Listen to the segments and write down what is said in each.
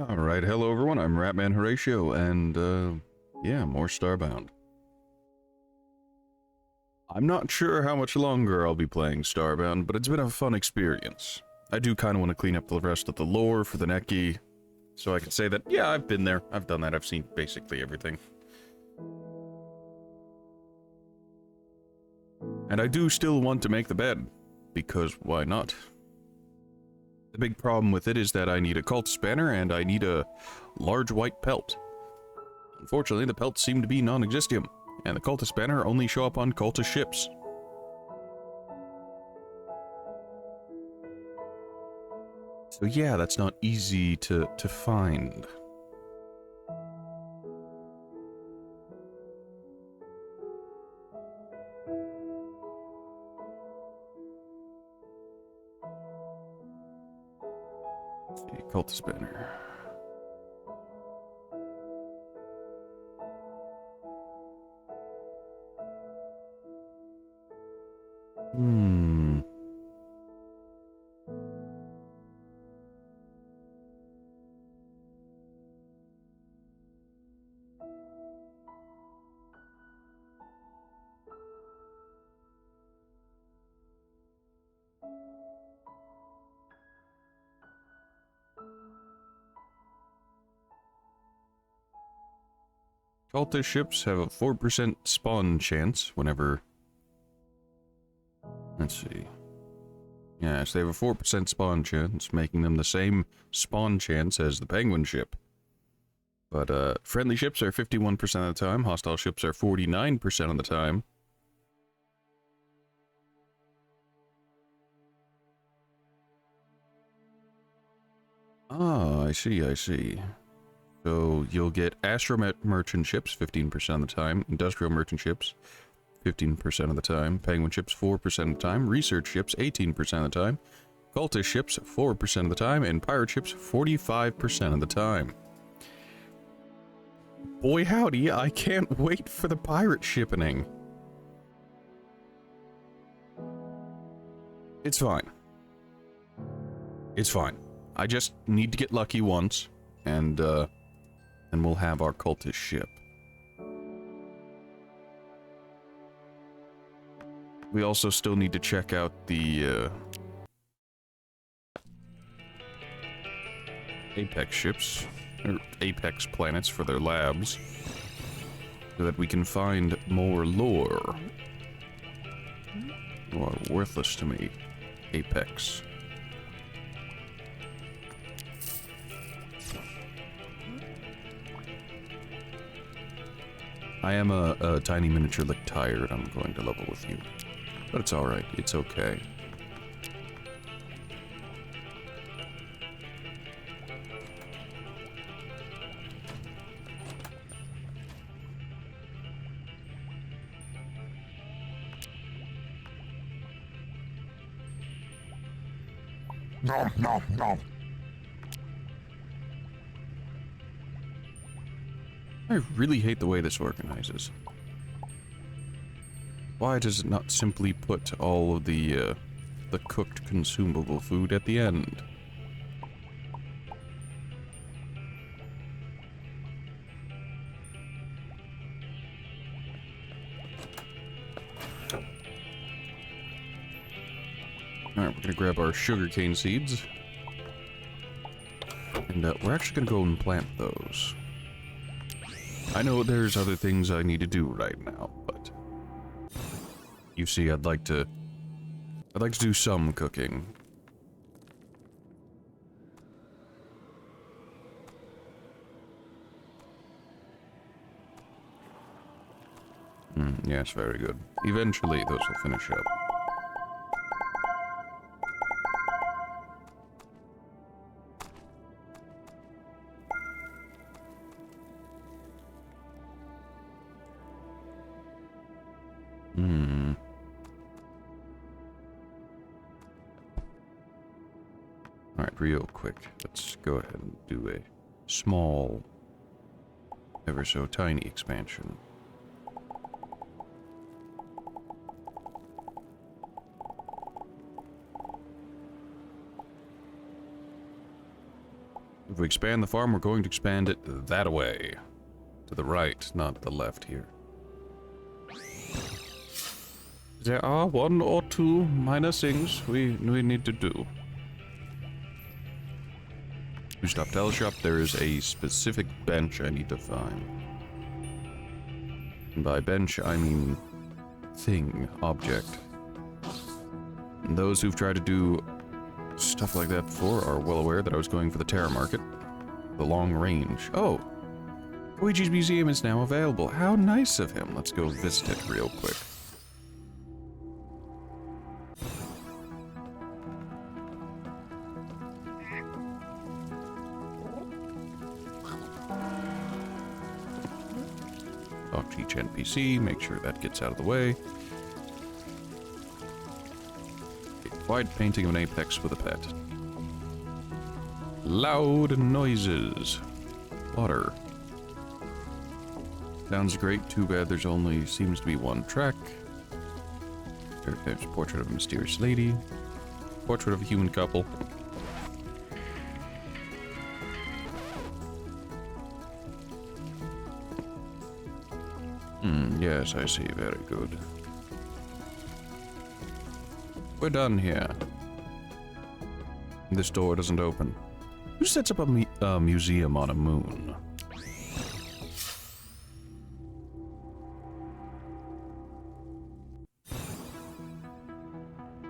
Alright, hello everyone, I'm Ratman Horatio, and, yeah, more Starbound. I'm not sure how much longer I'll be playing Starbound, but it's been a fun experience. I do kind of want to clean up the rest of the lore for the Neki, so I can say that, yeah, I've been there, I've done that, I've seen basically everything. And I do still want to make the bed, because why not? The big problem with it is that I need a cult spanner, and I need a large white pelt. Unfortunately, the pelts seem to be non-existent, and the cultist banner only show up on cultist ships. So yeah, that's not easy to find. Let's see, cultist banner. Hmm. Cultist ships have a 4% spawn chance whenever... Let's see. Yes, they have a 4% spawn chance, making them the same spawn chance as the penguin ship. But, friendly ships are 51% of the time, hostile ships are 49% of the time. Ah, I see, I see. So you'll get Astro merchant ships 15% of the time, industrial merchant ships 15% of the time, penguin ships 4% of the time, research ships 18% of the time, cultist ships 4% of the time, and pirate ships 45% of the time. Boy howdy, I can't wait for the pirate shipping. It's fine. It's fine. I just need to get lucky once, and we'll have our cultist ship. We also still need to check out the, Apex ships, or Apex planets for their labs, so that we can find more lore. You are worthless to me, Apex. I am a tiny miniature lick tired. I'm going to level with you. But it's alright. It's okay. Nom, nom, nom. I really hate the way this organizes. Why does it not simply put all of the cooked consumable food at the end? Alright, we're gonna grab our sugarcane seeds. And we're actually gonna go and plant those. I know there's other things I need to do right now, but... You see, I'd like to do some cooking. Yes, very good. Eventually, those will finish up. Alright, real quick. Let's go ahead and do a small, ever so tiny expansion. If we expand the farm, we're going to expand it that way. To the right, not the left here. There are one or two minor things we need to do. We stop teleshop, there is a specific bench I need to find. And by bench, I mean thing, object. And those who've tried to do stuff like that before are well aware that I was going for the Terra Market. The long range. Oh! Luigi's Museum is now available. How nice of him. Let's go visit it real quick. Talk to each NPC, make sure that gets out of the way. Wide painting of an apex with a pet. Loud noises. Water. Sounds great, too bad there's only seems to be one track. There's a portrait of a mysterious lady. Portrait of a human couple. Yes, I see. Very good. We're done here. This door doesn't open. Who sets up a museum on a moon?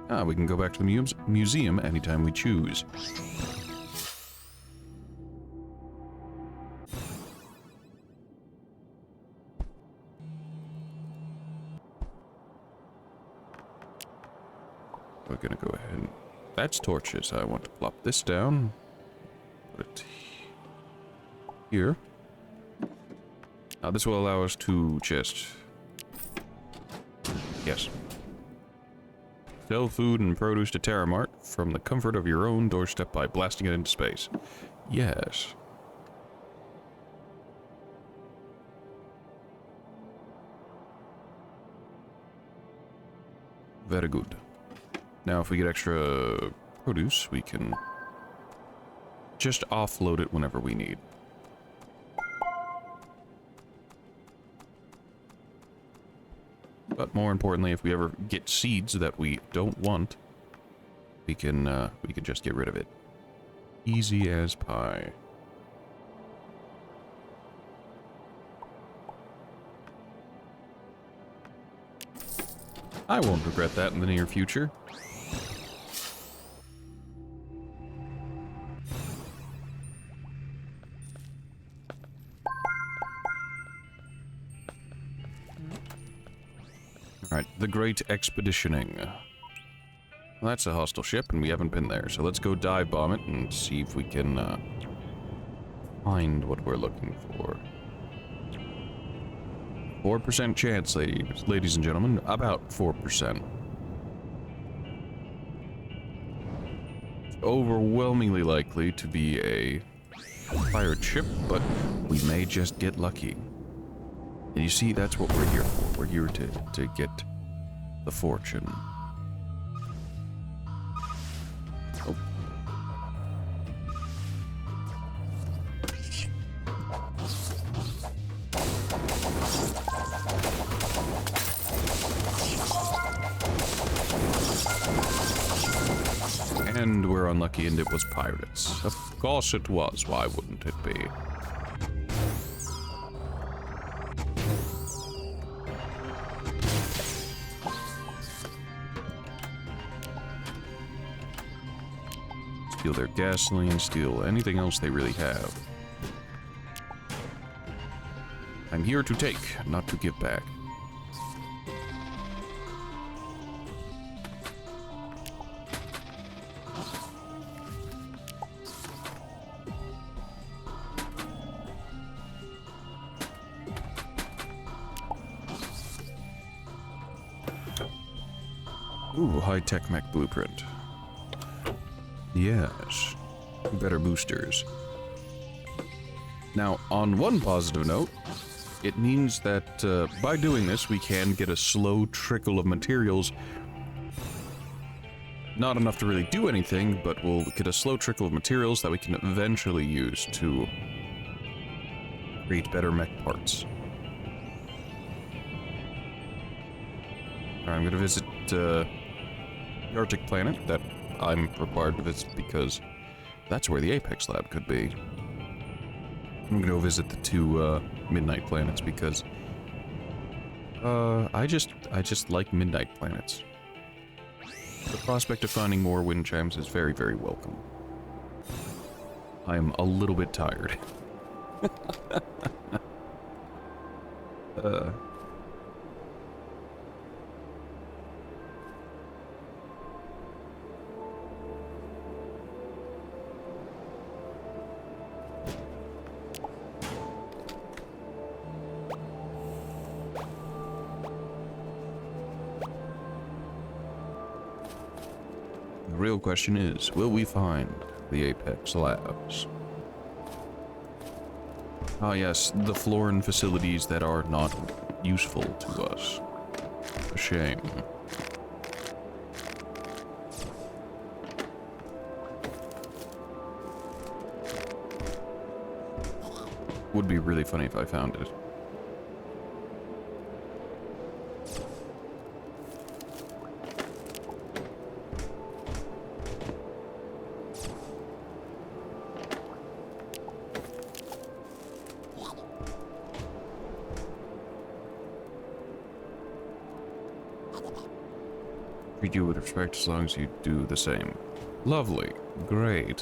Ah, we can go back to the museum anytime we choose. We're gonna go ahead and... That's torches. I want to plop this down. Put it here. Now this will allow us to just... Yes. Sell food and produce to Terra Mart from the comfort of your own doorstep by blasting it into space. Yes. Very good. Now if we get extra produce, we can just offload it whenever we need. But more importantly, if we ever get seeds that we don't want, we can just get rid of it. Easy as pie. I won't regret that in the near future. Alright, the Great Expeditioning. Well, that's a hostile ship, and we haven't been there, so let's go dive bomb it and see if we can find what we're looking for. 4% chance, ladies and gentlemen. About 4%. It's overwhelmingly likely to be a pirate ship, but we may just get lucky. And you see, that's what we're here for. We're here to get the fortune. Oh. And we're unlucky, and it was pirates. Of course it was. Why wouldn't it be? Steal their gasoline, steal anything else they really have. I'm here to take, not to give back. Ooh, high-tech mech blueprint. Yes. Better boosters. Now, on one positive note, it means that by doing this, we can get a slow trickle of materials Not enough to really do anything, but we'll get a slow trickle of materials that we can eventually use to create better mech parts. Alright, I'm gonna visit the Arctic planet that I'm required to visit because that's where the Apex lab could be. I'm gonna go visit the two midnight planets because I just like midnight planets. The prospect of finding more wind chimes is very, very welcome. I am a little bit tired. The real question is, will we find the Apex labs? Ah yes, the Florin facilities that are not useful to us. A shame. Would be really funny if I found it. Treat you with respect as long as you do the same. Lovely. Great.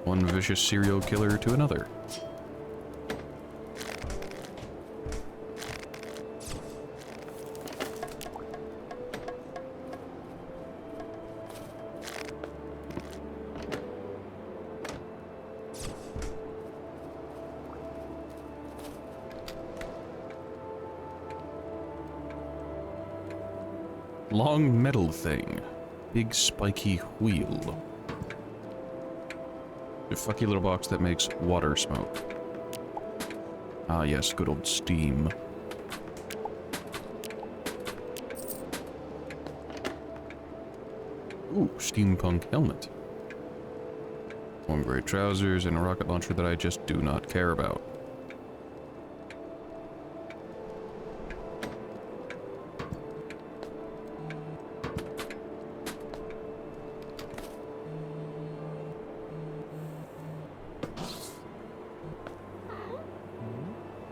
One vicious serial killer to another. Long metal thing. Big spiky wheel. A fucky little box that makes water smoke. Ah yes, good old steam. Ooh, steampunk helmet. Warm gray trousers and a rocket launcher that I just do not care about.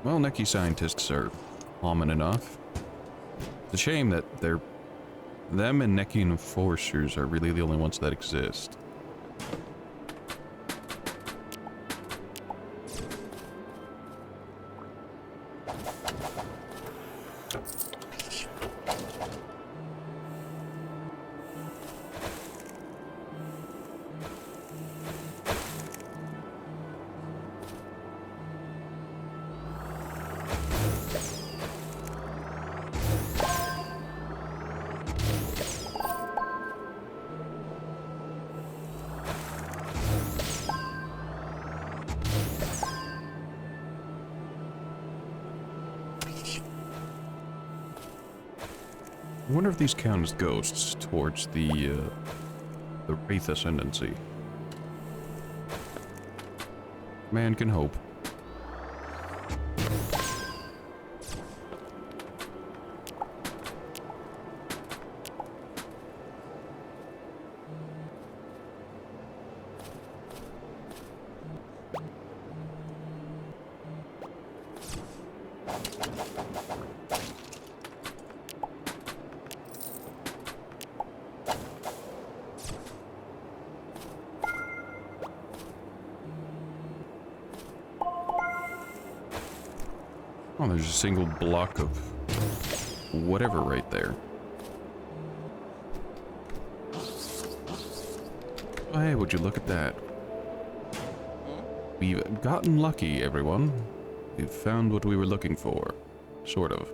Well, Neki scientists are common enough. It's a shame that them and Neki enforcers are really the only ones that exist. I wonder if these count as ghosts towards the Wraith Ascendancy. Man can hope. Oh, there's a single block of whatever right there. Oh, hey, would you look at that? We've gotten lucky, everyone. We've found what we were looking for. Sort of.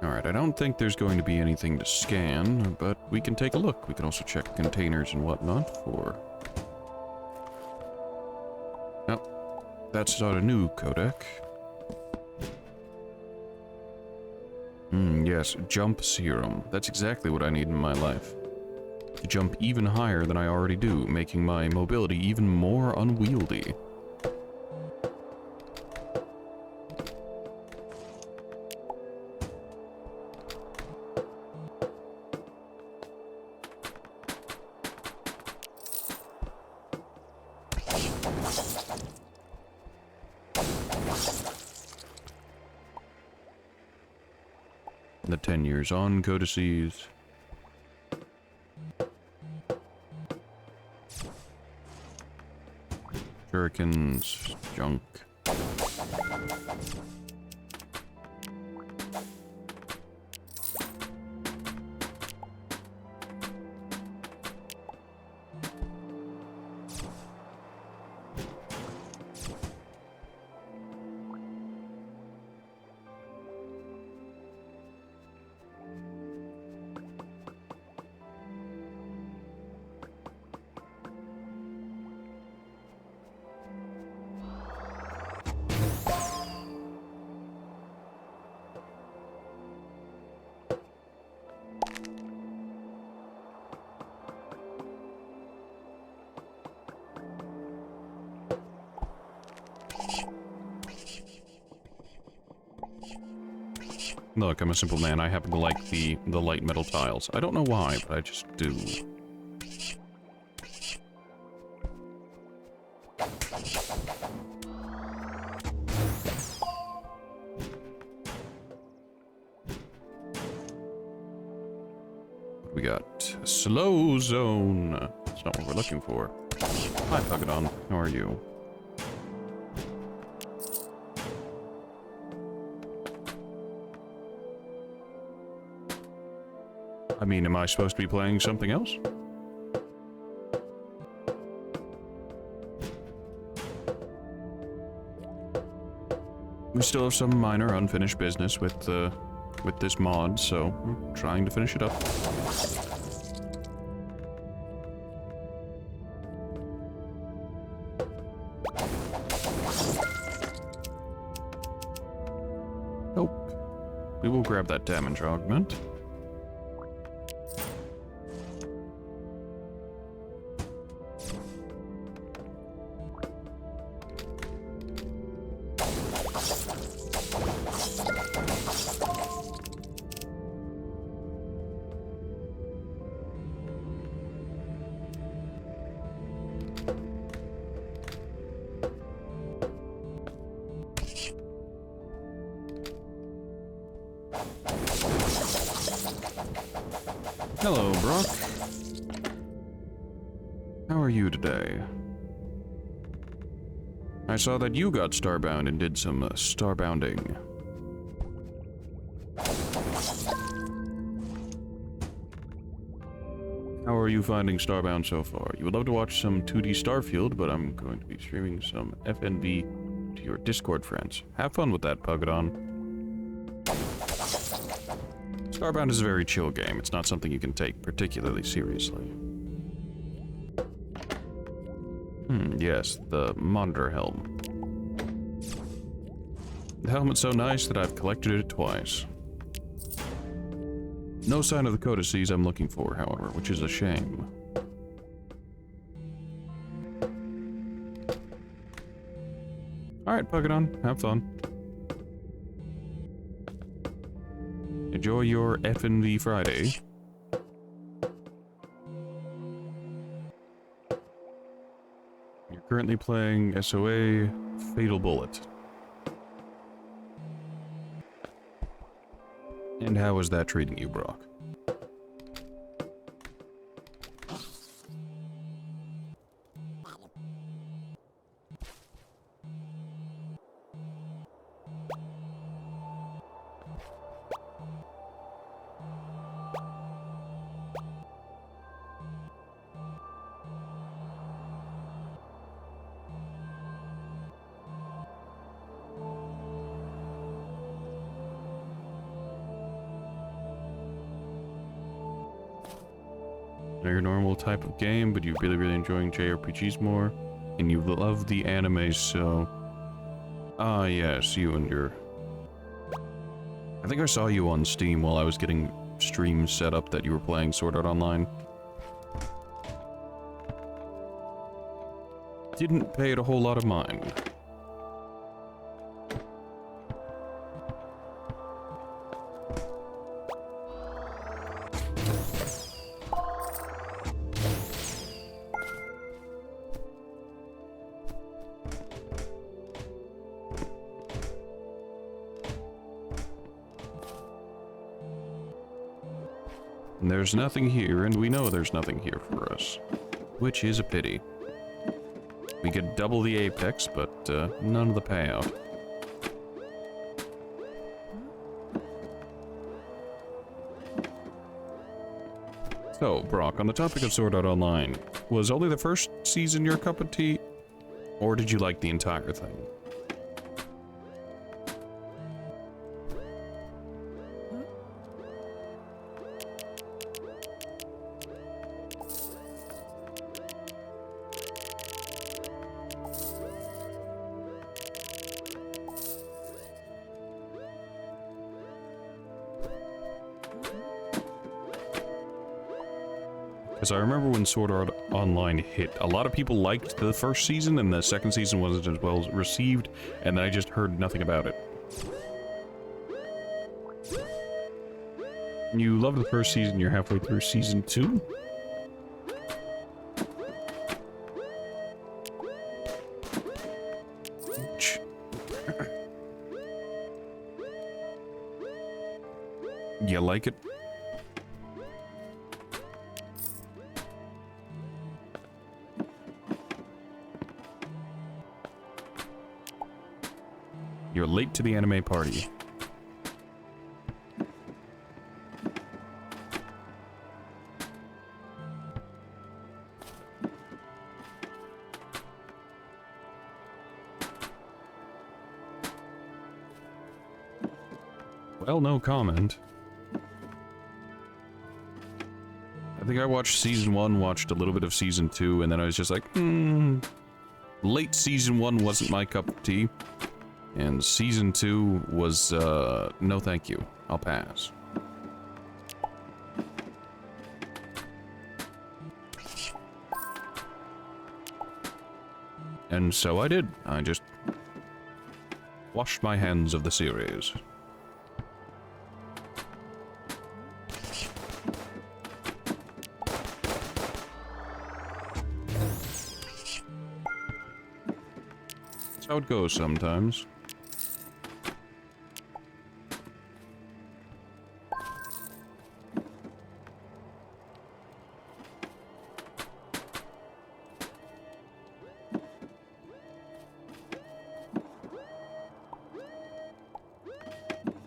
Alright, I don't think there's going to be anything to scan, but we can take a look. We can also check containers and whatnot for... Oh, that's not a new codec. Yes, jump serum. That's exactly what I need in my life. To jump even higher than I already do, making my mobility even more unwieldy. The 10 years on codices. Shurikens, junk. Look, I'm a simple man. I happen to like the light metal tiles. I don't know why, but I just do. We got slow zone. That's not what we're looking for. Hi, Puggadon. How are you? I mean, am I supposed to be playing something else? We still have some minor unfinished business with this mod, so we're trying to finish it up. Nope. We will grab that damage augment. Hello, Brock. How are you today? I saw that you got starbound and did some starbounding. How are you finding starbound so far? You would love to watch some 2D Starfield, but I'm going to be streaming some FNV to your Discord friends. Have fun with that, Puggadon. Starbound is a very chill game. It's not something you can take particularly seriously. Yes, the monitor helm. The helmet's so nice that I've collected it twice. No sign of the codices I'm looking for, however, which is a shame. Alright, Puggadon, have fun. Enjoy your FNV Friday. You're currently playing SOA Fatal Bullet. And how is that treating you, Brock? They're your normal type of game, but you're really enjoying JRPGs more, and you love the anime, so... Ah, yes, you and your... I think I saw you on Steam while I was getting streams set up that you were playing Sword Art Online. Didn't pay it a whole lot of mind. And there's nothing here, and we know there's nothing here for us. Which is a pity. We get double the apex, but none of the payout. So, Brock, on the topic of Sword Art Online, was only the first season your cup of tea? Or did you like the entire thing? Because I remember when Sword Art Online hit, a lot of people liked the first season, and the second season wasn't as well received, and then I just heard nothing about it. You loved the first season, you're halfway through season 2? You like it? You're late to the anime party. Well, no comment. I think I watched season 1, watched a little bit of season 2, and then I was just like, late season 1 wasn't my cup of tea. And season 2 was, no thank you. I'll pass. And so I did. I just washed my hands of the series. That's how it goes sometimes.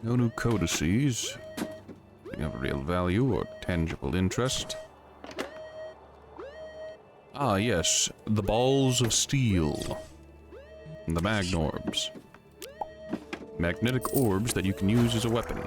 No new codices. They have real value or tangible interest. Ah, yes. The balls of steel. And the magnorbs. Magnetic orbs that you can use as a weapon.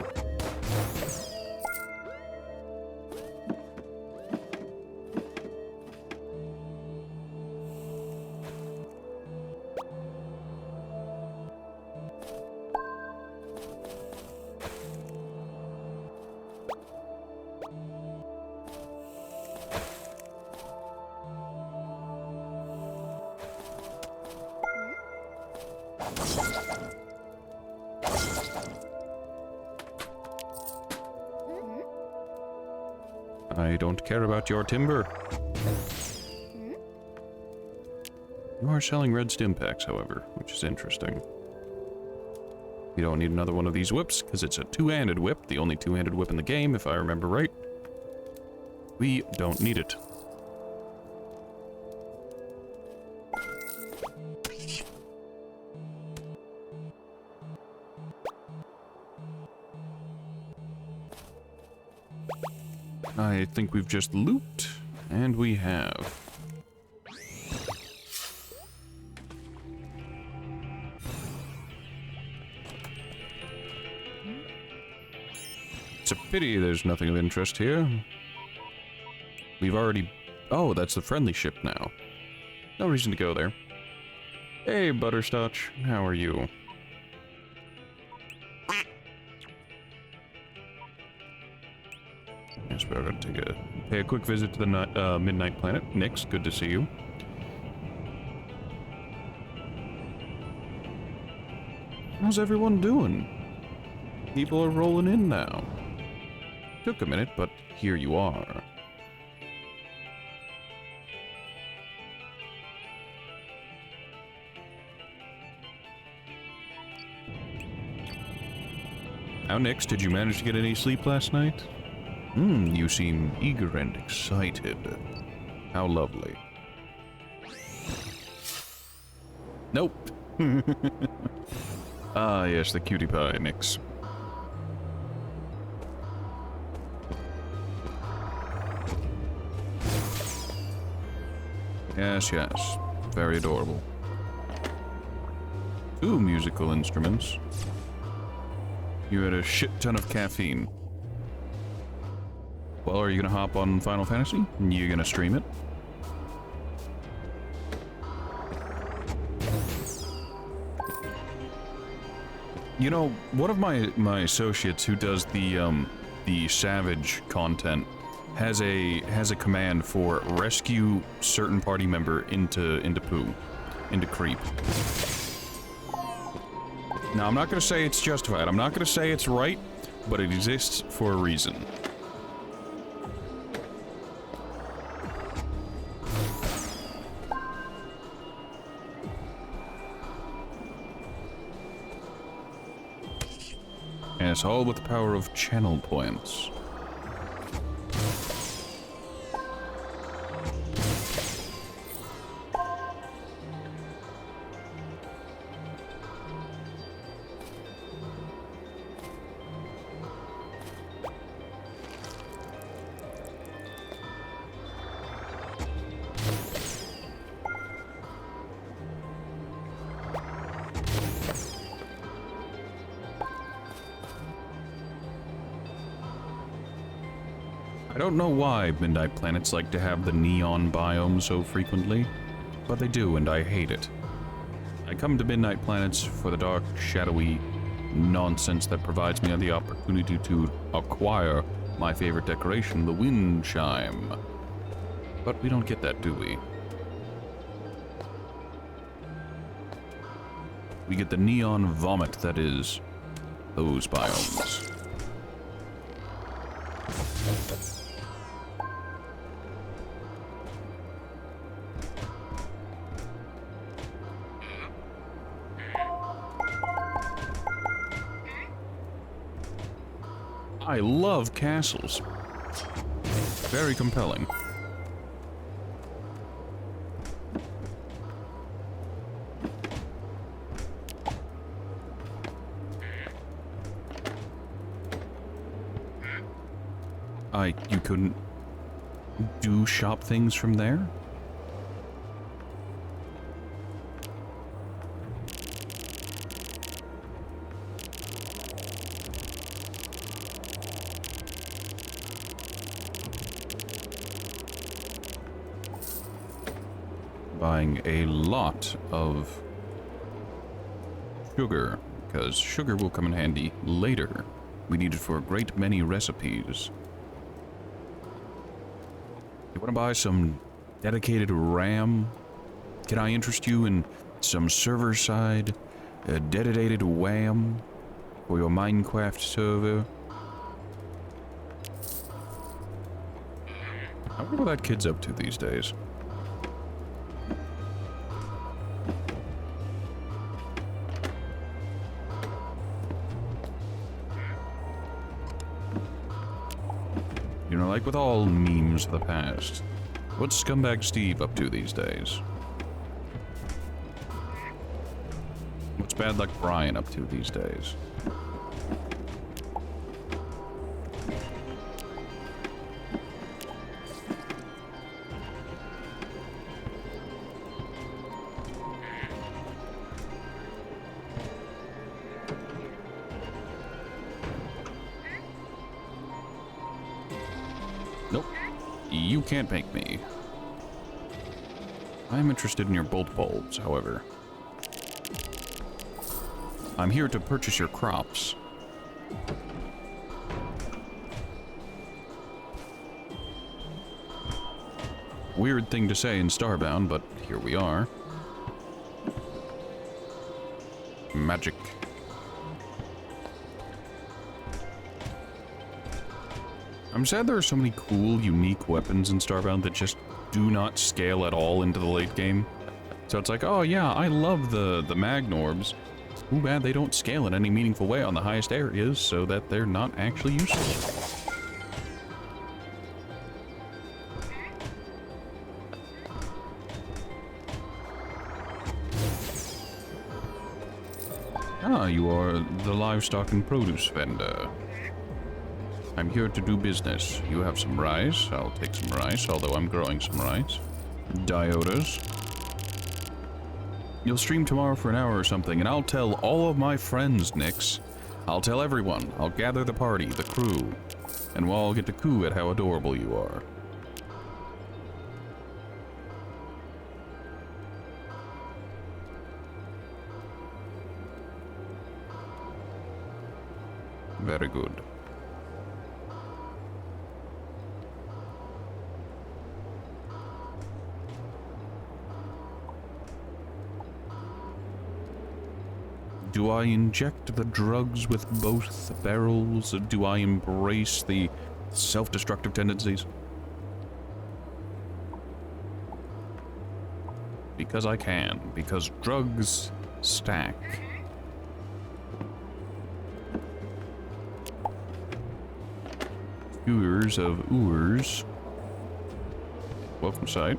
I don't care about your timber. You are selling red stim packs, however, which is interesting. You don't need another one of these whips, because it's a two-handed whip, the only two-handed whip in the game, if I remember right. We don't need it. I think we've just looped, and we have. It's a pity there's nothing of interest here. We've already... Oh, that's the friendly ship now. No reason to go there. Hey, Butterscotch. How are you? Yes, we're going to pay a quick visit to the Midnight Planet. Nix, good to see you. How's everyone doing? People are rolling in now. Took a minute, but here you are. Now, Nix, did you manage to get any sleep last night? You seem eager and excited. How lovely. Nope. Ah, yes, the cutie pie, Nix. Yes, yes. Very adorable. 2 musical instruments. You had a shit ton of caffeine. Well, are you gonna hop on Final Fantasy? You gonna stream it? You know, one of my associates who does the Savage content has a command for rescue certain party member into creep. Now, I'm not gonna say it's justified. I'm not gonna say it's right, but it exists for a reason. And it's all with the power of channel points. I don't know why Midnight Planets like to have the neon biome so frequently, but they do, and I hate it. I come to Midnight Planets for the dark, shadowy nonsense that provides me the opportunity to acquire my favorite decoration, the wind chime. But we don't get that, do we? We get the neon vomit that is those biomes. I love castles. Very compelling. You couldn't do shop things from there? Buying a lot of sugar, because sugar will come in handy later. We need it for a great many recipes. You want to buy some dedicated RAM? Can I interest you in some server-side, dedicated WAM for your Minecraft server? I wonder what that kid's up to these days. You know, like with all memes of the past, what's Scumbag Steve up to these days? What's Bad Luck Brian up to these days? you can't make me. I'm interested in your bolt bulbs, however. I'm here to purchase your crops. Weird thing to say in Starbound, but here we are. Magic. I'm sad there are so many cool, unique weapons in Starbound that just do not scale at all into the late game. So it's like, oh yeah, I love the Magnorbs. Too bad they don't scale in any meaningful way on the highest areas, so that they're not actually useful. Ah, you are the livestock and produce vendor. I'm here to do business. You have some rice. I'll take some rice, although I'm growing some rice. Diodas. You'll stream tomorrow for an hour or something, and I'll tell all of my friends, Nix. I'll tell everyone. I'll gather the party, the crew, and we'll all get to coo at how adorable you are. Very good. Do I inject the drugs with both barrels? Do I embrace the self-destructive tendencies? Because I can. Because drugs stack. Skewers of oors. Welcome sight.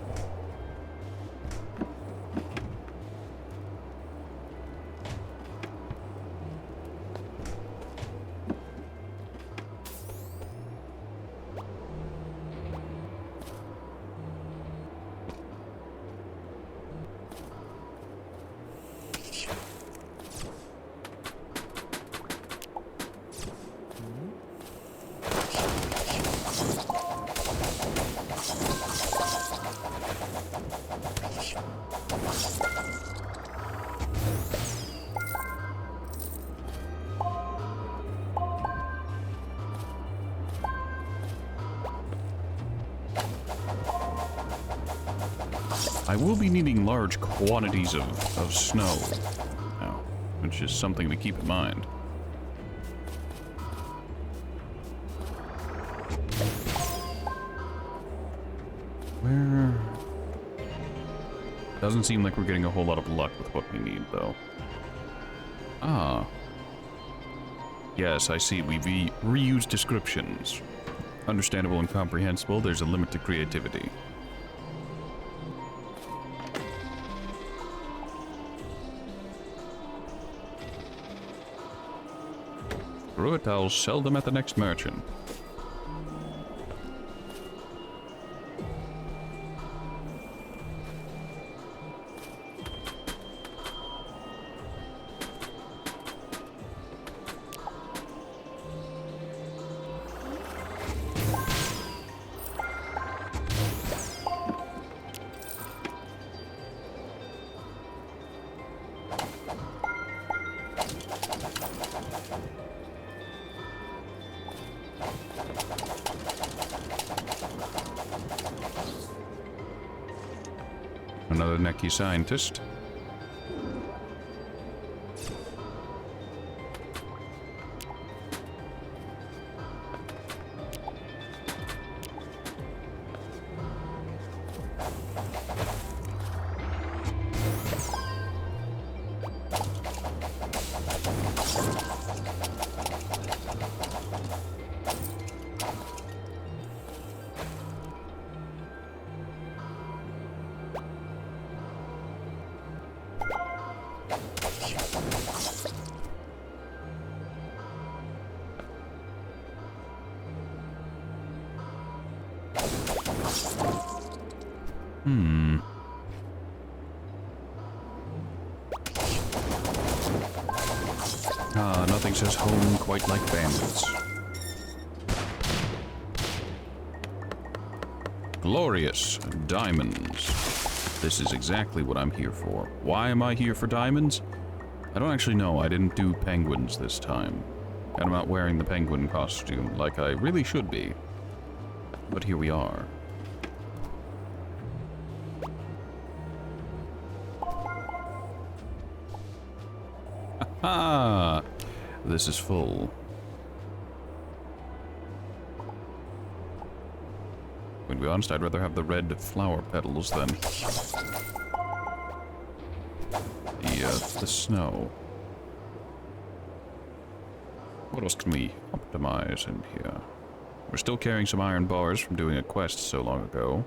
I will be needing large quantities of snow now, which is something to keep in mind. Where? Doesn't seem like we're getting a whole lot of luck with what we need, though. Ah. Yes, I see. We reuse descriptions. Understandable and comprehensible. There's a limit to creativity. Screw it, I'll sell them at the next merchant. Another necky scientist. Ah, nothing says home quite like bandits. Glorious. Diamonds. This is exactly what I'm here for. Why am I here for diamonds? I don't actually know. I didn't do penguins this time. And I'm not wearing the penguin costume like I really should be. But here we are. Ah, this is full. To be honest, I'd rather have the red flower petals than the snow. What else can we optimize in here? We're still carrying some iron bars from doing a quest so long ago.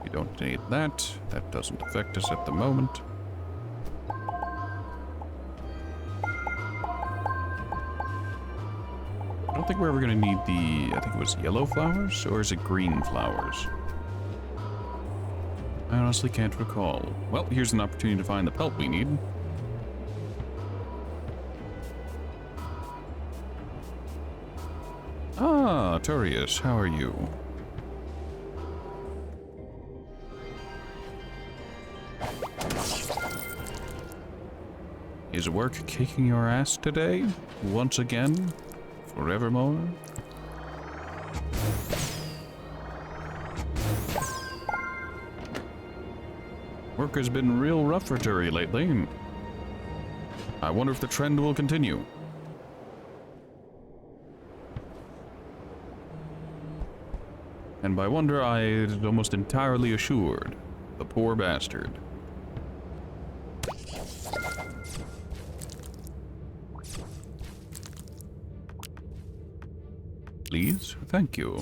We don't need that. That doesn't affect us at the moment. I don't think we're ever going to need the... I think it was yellow flowers? Or is it green flowers? I honestly can't recall. Well, here's an opportunity to find the pelt we need. Ah, Turius, how are you? Is work kicking your ass today? Once again? Forevermore? Work has been real rough for Turi lately. I wonder if the trend will continue. And by wonder, I is almost entirely assured. The poor bastard. Please? Thank you.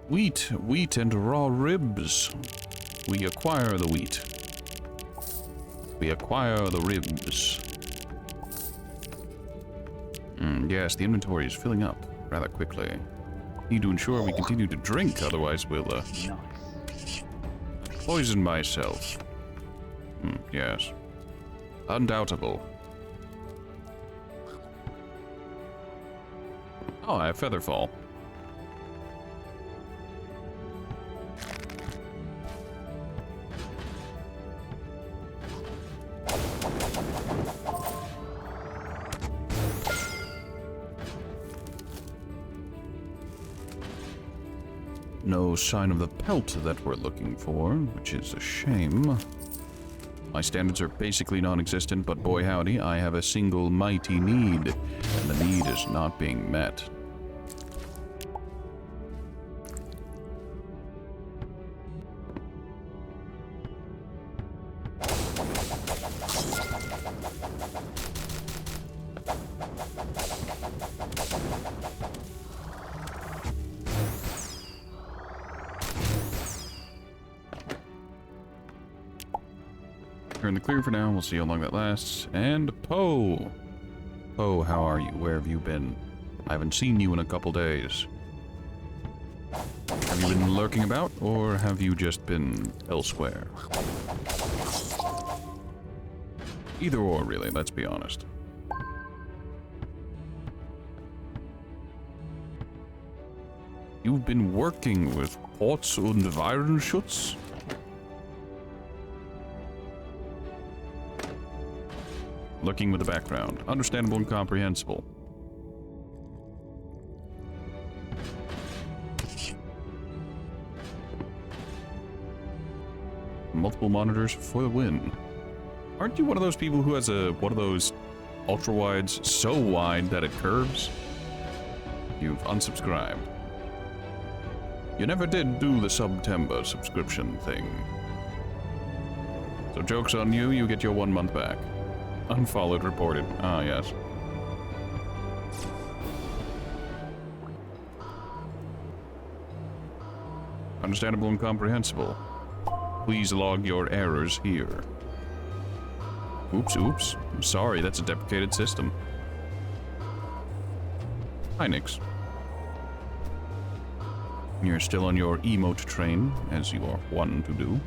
Wheat and raw ribs. We acquire the wheat. We acquire the ribs. Yes, the inventory is filling up rather quickly. Need to ensure we continue to drink, otherwise we'll, poison myself. Yes. Undoubtable. Oh, I have Featherfall. No sign of the pelt that we're looking for, which is a shame. My standards are basically non-existent, but boy howdy, I have a single mighty need, and the need is not being met. We're in the clear for now. We'll see how long that lasts. And Poe! Poe, how are you? Where have you been? I haven't seen you in a couple days. Have you been lurking about, or have you just been elsewhere? Either or, really, let's be honest. You've been working with Ports und Virenschutz? Looking with the background. Understandable and comprehensible. Multiple monitors for the win. Aren't you one of those people who has one of those ultra-wides so wide that it curves? You've unsubscribed. You never did do the September subscription thing. So joke's on you, you get your 1 month back. Unfollowed reported. Ah, yes. Understandable and comprehensible. Please log your errors here. Oops. I'm sorry, that's a deprecated system. Hi, Nix. You're still on your emote train, as you are one to do.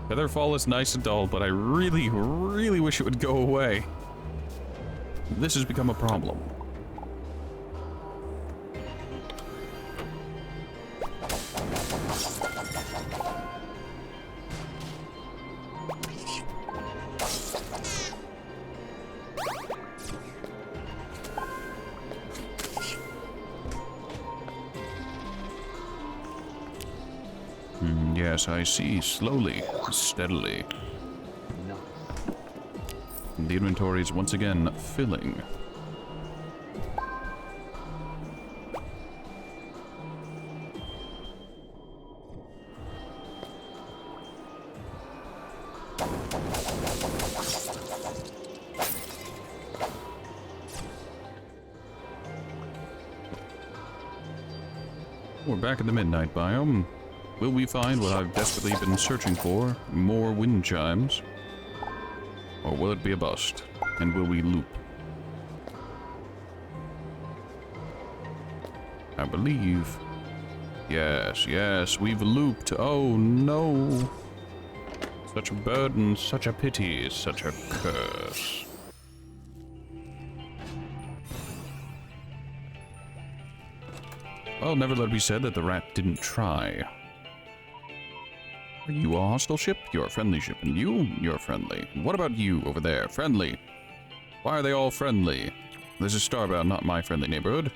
Featherfall is nice and dull, but I really, really wish it would go away. This has become a problem. Yes, I see. Slowly, steadily. The inventory is once again filling. We're back in the midnight biome. Will we find what I've desperately been searching for? More wind chimes? Or will it be a bust? And will we loop? I believe. Yes, yes, we've looped. Oh no. Such a burden, such a pity, such a curse. Well, never let it be said that the rat didn't try. Are you a hostile ship? You're a friendly ship. And you? You're friendly. What about you over there? Friendly. Why are they all friendly? This is Starbound, not my friendly neighborhood.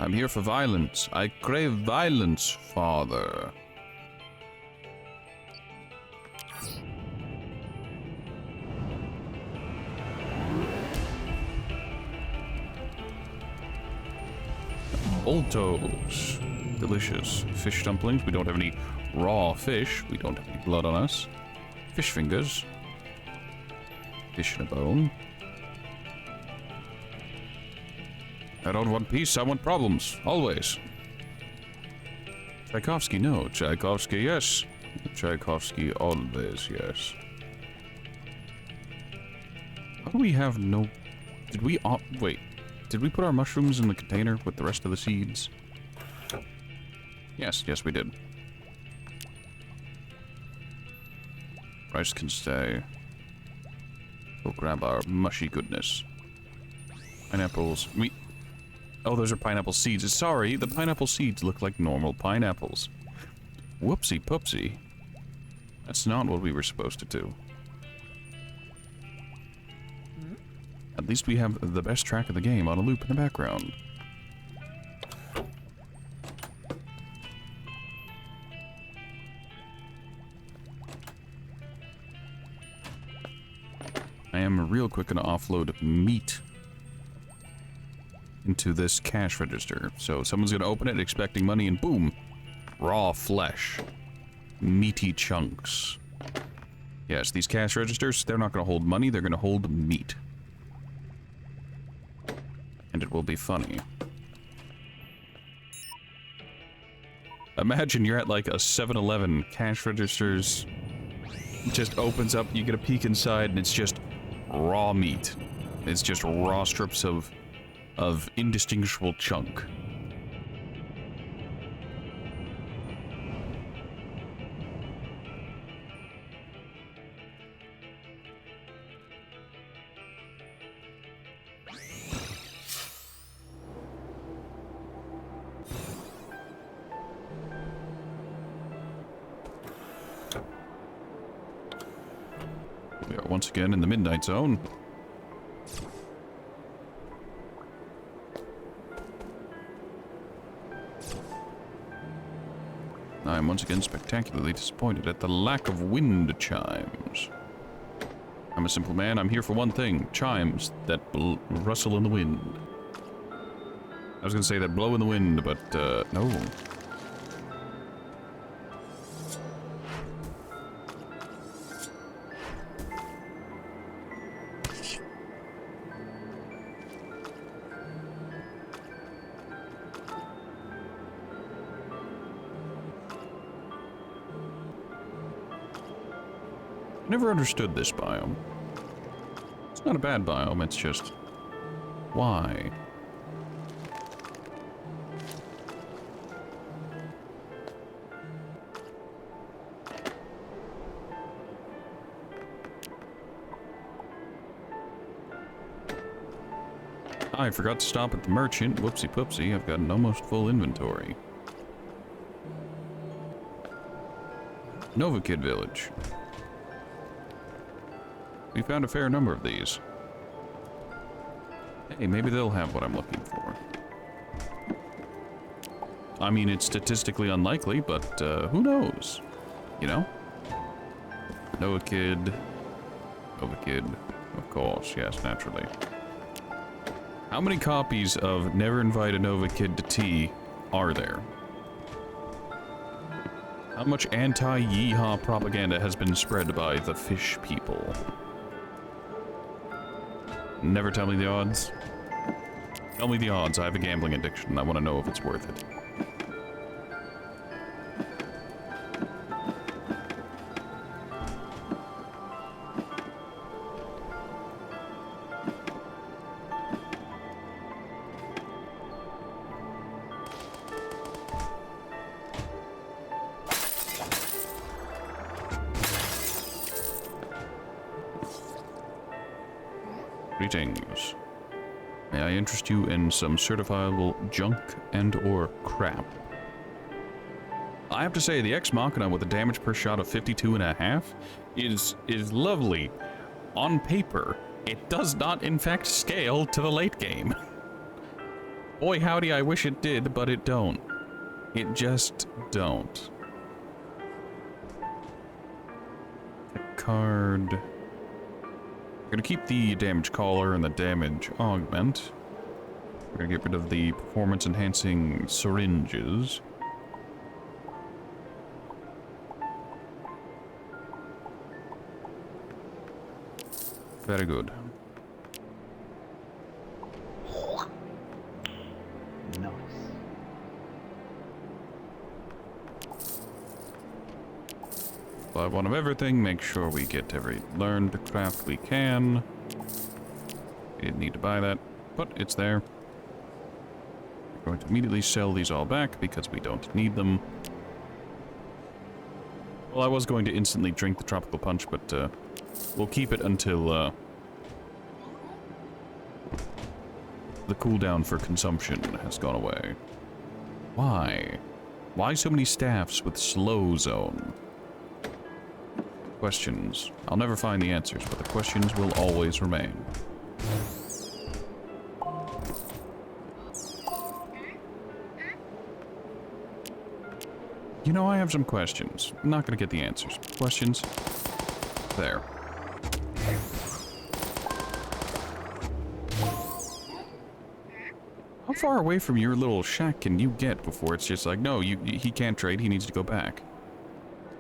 I'm here for violence. I crave violence, father. Boltos. Delicious. Fish dumplings. We don't have any raw fish. We don't have any blood on us. Fish fingers. Fish in a bone. I don't want peace, I want problems. Always. Tchaikovsky, no. Tchaikovsky, yes. Tchaikovsky, always, yes. How do we have no... Did we... wait. Did we put our mushrooms in the container with the rest of the seeds? Yes, yes we did. Rice can stay. We'll grab our mushy goodness. Pineapples. Oh, those are pineapple seeds. Sorry, the pineapple seeds look like normal pineapples. Whoopsie poopsie. That's not what we were supposed to do. At least we have the best track of the game on a loop in the background. I am real quick gonna offload meat into this cash register. So someone's gonna open it expecting money and boom! Raw flesh. Meaty chunks. Yes, these cash registers, they're not gonna hold money, they're gonna hold meat. And it will be funny. Imagine you're at like a 7-Eleven, cash registers just opens up, you get a peek inside, and it's just raw meat. It's just raw strips of indistinguishable chunk. We are once again in the midnight zone. I am once again spectacularly disappointed at the lack of wind chimes. I'm a simple man, I'm here for one thing. Chimes that rustle in the wind. I was gonna say that blow in the wind, but, no. Never understood this biome. It's not a bad biome, it's just... why? I forgot to stop at the merchant. Whoopsie poopsie, I've got an almost full inventory. Nova Kid Village. We found a fair number of these. Hey, maybe they'll have what I'm looking for. I mean, it's statistically unlikely, but who knows? You know? Nova Kid. Nova Kid. Of course, yes, naturally. How many copies of Never Invite a Nova Kid to Tea are there? How much anti-yeehaw propaganda has been spread by the fish people? Never tell me the odds. Tell me the odds. I have a gambling addiction. I want to know if it's worth it. Greetings. May I interest you in some certifiable junk and or crap? I have to say, the Ex Machina with a damage per shot of 52.5 is lovely. On paper, it does not in fact scale to the late game. Boy howdy, I wish it did, but it don't. It just don't. The card... We're gonna keep the damage collar and the damage augment. We're gonna get rid of the performance enhancing syringes. Very good. Nice. Buy one of everything, make sure we get every learned craft we can. We didn't need to buy that, but it's there. We're going to immediately sell these all back because we don't need them. Well, I was going to instantly drink the tropical punch, but we'll keep it until the cooldown for consumption has gone away. Why? Why so many staffs with slow zone? Questions. I'll never find the answers, but the questions will always remain. You know, I have some questions. I'm not gonna get the answers. Questions? There. How far away from your little shack can you get before it's just like, no, he can't trade, he needs to go back?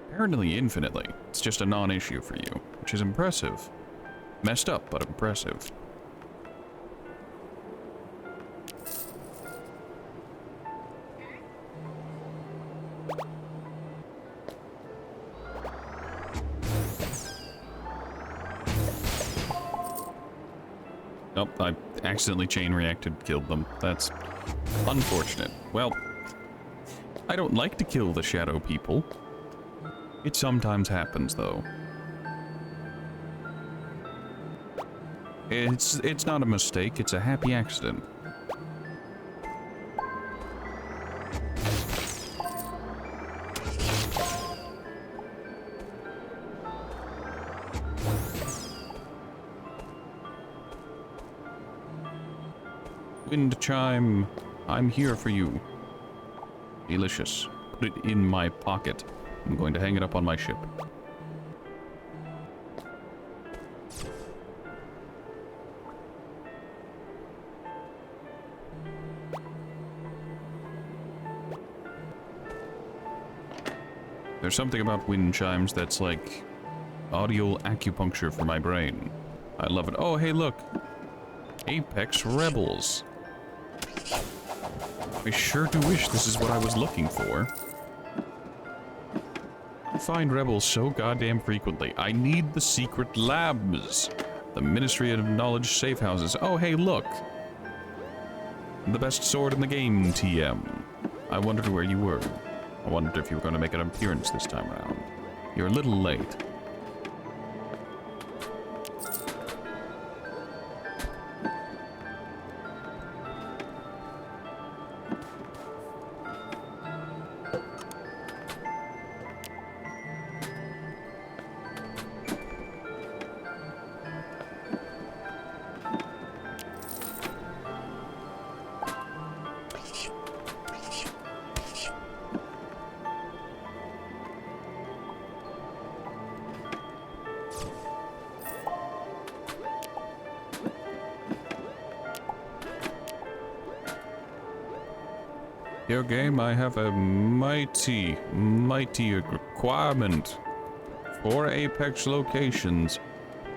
Apparently infinitely. It's just a non-issue for you, which is impressive. Messed up, but impressive. Nope, I accidentally chain reacted, killed them. That's unfortunate. Well, I don't like to kill the shadow people. It sometimes happens, though. It's not a mistake, it's a happy accident. Wind chime, I'm here for you. Delicious. Put it in my pocket. I'm going to hang it up on my ship. There's something about wind chimes that's like audio acupuncture for my brain. I love it. Oh, hey, look. Apex Rebels. I sure do wish this is what I was looking for. I find rebels so goddamn frequently. I need the secret labs. The Ministry of Knowledge safe houses. Oh, hey, look. The best sword in the game, TM. I wondered where you were. I wondered if you were going to make an appearance this time around. You're a little late. Dear game, I have a mighty requirement for Apex locations,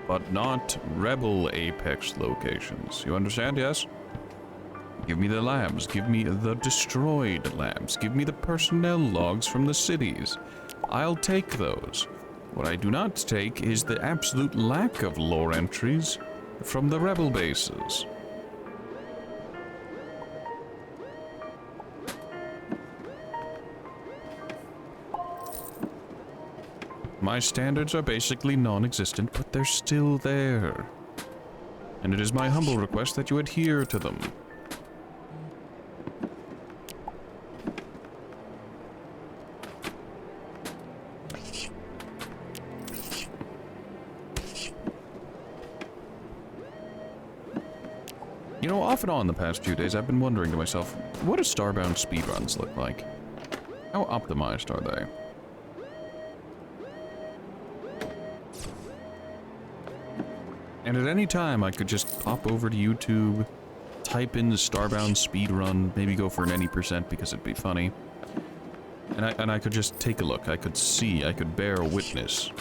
but not Rebel Apex locations. You understand, yes? Give me the labs, give me the destroyed labs, give me the personnel logs from the cities. I'll take those. What I do not take is the absolute lack of lore entries from the Rebel bases. My standards are basically non-existent, but they're still there. And it is my humble request that you adhere to them. You know, off and on the past few days, I've been wondering to myself, what do starbound speedruns look like? How optimized are they? And at any time, I could just pop over to YouTube, type in the starbound speedrun, maybe go for an any % because it'd be funny. And I could just take a look, I could see, I could bear witness.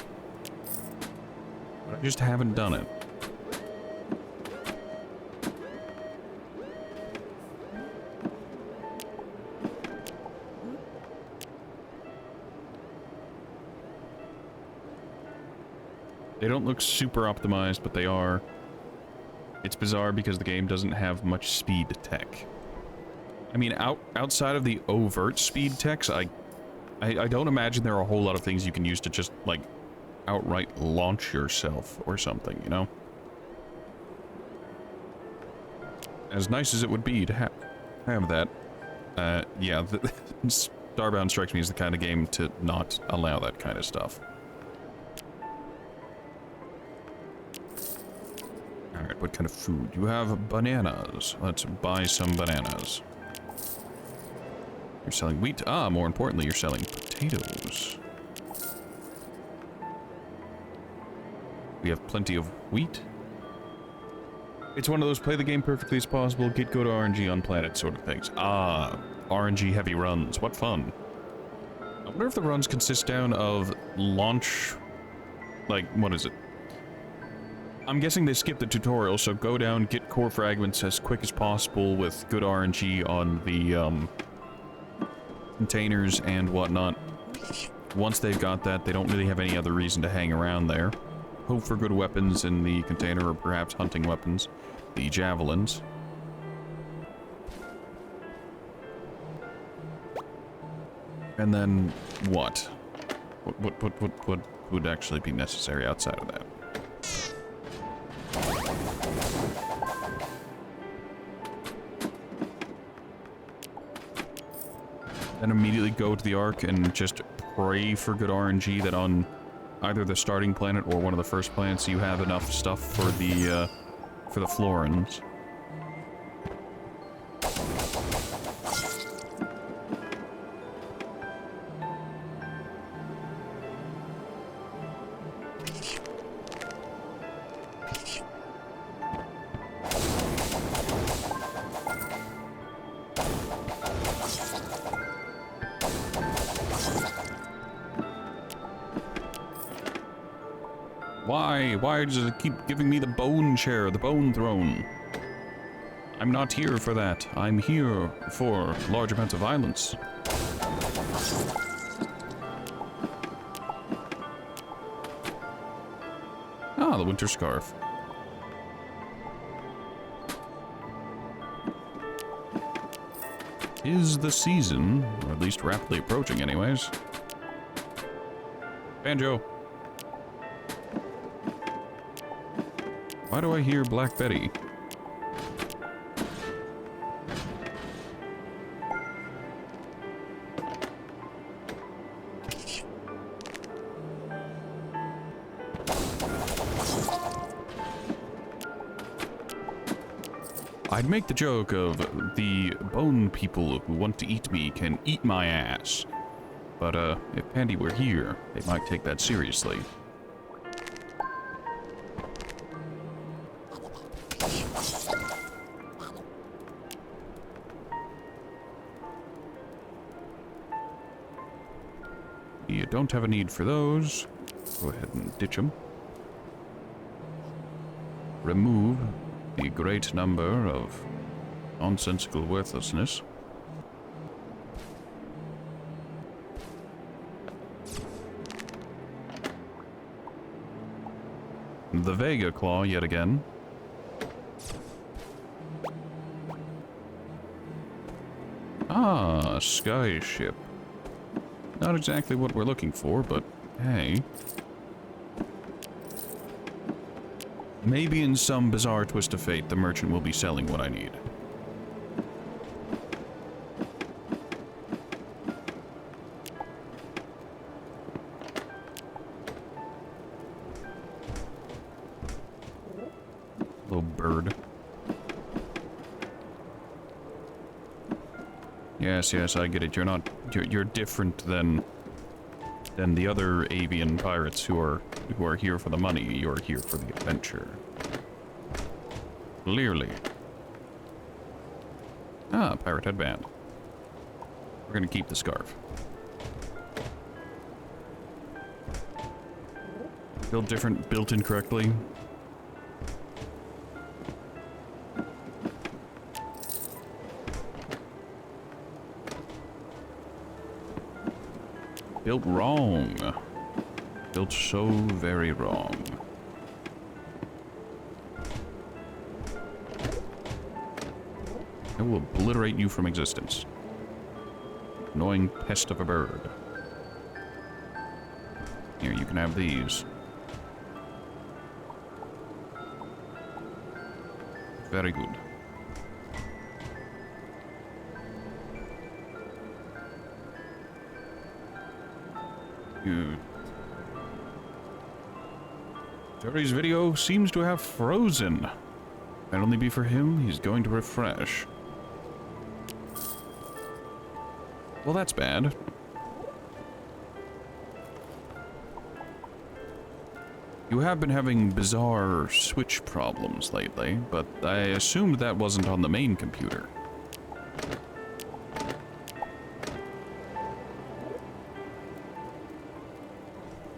But I just haven't done it. They don't look super optimized, but they are. It's bizarre because the game doesn't have much speed tech. I mean, outside of the overt speed techs, I don't imagine there are a whole lot of things you can use to just, like, outright launch yourself or something, you know? As nice as it would be to have that, yeah, Starbound strikes me as the kind of game to not allow that kind of stuff. Alright, what kind of food? You have bananas. Let's buy some bananas. You're selling wheat. Ah, more importantly, you're selling potatoes. We have plenty of wheat. It's one of those play the game perfectly as possible, get good RNG on planet sort of things. Ah, RNG heavy runs. What fun. I wonder if the runs consist down of launch... Like, what is it? I'm guessing they skipped the tutorial, so go down, get core fragments as quick as possible with good RNG on the, containers and whatnot. Once they've got that, they don't really have any other reason to hang around there. Hope for good weapons in the container, or perhaps hunting weapons. The javelins. And then, what? What would actually be necessary outside of that? Then immediately go to the Ark and just pray for good RNG that on either the starting planet or one of the first planets you have enough stuff for the Florins. Why does it keep giving me the bone chair, the bone throne? I'm not here for that. I'm here for large amounts of violence. Ah, the winter scarf. Is the season, or at least rapidly approaching anyways. Banjo. Why do I hear Black Betty? I'd make the joke of the bone people who want to eat me can eat my ass. But, if Pandy were here, they might take that seriously. don't have a need for those. Go ahead and ditch them. Remove the great number of nonsensical worthlessness. The Vega Claw yet again. Ah, a sky ship. Not exactly what we're looking for, but hey. Maybe in some bizarre twist of fate, the merchant will be selling what I need. Little bird. Yes, I get it. You're different than the other avian pirates who are here for the money. You're here for the adventure. Clearly. Ah, pirate headband. We're gonna keep the scarf. Built different, built incorrectly. Built wrong. Built so very wrong. I will obliterate you from existence. Annoying pest of a bird. Here, you can have these. Very good. Jerry's video seems to have frozen. Might only be for him. He's going to refresh. Well, that's bad. You have been having bizarre switch problems lately, but I assumed that wasn't on the main computer.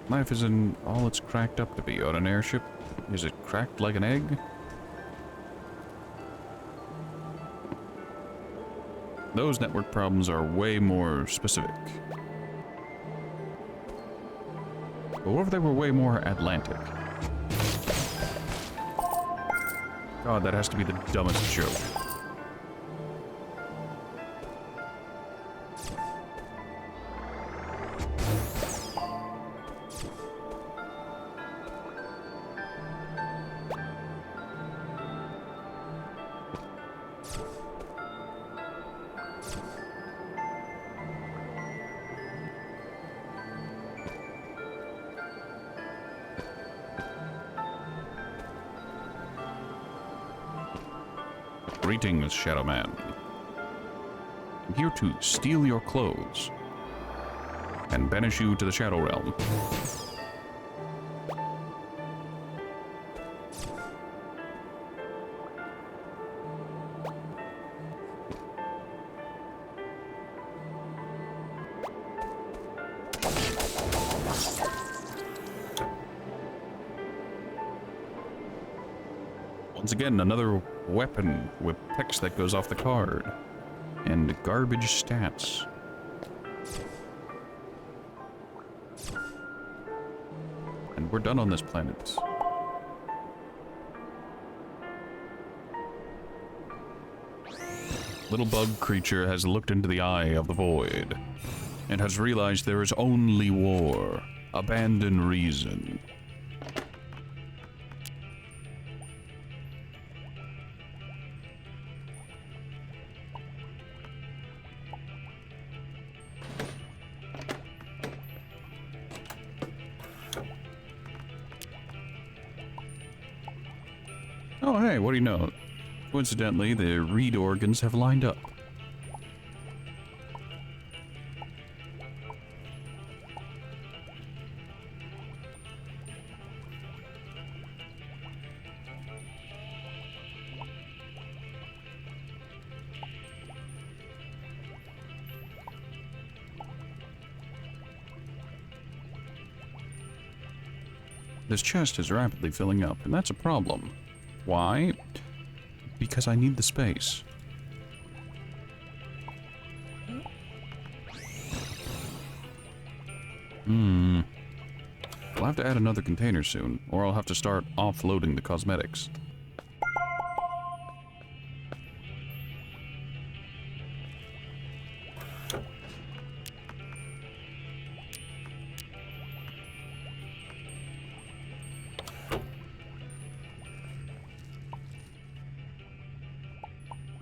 Life isn't all it's cracked up to be on an airship. Is it cracked like an egg? Those network problems are way more specific. But what if they were way more Atlantic? God, that has to be the dumbest joke. Greetings, Shadow Man. I'm here to steal your clothes and banish you to the Shadow Realm. Once again, another weapon with text that goes off the card. And garbage stats. And we're done on this planet. Little bug creature has looked into the eye of the void and has realized there is only war. Abandon reason. Oh, hey, what do you know? Coincidentally, the reed organs have lined up. This chest is rapidly filling up, and that's a problem. Why? Because I need the space. I'll have to add another container soon, or I'll have to start offloading the cosmetics.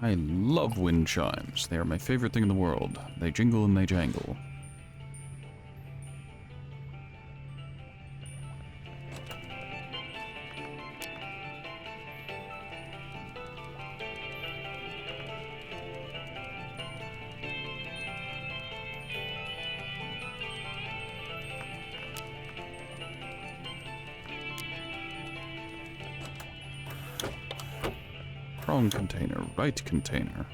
I love wind chimes. They are my favorite thing in the world. They jingle and they jangle. Wrong container, right container.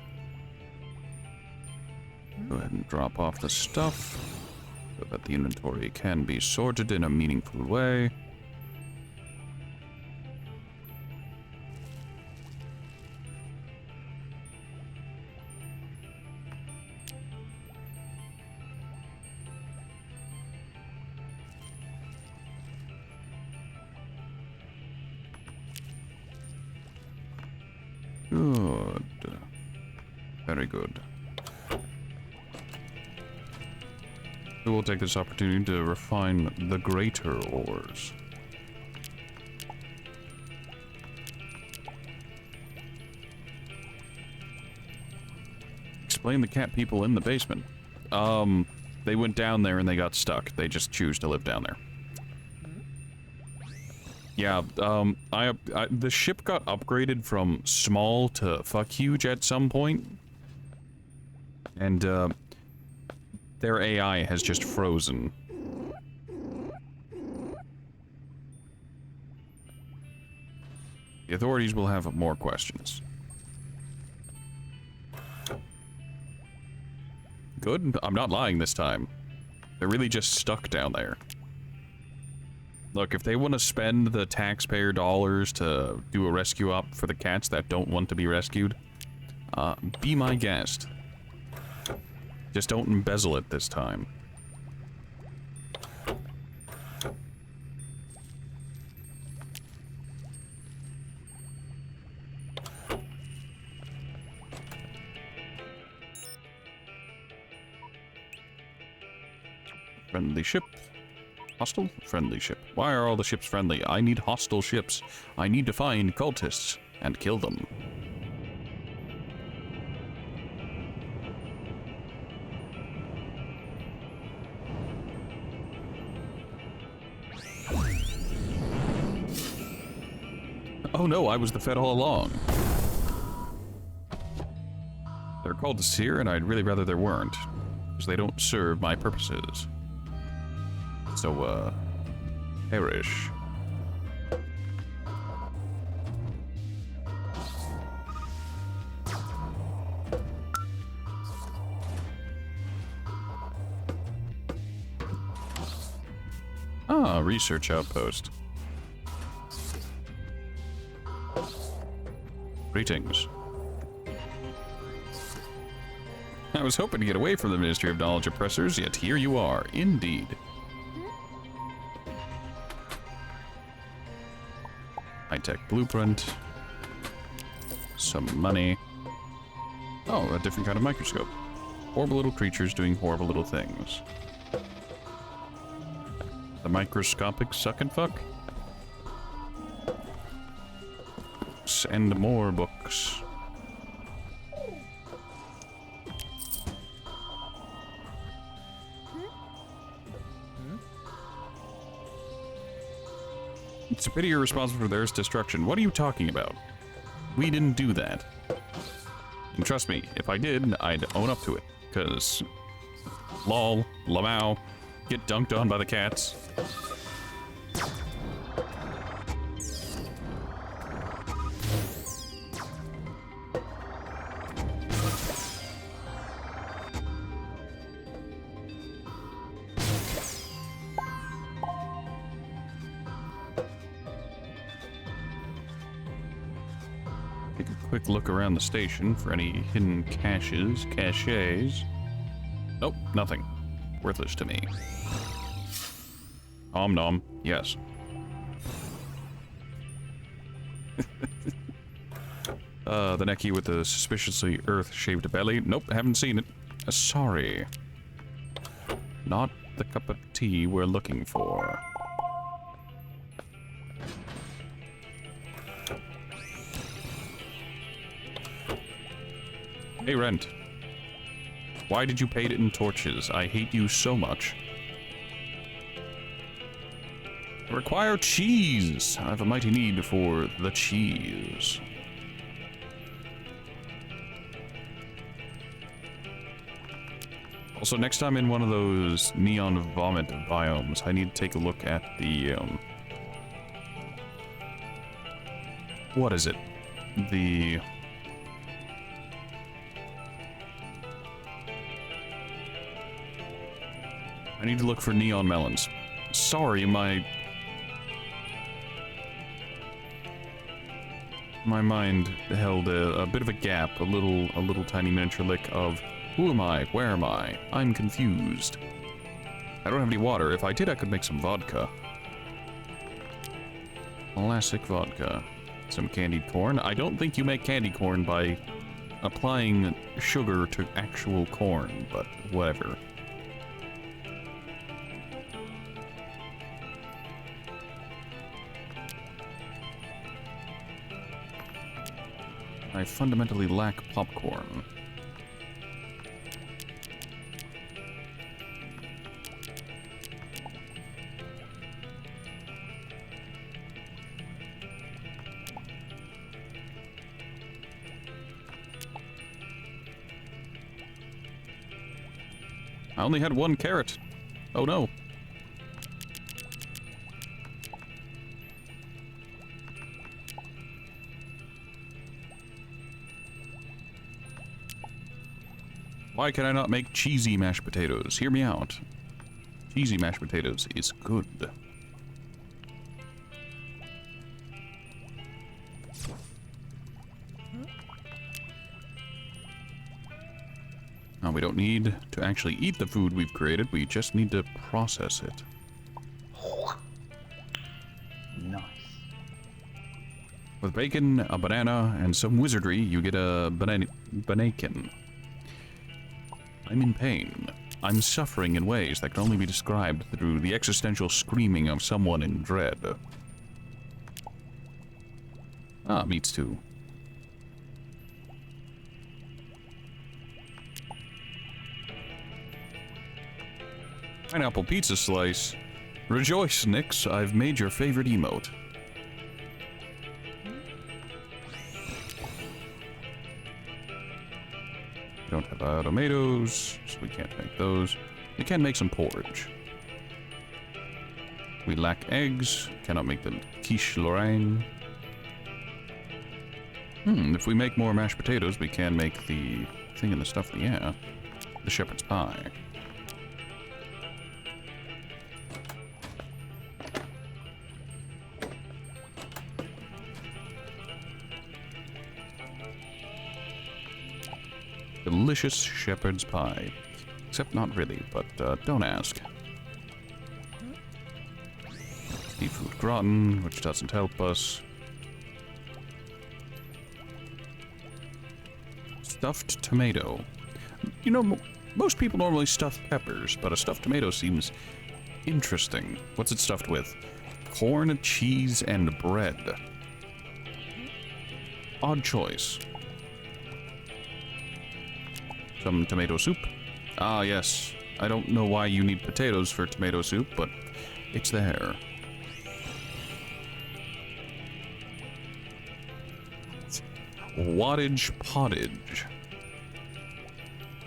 Go ahead and drop off the stuff so that the inventory can be sorted in a meaningful way. Good. Very good. We will take this opportunity to refine the greater ores. Explain the cat people in the basement. They went down there and they got stuck. They just choose to live down there. Yeah, the ship got upgraded from small to fuck huge at some point. And, their AI has just frozen. The authorities will have more questions. Good? I'm not lying this time. They're really just stuck down there. Look, if they want to spend the taxpayer dollars to do a rescue op for the cats that don't want to be rescued, be my guest. Just don't embezzle it this time. Friendly ship. Hostile? Friendly ship. Why are all the ships friendly? I need hostile ships. I need to find cultists and kill them. Oh no, I was the Fed all along. They're cultists here, and I'd really rather there weren't, because they don't serve my purposes. So, perish. Ah, research outpost. Greetings. I was hoping to get away from the Ministry of Knowledge oppressors, yet here you are, indeed. High-tech blueprint. Some money. Oh, a different kind of microscope. Horrible little creatures doing horrible little things. The microscopic suck and fuck? Books and more books. It's a pity you're responsible for their destruction. What are you talking about? We didn't do that. And trust me, if I did, I'd own up to it. Because, lol, lamau, get dunked on by the cats. Take a quick look around the station for any hidden caches. Nope, nothing. Worthless to me. Om nom, yes. The Neki with the suspiciously Earth-shaped belly. Nope, haven't seen it. Sorry. Not the cup of tea we're looking for. Hey, Rent. Why did you paint it in torches? I hate you so much. I require cheese. I have a mighty need for the cheese. Also, next time in one of those neon vomit biomes, I need to take a look at the, what is it? I need to look for neon melons. Sorry, my mind held a bit of a gap, a little tiny miniature lick of who am I? Where am I? I'm confused. I don't have any water. If I did, I could make some vodka. Classic vodka. Some candied corn. I don't think you make candy corn by applying sugar to actual corn, but whatever. I fundamentally lack popcorn. I only had one carrot. Oh no. Why can I not make cheesy mashed potatoes? Hear me out. Cheesy mashed potatoes is good. Now, we don't need to actually eat the food we've created, we just need to process it. Nice. With bacon, a banana, and some wizardry, you get a banakin. I'm in pain. I'm suffering in ways that can only be described through the existential screaming of someone in dread. Ah, meats too. Pineapple pizza slice. Rejoice, Nix, I've made your favorite emote. We don't have tomatoes, so we can't make those. We can make some porridge. We lack eggs, cannot make the quiche Lorraine. If we make more mashed potatoes, we can make the thing in the stuff, yeah. The shepherd's pie. Delicious shepherd's pie. Except not really, but don't ask. Seafood gratin, which doesn't help us. Stuffed tomato. You know, most people normally stuff peppers, but a stuffed tomato seems interesting. What's it stuffed with? Corn, cheese, and bread. Odd choice. Some tomato soup. Ah, yes. I don't know why you need potatoes for tomato soup, but it's there. Wattage pottage.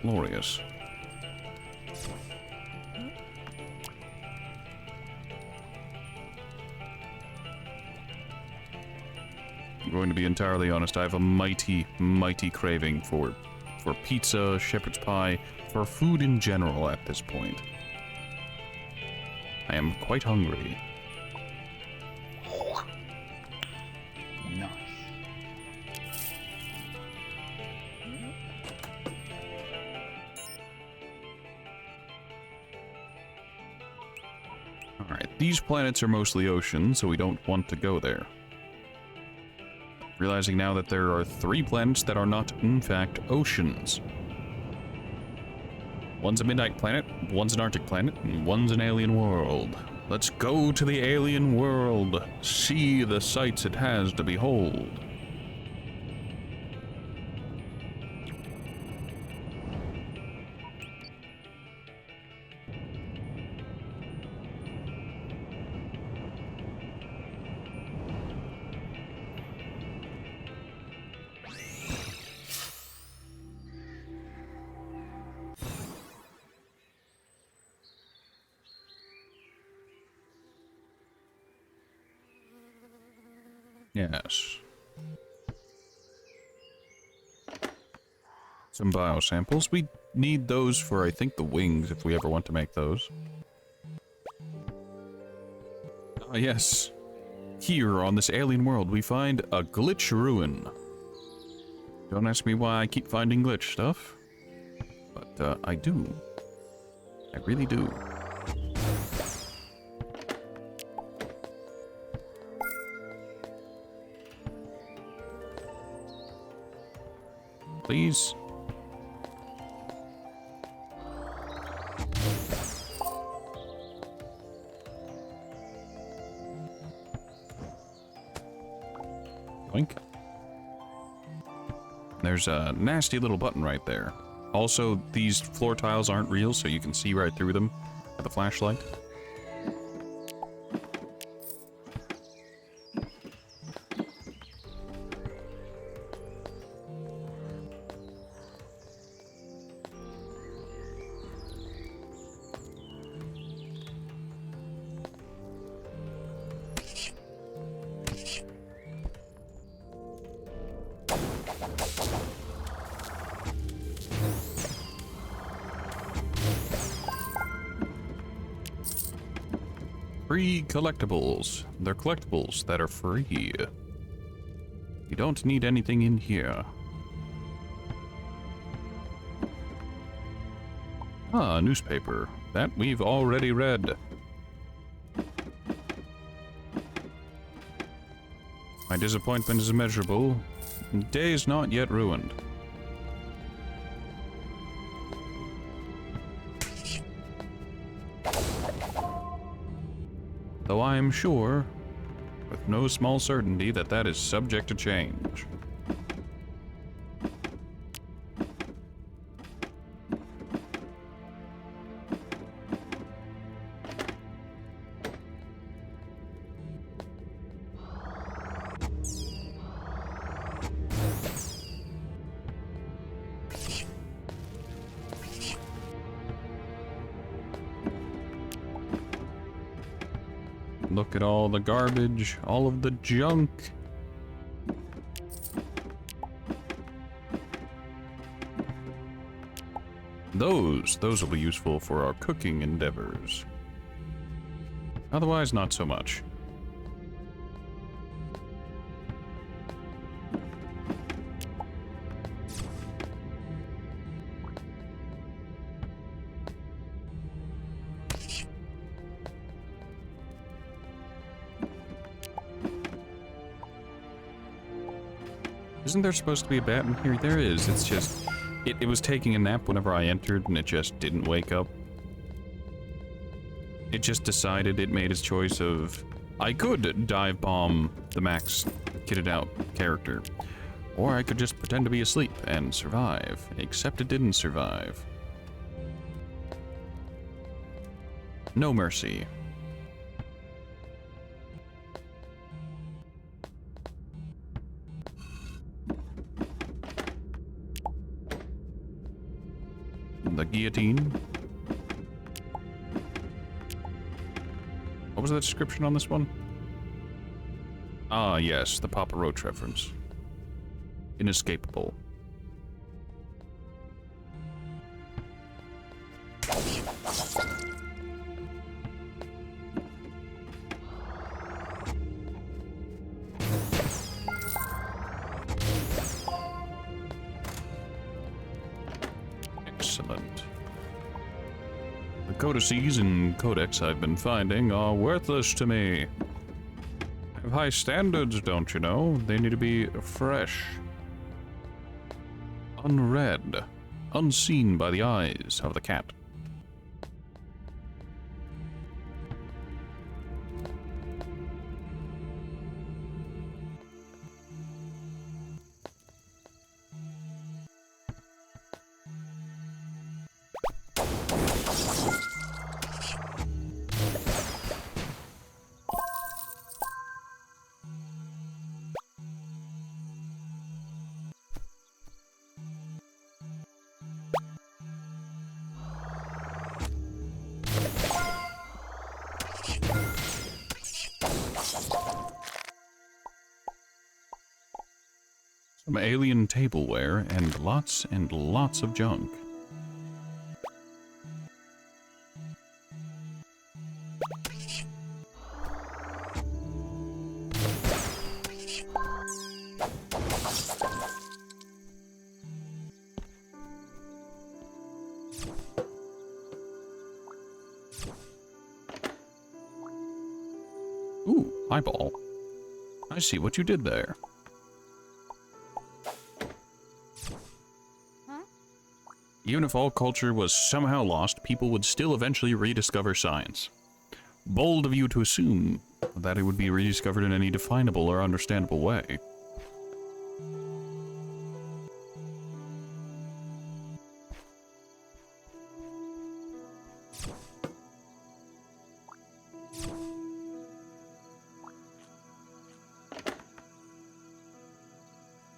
Glorious. I'm going to be entirely honest, I have a mighty, mighty craving for pizza, shepherd's pie, for food in general at this point. I am quite hungry. Nice. these planets are mostly ocean, so we don't want to go there. Realizing now that there are 3 planets that are not, in fact, oceans. One's a midnight planet, one's an Arctic planet, and one's an alien world. Let's go to the alien world, see the sights it has to behold. Yes. Some biosamples. We need those for, I think, the wings, if we ever want to make those. Ah, yes. Here, on this alien world, we find a glitch ruin. Don't ask me why I keep finding glitch stuff. But, I do. I really do. Please. Boink. There's a nasty little button right there. Also, these floor tiles aren't real, so you can see right through them with a flashlight. Free collectibles. They're collectibles that are free. You don't need anything in here. Ah, a newspaper. That we've already read. My disappointment is immeasurable. Day is not yet ruined. Though I am sure, with no small certainty, that that is subject to change. Look at all the garbage, all of the junk. Those will be useful for our cooking endeavors. Otherwise, not so much. Isn't there supposed to be a bat in here? There is. It's just... It was taking a nap whenever I entered, and it just didn't wake up. It just decided, it made its choice of... I could dive bomb the max kitted out character. Or I could just pretend to be asleep and survive. Except it didn't survive. No mercy. The guillotine. What was the description on this one? Ah, yes, the Papa Roach reference. Inescapable. Excellent. The The codices and codex I've been finding are worthless to me. I have high standards, don't you know? They need to be fresh. Unread. Unseen by the eyes of the cat. Some alien tableware and lots of junk. Ooh, eyeball. I see what you did there. Even if all culture was somehow lost, people would still eventually rediscover science. Bold of you to assume that it would be rediscovered in any definable or understandable way.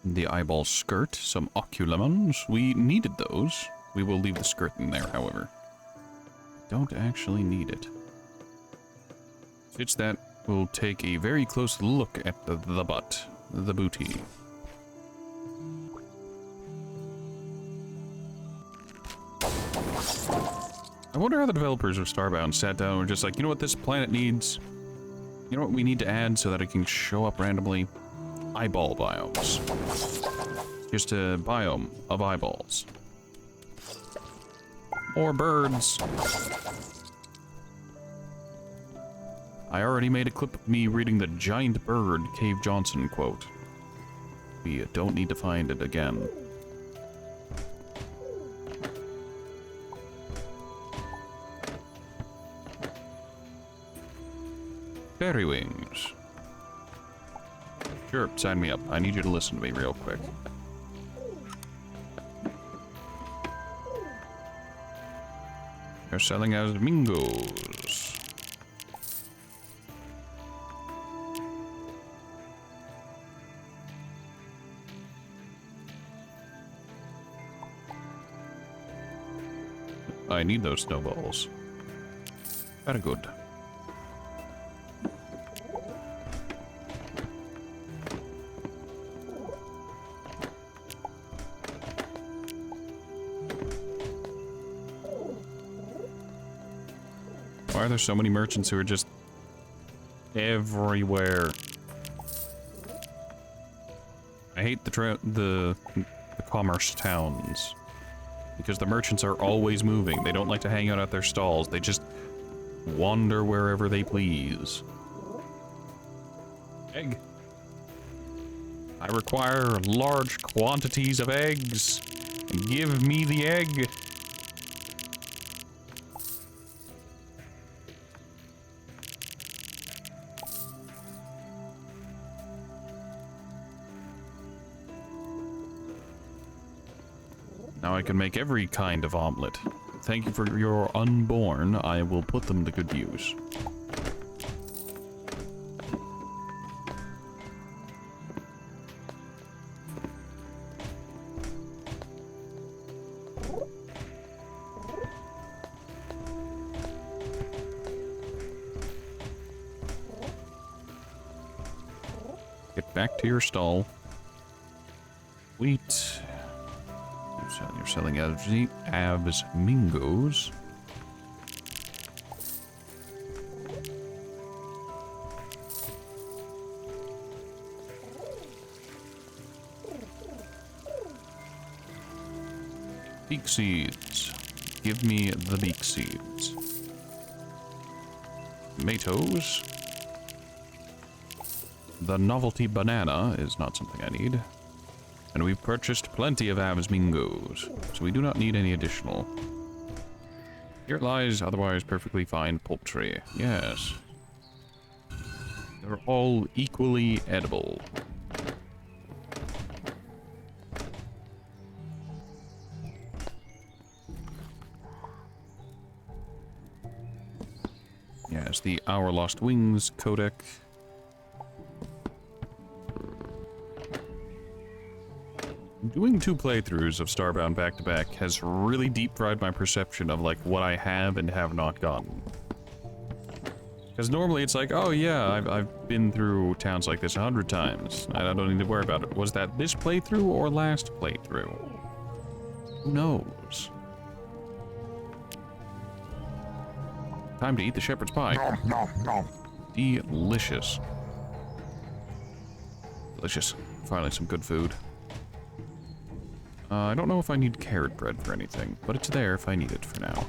The eyeball skirt, some oculemons. We needed those. We will leave the skirt in there, however. Don't actually need it. It's that we'll take a very close look at the butt, the booty. I wonder how the developers of Starbound sat down and were just like, you know what this planet needs? You know what we need to add so that it can show up randomly? Eyeball biomes. Just a biome of eyeballs. More birds. I already made a clip of me reading the giant bird Cave Johnson quote. We don't need to find it again. Fairy wings. Sure, sign me up. I need you to listen to me real quick. They're selling as mingos. I need those snowballs. Very good. Why are there so many merchants who are just everywhere? I hate the commerce towns because the merchants are always moving. They don't like to hang out at their stalls. They just wander wherever they please. Egg. I require large quantities of eggs. Give me the egg. Now I can make every kind of omelet. Thank you for your unborn. I will put them to good use. Get back to your stall. Wheat. You're selling abs mingos. Beak seeds. Give me the beak seeds. tomatoes. The novelty banana is not something I need. And we've purchased plenty of Avs Mingos, so we do not need any additional. Here lies otherwise perfectly fine poultry. Yes. They're all equally edible. Yes, the Our Lost Wings codec. Doing 2 playthroughs of Starbound back-to-back has really deep-fried my perception of, like, what I have and have not gotten. Because normally it's like, oh yeah, I've been through towns like this 100 times. I don't need to worry about it. Was that this playthrough or last playthrough? Who knows? Time to eat the shepherd's pie. Nom, nom, nom. Delicious. Delicious. Finally some good food. I don't know if I need carrot bread for anything, but it's there if I need it for now.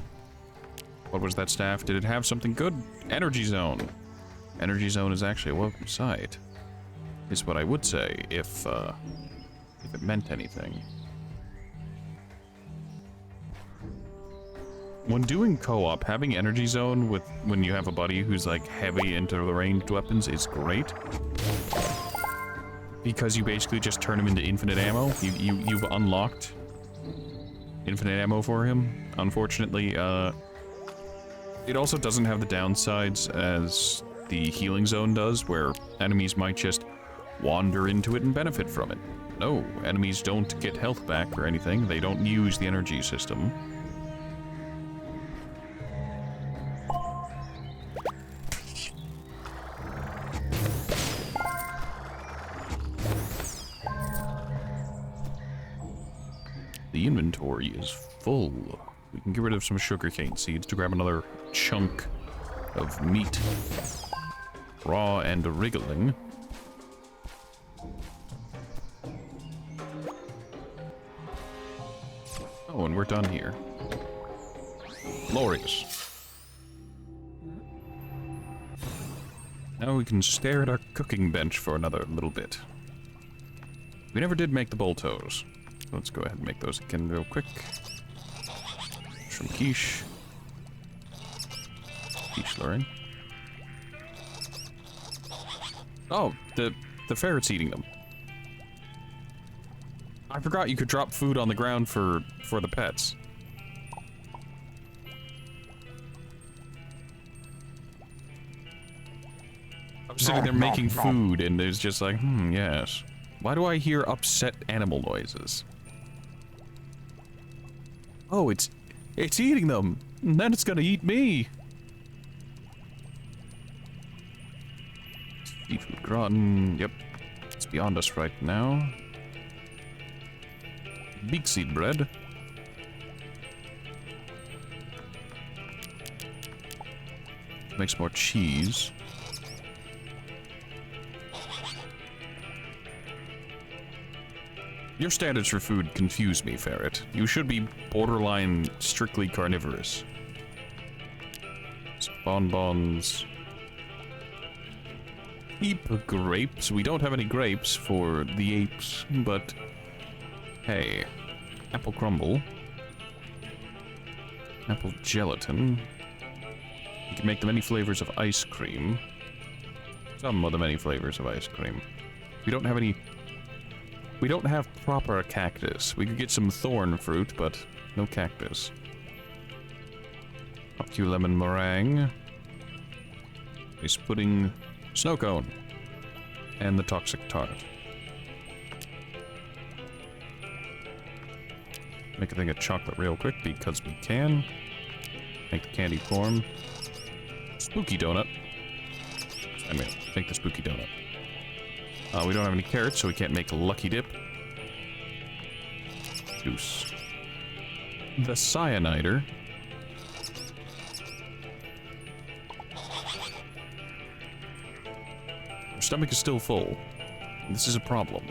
What was that staff? Did it have something good? Energy Zone. Energy Zone is actually a welcome sight. Is what I would say if it meant anything. When doing co-op, having Energy Zone with when you have a buddy who's like heavy into the ranged weapons is great. Because you basically just turn him into infinite ammo. You've unlocked infinite ammo for him. Unfortunately, it also doesn't have the downsides as the healing zone does, where enemies might just wander into it and benefit from it. No, enemies don't get health back or anything. They don't use the energy system. The inventory is full. We can get rid of some sugarcane seeds to grab another chunk of meat. Raw and wriggling. Oh, and we're done here. Glorious. Now we can stare at our cooking bench for another little bit. We never did make the boltos. Let's go ahead and make those again real quick. Shrimp quiche. Quiche slurring. Oh, the ferret's eating them. I forgot you could drop food on the ground for the pets. I'm sitting there making food and there's just like, yes. Why do I hear upset animal noises? Oh, it's eating them, and then it's gonna eat me. Seafood gratin, yep. It's beyond us right now. Beak seed bread. Make some more cheese. Your standards for food confuse me, Ferret. You should be borderline strictly carnivorous. Bonbons. Keep grapes. We don't have any grapes for the apes, but hey. Apple crumble. Apple gelatin. You can make the many flavors of ice cream. Some of the many flavors of ice cream. We don't have any... We don't have proper cactus. We could get some thorn fruit, but no cactus. Up to lemon meringue. Ice pudding. Snow cone. And the toxic tart. Make a thing of chocolate real quick because we can. Make the candy corn. Spooky donut. I mean, make the spooky donut. We don't have any carrots, so we can't make lucky dip. Juice. The cyanider. Our stomach is still full. This is a problem.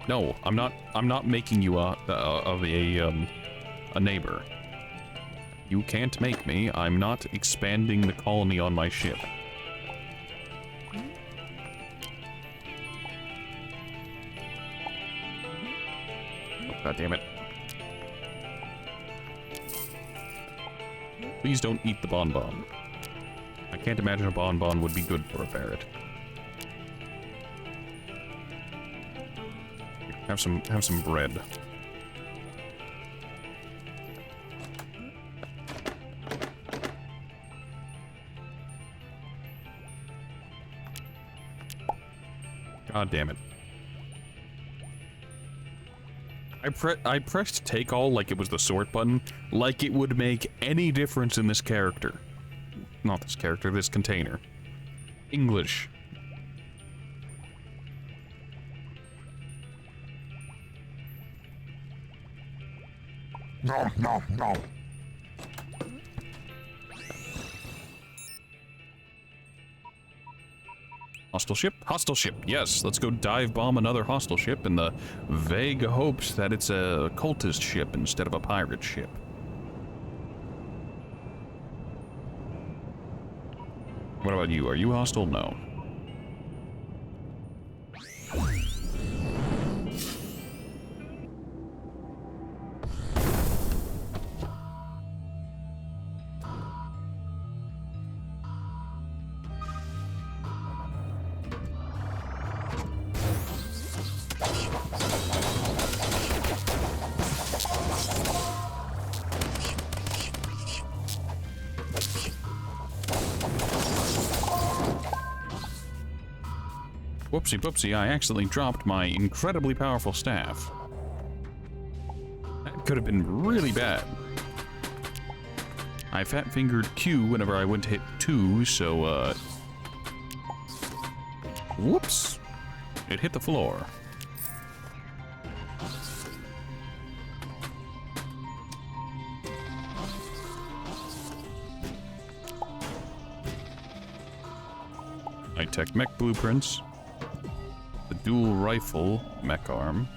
No, I'm not. I'm not making you a neighbor. You can't make me. I'm not expanding the colony on my ship. Oh, God damn it. Please don't eat the bonbon. I can't imagine a bonbon would be good for a parrot. Have some bread. God damn it. I pressed take all like it was the sort button, like it would make any difference in this character. Not this character, this container. English. Nom, nom, nom. Hostile ship? Hostile ship, yes. Let's go dive bomb another hostile ship in the vague hopes that it's a cultist ship instead of a pirate ship. What about you? Are you hostile? No. Whoopsie poopsie, I accidentally dropped my incredibly powerful staff. That could have been really bad. I fat-fingered Q whenever I went to hit 2, so, whoops. It hit the floor. High-tech mech blueprints. The dual rifle mech arm.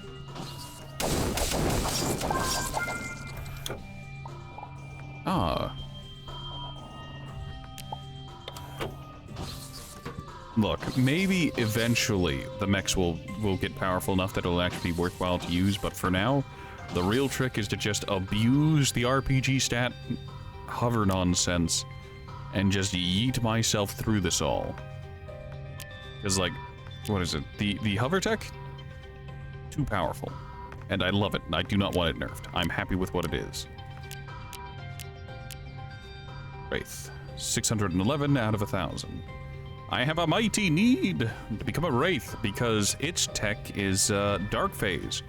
Ah. Look, maybe eventually the mechs will get powerful enough that it'll actually be worthwhile to use, but for now, the real trick is to just abuse the RPG stat hover nonsense and just yeet myself through this all. Because, like, what is it? The hover tech? Too powerful. And I love it. I do not want it nerfed. I'm happy with what it is. Wraith. 611 out of 1,000. I have a mighty need to become a Wraith because its tech is Dark Phase.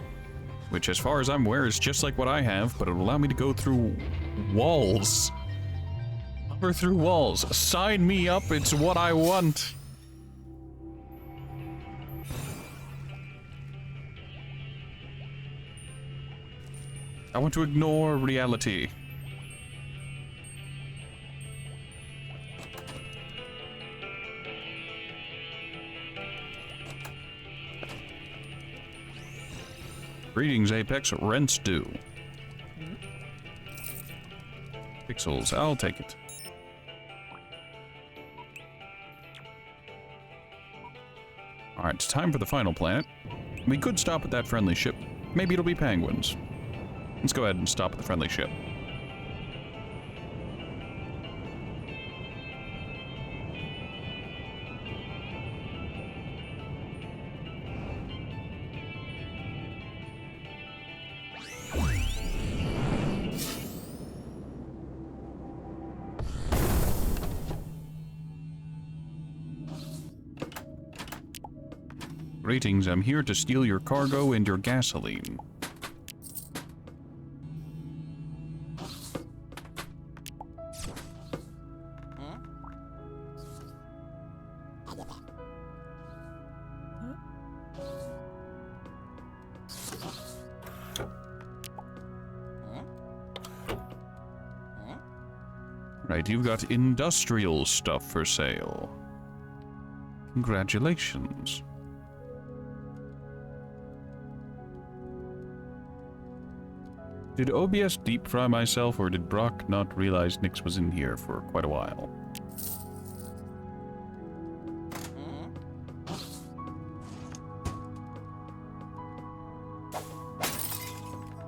Which, as far as I'm aware, is just like what I have, but it will allow me to go through walls. Hover through walls. Sign me up. It's what I want. I want to ignore reality. Greetings, Apex. Rent's due. Pixels, I'll take it. Alright, it's time for the final planet. We could stop at that friendly ship. Maybe it'll be penguins. Let's go ahead and stop at the friendly ship. Greetings, I'm here to steal your cargo and your gasoline. Right, you've got industrial stuff for sale. Congratulations. Did OBS deep fry myself, or did Brock not realize Nyx was in here for quite a while?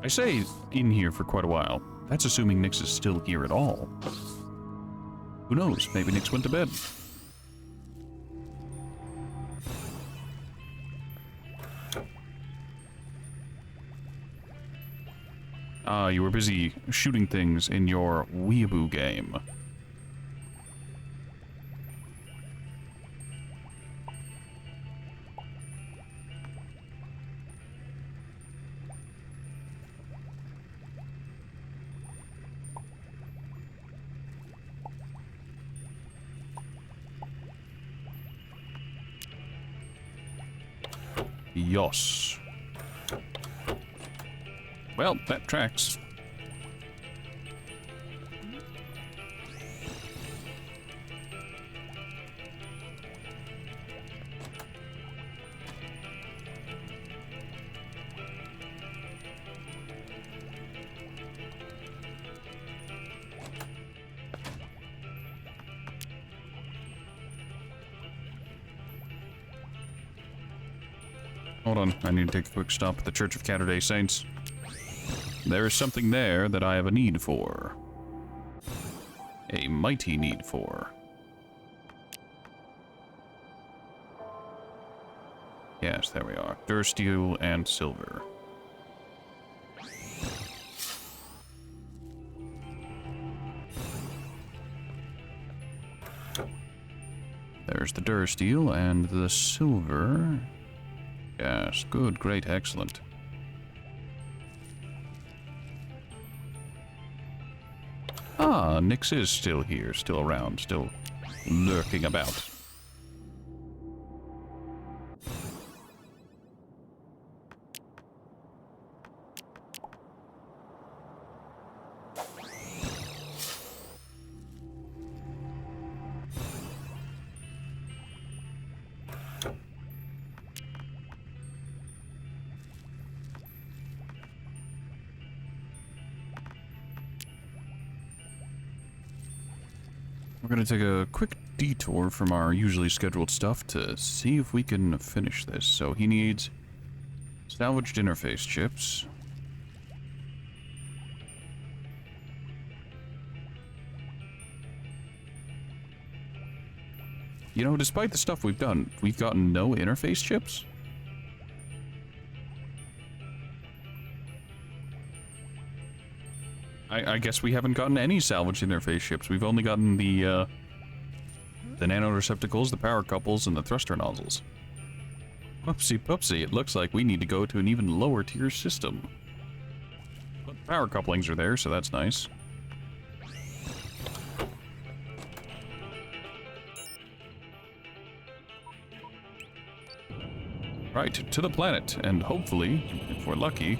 I say in here for quite a while. That's assuming Nyx is still here at all. Who knows? Maybe Nyx went to bed. Ah, you were busy shooting things in your weeaboo game. Yos. Well, that tracks. Hold on, I need to take a quick stop at the Church of Catterday Saints. There is something there that I have a need for. A mighty need for. Yes, there we are. Dursteel and silver. There's the Dursteel and the silver. Yes, good, great, excellent. Ah, Nyx is still here, still around, still lurking about. We're going to take a quick detour from our usually scheduled stuff to see if we can finish this. So he needs salvaged interface chips. You know, despite the stuff we've done, we've gotten no interface chips? I guess we haven't gotten any salvaged interface chips. We've only gotten the nanoreceptacles, the power couples, and the thruster nozzles. Whoopsie poopsie, it looks like we need to go to an even lower tier system. But the power couplings are there, so that's nice. Right, to the planet, and hopefully, if we're lucky,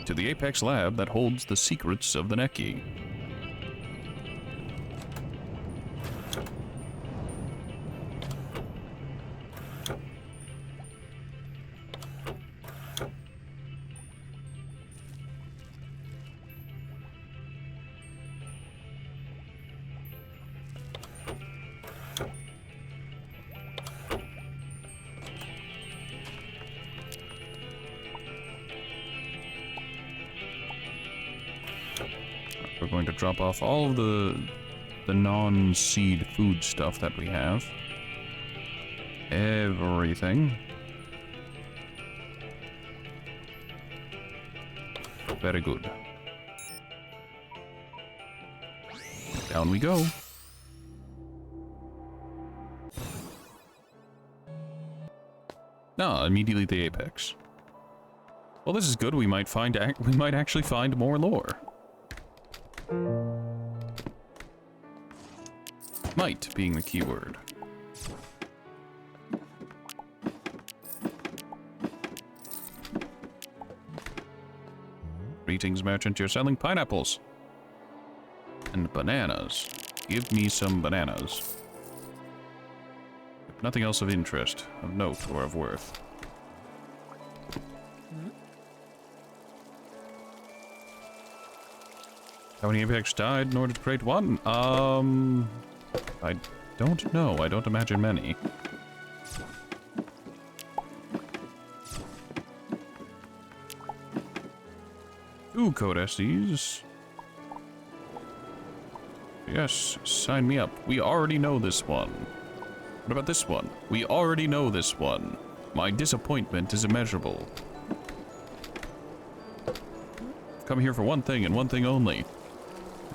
to the Apex lab that holds the secrets of the Neki. We're going to drop off all of the non-seed food stuff that we have. Everything. Very good. Down we go. Ah, immediately the apex. Well, this is good. We might actually find more lore. Might being the key word. Greetings, merchant. You're selling pineapples. And bananas. Give me some bananas. Nothing else of interest, of note, or of worth. How many Apex died in order to create one? I don't know. I don't imagine many. Ooh, Codestes. Yes, sign me up. We already know this one. What about this one? We already know this one. My disappointment is immeasurable. Come here for one thing and one thing only.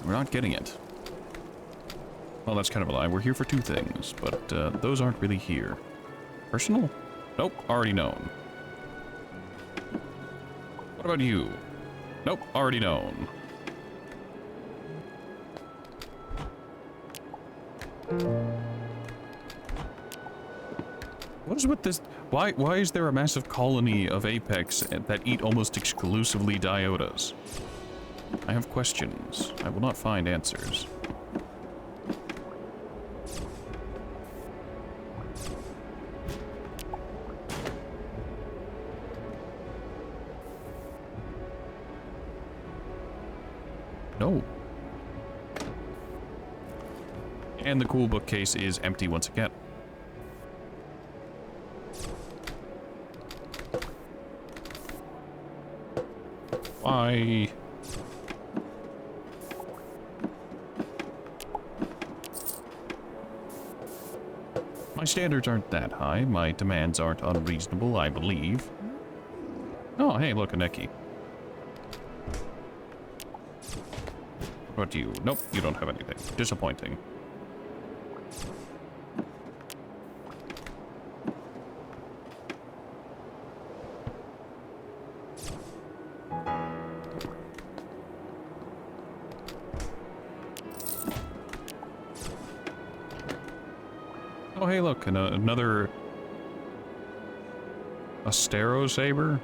We're not getting it. Well, that's kind of a lie. We're here for two things, but those aren't really here. Personal? Nope, already known. What about you? Nope, already known. What is with this? Why is there a massive colony of Apex that eat almost exclusively Diodas? I have questions. I will not find answers. No. And the cool bookcase is empty once again. Why? My standards aren't that high. My demands aren't unreasonable, I believe. Oh, hey, look, a Neki. What about you? Nope, you don't have anything. Disappointing. Oh, hey, look, another Astero Saber,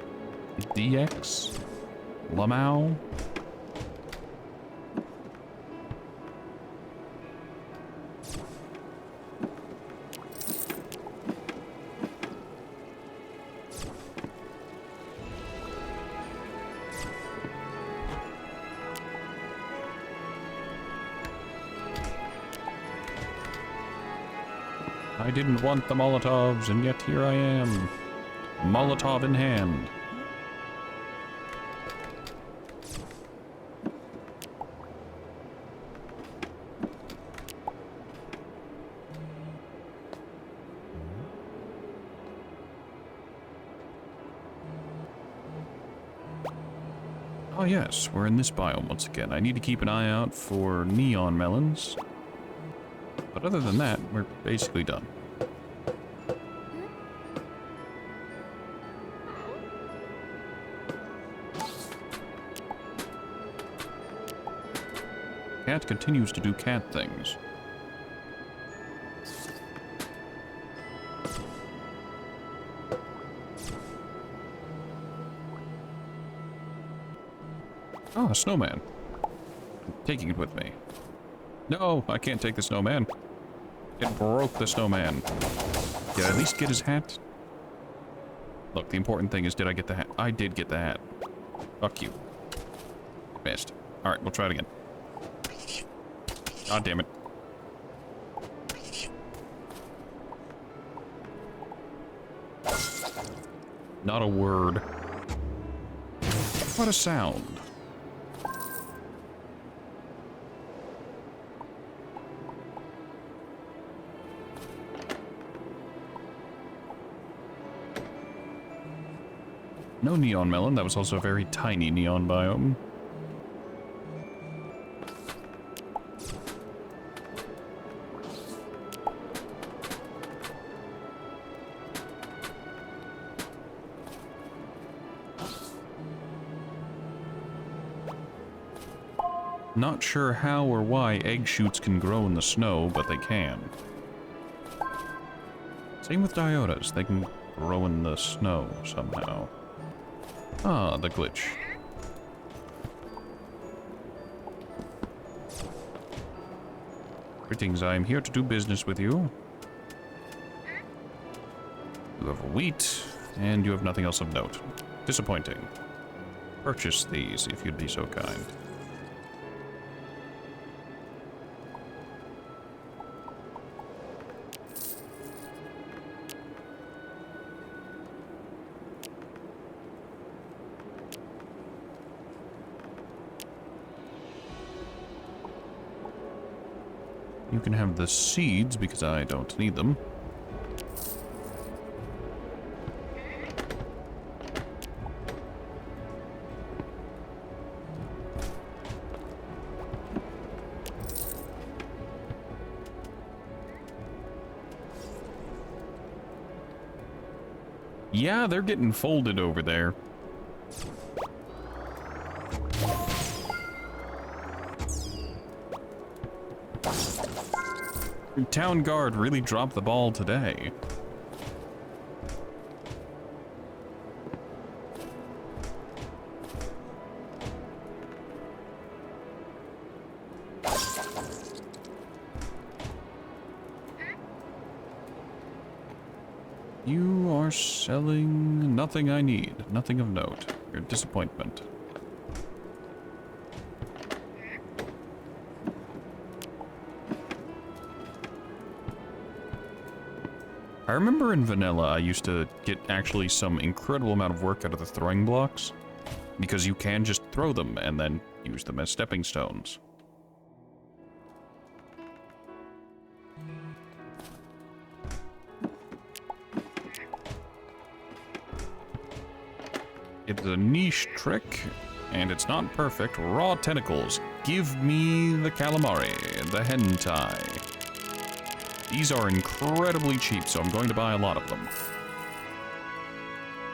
DX, Lamau. I didn't want the Molotovs, and yet here I am. Molotov in hand. Oh yes, we're in this biome once again. I need to keep an eye out for neon melons. But other than that, we're basically done. Cat continues to do cat things. Oh, a snowman. I'm taking it with me. No, I can't take the snowman. It broke the snowman. Did I at least get his hat? Look, the important thing is, did I get the hat? I did get the hat. Fuck you. Missed. Alright, we'll try it again. God damn it. Not a word. What a sound. No neon melon. That was also a very tiny neon biome. Not sure how or why egg shoots can grow in the snow, but they can. Same with Diodas. They can grow in the snow somehow. Ah, the glitch. Greetings, I am here to do business with you. You have wheat, and you have nothing else of note. Disappointing. Purchase these, if you'd be so kind. You can have the seeds because I don't need them. Yeah, they're getting folded over there. Town guard really dropped the ball today. You are selling nothing I need, nothing of note. Your disappointment. I remember in vanilla I used to get actually some incredible amount of work out of the throwing blocks, because you can just throw them and then use them as stepping stones. It's a niche trick, and it's not perfect. Raw tentacles. Give me the calamari, the hentai. These are incredibly cheap, so I'm going to buy a lot of them.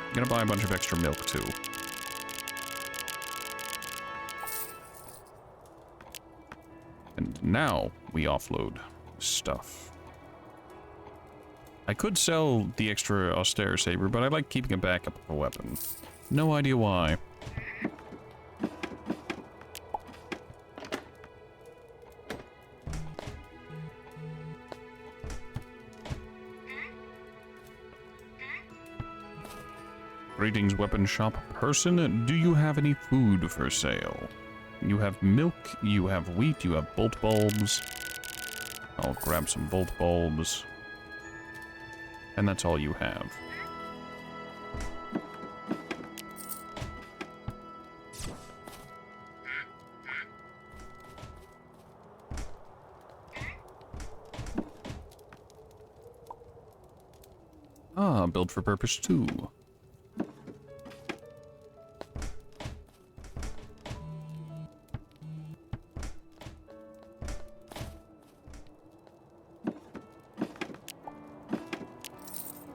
I'm gonna buy a bunch of extra milk, too. And now we offload stuff. I could sell the extra austere saber, but I like keeping a backup of a weapon. No idea why. Greetings, weapon shop person. Do you have any food for sale? You have milk, you have wheat, you have bolt bulbs. I'll grab some bolt bulbs. And that's all you have. Ah, build for purpose 2.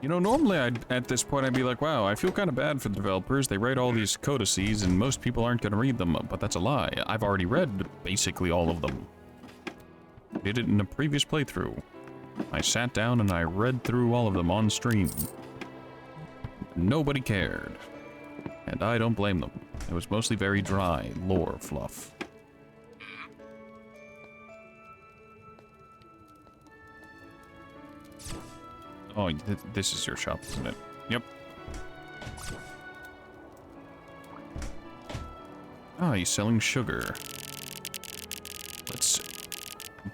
You know, normally at this point I'd be like, wow, I feel kind of bad for the developers. They write all these codices and most people aren't going to read them, but that's a lie. I've already read basically all of them. Did it in a previous playthrough. I sat down and I read through all of them on stream. Nobody cared. And I don't blame them. It was mostly very dry lore fluff. Oh, this is your shop, isn't it? Yep. Ah, he's selling sugar. Let's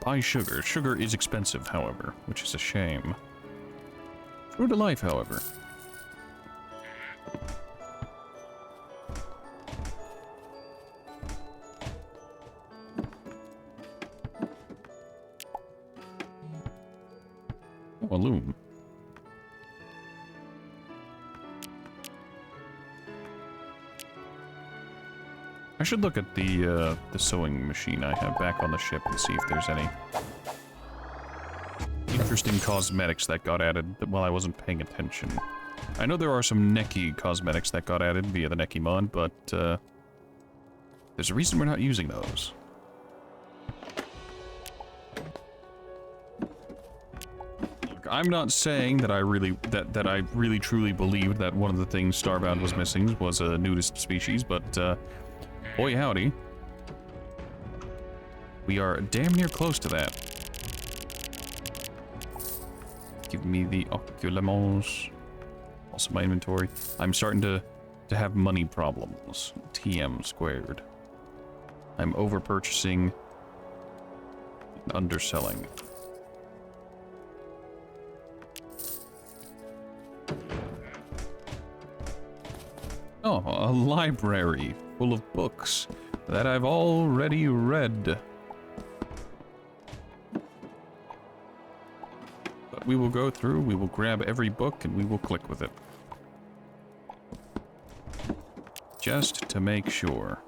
buy sugar. Sugar is expensive, however, which is a shame. True to life, however. Oh, a loom. I should look at the sewing machine I have back on the ship and see if there's any interesting cosmetics that got added while I wasn't paying attention. I know there are some Neki cosmetics that got added via the Neki mod, but there's a reason we're not using those. Look, I'm not saying that I really truly believed that one of the things Starbound was missing was a nudist species, but boy howdy, we are damn near close to that. Give me the oculements. Also my inventory. I'm starting to have money problems. TM squared. I'm over purchasing and underselling. Oh, a library full of books that I've already read. But we will go through, we will grab every book, and we will click with it. Just to make sure.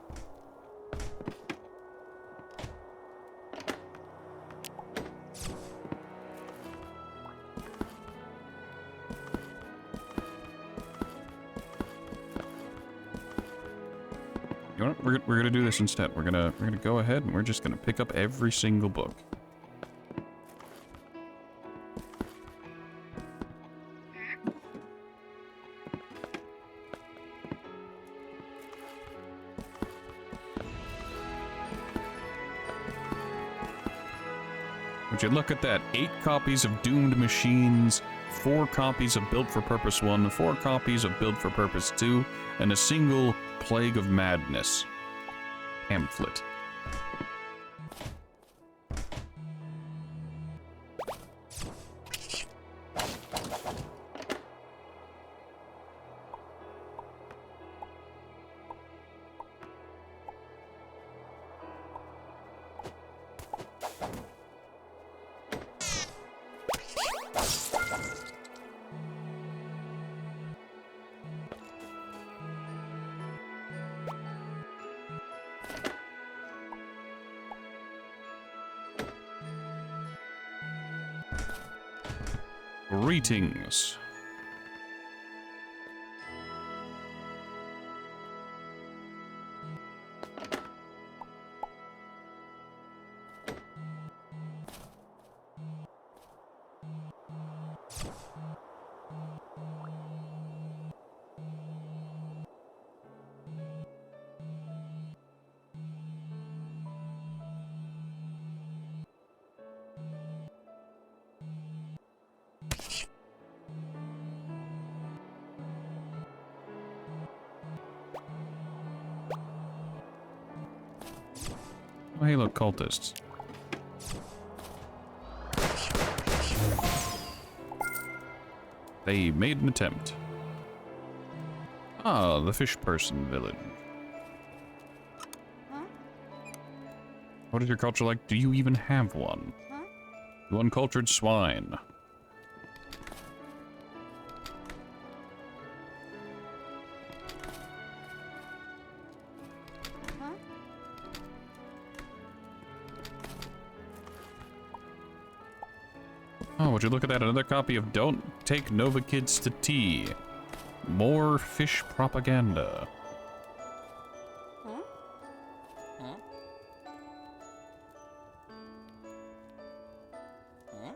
You know what? We're gonna do this instead. We're gonna go ahead and we're just gonna pick up every single book. Would you look at that? 8 copies of Doomed Machines, 4 copies of Built for Purpose 1, 4 copies of Built for Purpose 2, and a single Plague of Madness pamphlet. Greetings. Oh, hey, look, cultists. They made an attempt. Ah, the fish person village. Huh? What is your culture like? Do you even have one? Huh? You uncultured swine. Huh? Oh, would you look at that? Another copy of Don't Take Nova Kids to Tea. More fish propaganda. Huh? Huh? Huh?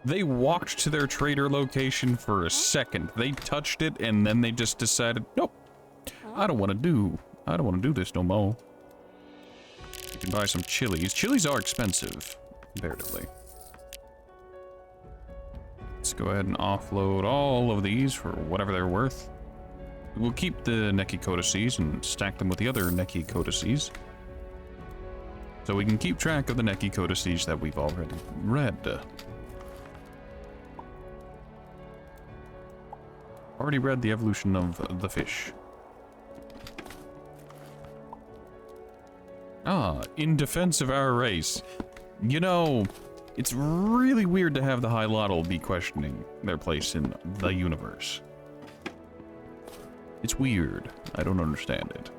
They walked to their trader location for a second. They touched it and then they just decided, nope, I don't want to do this no more. You can buy some chilies. Chilies are expensive, comparatively. Let's go ahead and offload all of these for whatever they're worth. We'll keep the Neki codices and stack them with the other Neki codices, so we can keep track of the Neki codices that we've already read. Already read the evolution of the fish. Ah, in defense of our race. You know, it's really weird to have the High Lotl be questioning their place in the universe. It's weird. I don't understand it.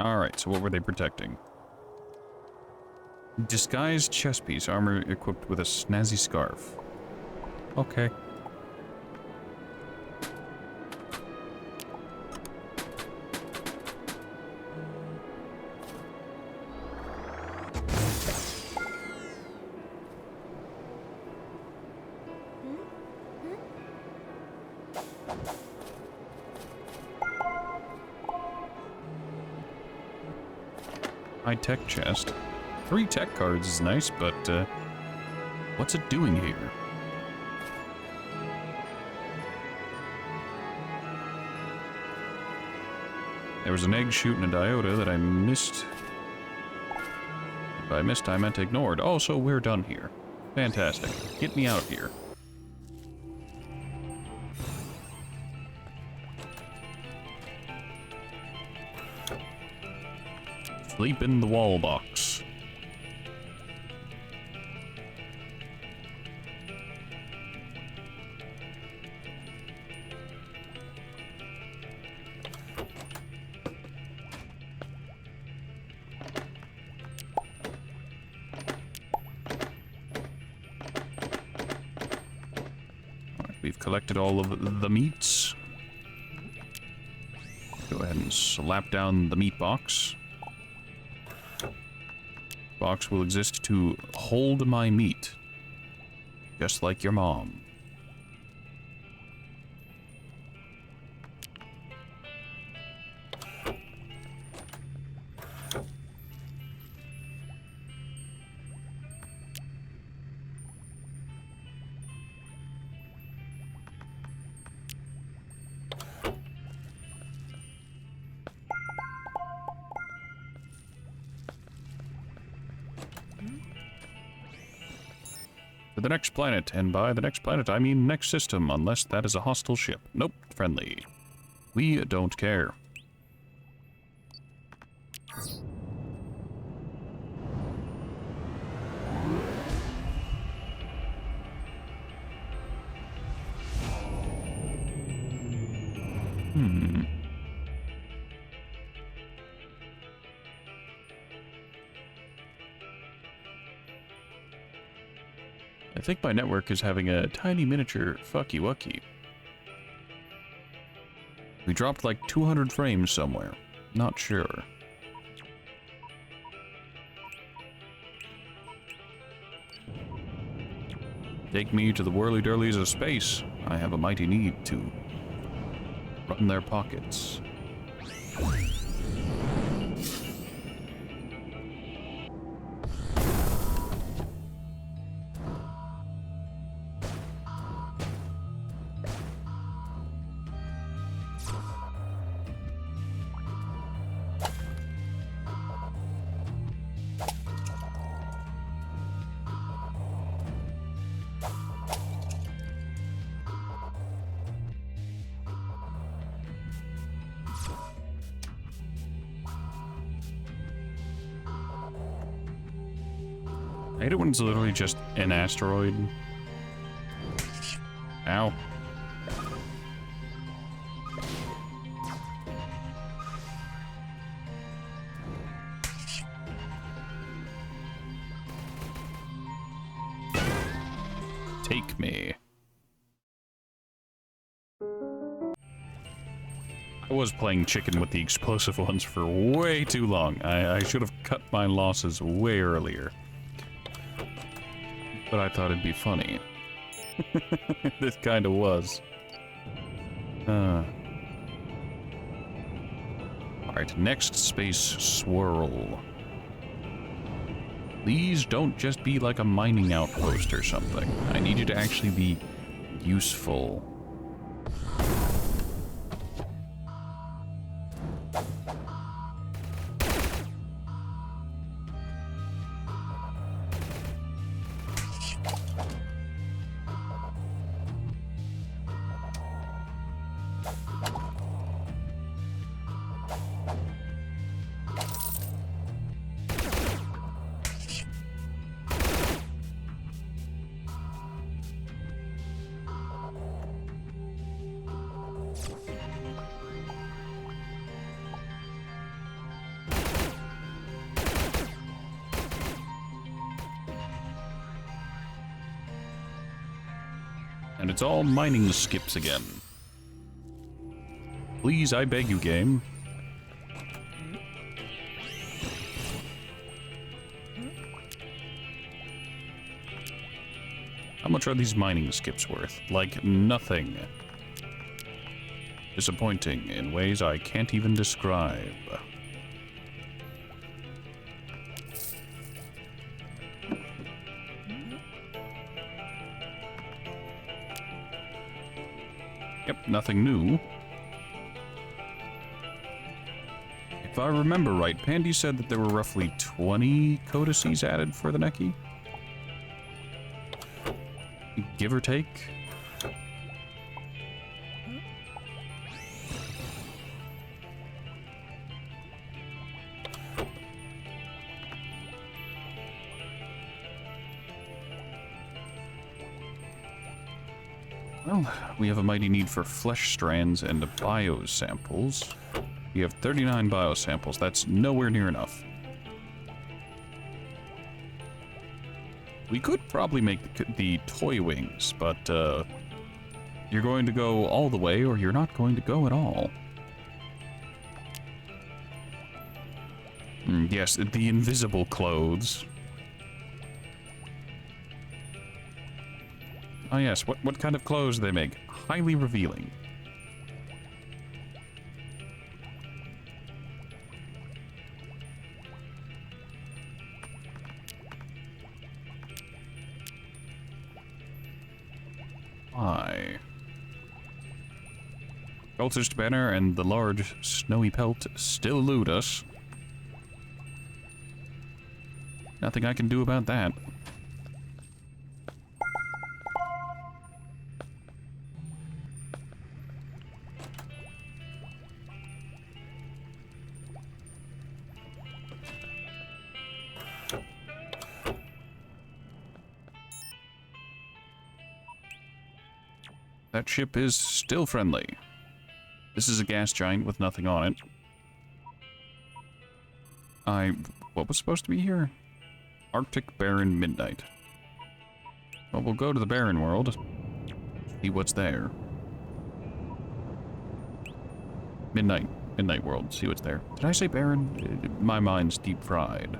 Alright, so what were they protecting? Disguised chest piece, armor equipped with a snazzy scarf. Okay. High-tech chest. 3 tech cards is nice, but what's it doing here? There was an egg shooting a Diota that I missed. If I missed, I meant ignored. Oh, so we're done here. Fantastic. Get me out of here. Sleep in the wall box. We've collected all of the meats. Go ahead and slap down the meat box. Box will exist to hold my meat. Just like your mom. To the next planet, and by the next planet I mean next system, unless that is a hostile ship. Nope, friendly. We don't care. I think my network is having a tiny miniature fucky-wucky. We dropped like 200 frames somewhere. Not sure. Take me to the whirly-durlies of space. I have a mighty need to run their pockets. I hate it when it's literally just an asteroid. Ow. Take me. I was playing chicken with the explosive ones for way too long. I should have cut my losses way earlier. But I thought it'd be funny. This kind of was. Alright, next space swirl. Please don't just be like a mining outpost or something. I need you to actually be useful. And it's all mining skips again. Please, I beg you, game. How much are these mining skips worth? Like, nothing. Disappointing in ways I can't even describe. Yep, nothing new. If I remember right, Pandy said that there were roughly 20 codices added for the Neki. Give or take. Well, we have a mighty need for flesh strands and biosamples. We have 39 biosamples. That's nowhere near enough. We could probably make the toy wings, but you're going to go all the way or you're not going to go at all. Yes, the invisible clothes. Oh yes, what kind of clothes do they make? Highly revealing. Why? Cultist banner and the large snowy pelt still elude us. Nothing I can do about that. That ship is still friendly. This is a gas giant with nothing on it. What was supposed to be here? Arctic Barren Midnight. Well, we'll go to the Barren world. See what's there. Midnight world. See what's there. Did I say Barren? My mind's deep fried.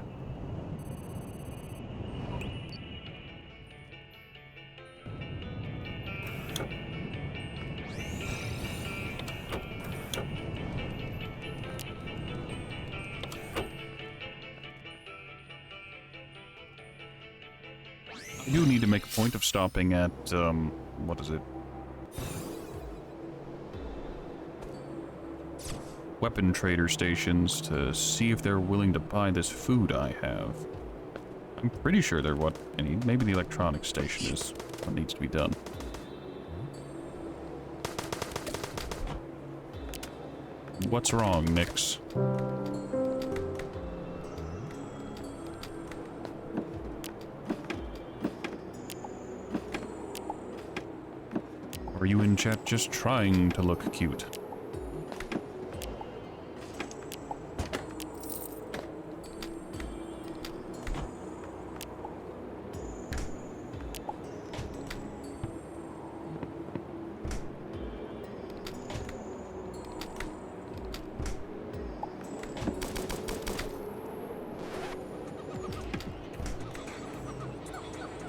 I do need to make a point of stopping at, what is it? Weapon trader stations to see if they're willing to buy this food I have. I'm pretty sure they're what I need. Maybe the electronics station is what needs to be done. What's wrong, Nix? Are you in chat just trying to look cute?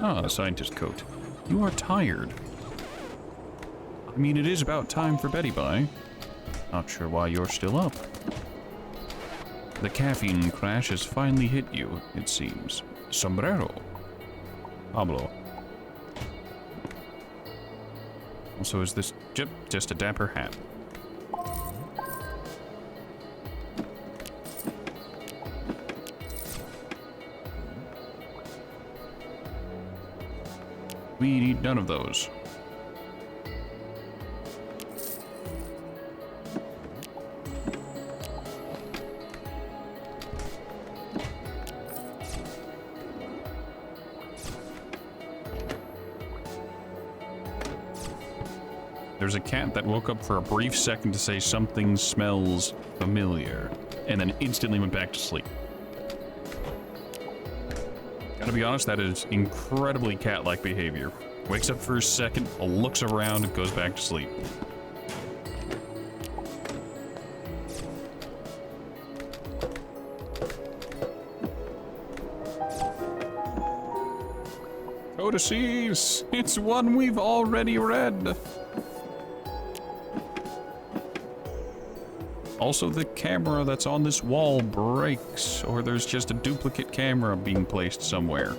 Ah, the scientist coat. You are tired. I mean, it is about time for Betty Bye. Not sure why you're still up. The caffeine crash has finally hit you, it seems. Sombrero. Pablo. Also, is this just a dapper hat? We need none of those. There's a cat that woke up for a brief second to say something smells familiar, and then instantly went back to sleep. Gotta be honest, that is incredibly cat-like behavior. Wakes up for a second, looks around, and goes back to sleep. Codices! It's one we've already read! Also, the camera that's on this wall breaks, or there's just a duplicate camera being placed somewhere.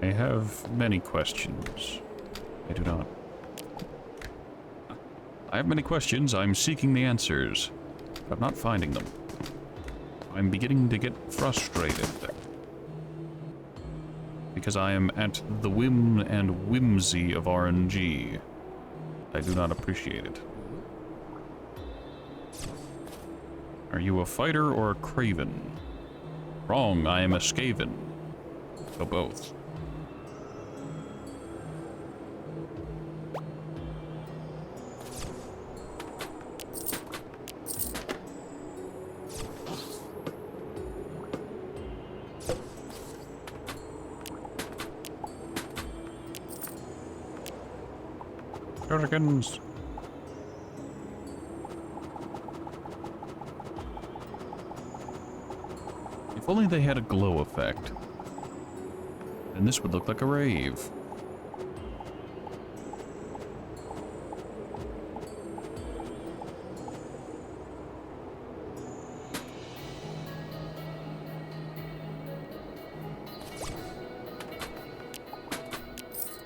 I have many questions. I do not. I have many questions. I'm seeking the answers. I'm not finding them. I'm beginning to get frustrated. Because I am at the whim and whimsy of RNG. I do not appreciate it. Are you a fighter or a craven? Wrong, I am a skaven. So both. Shurikens. If only they had a glow effect. Then this would look like a rave.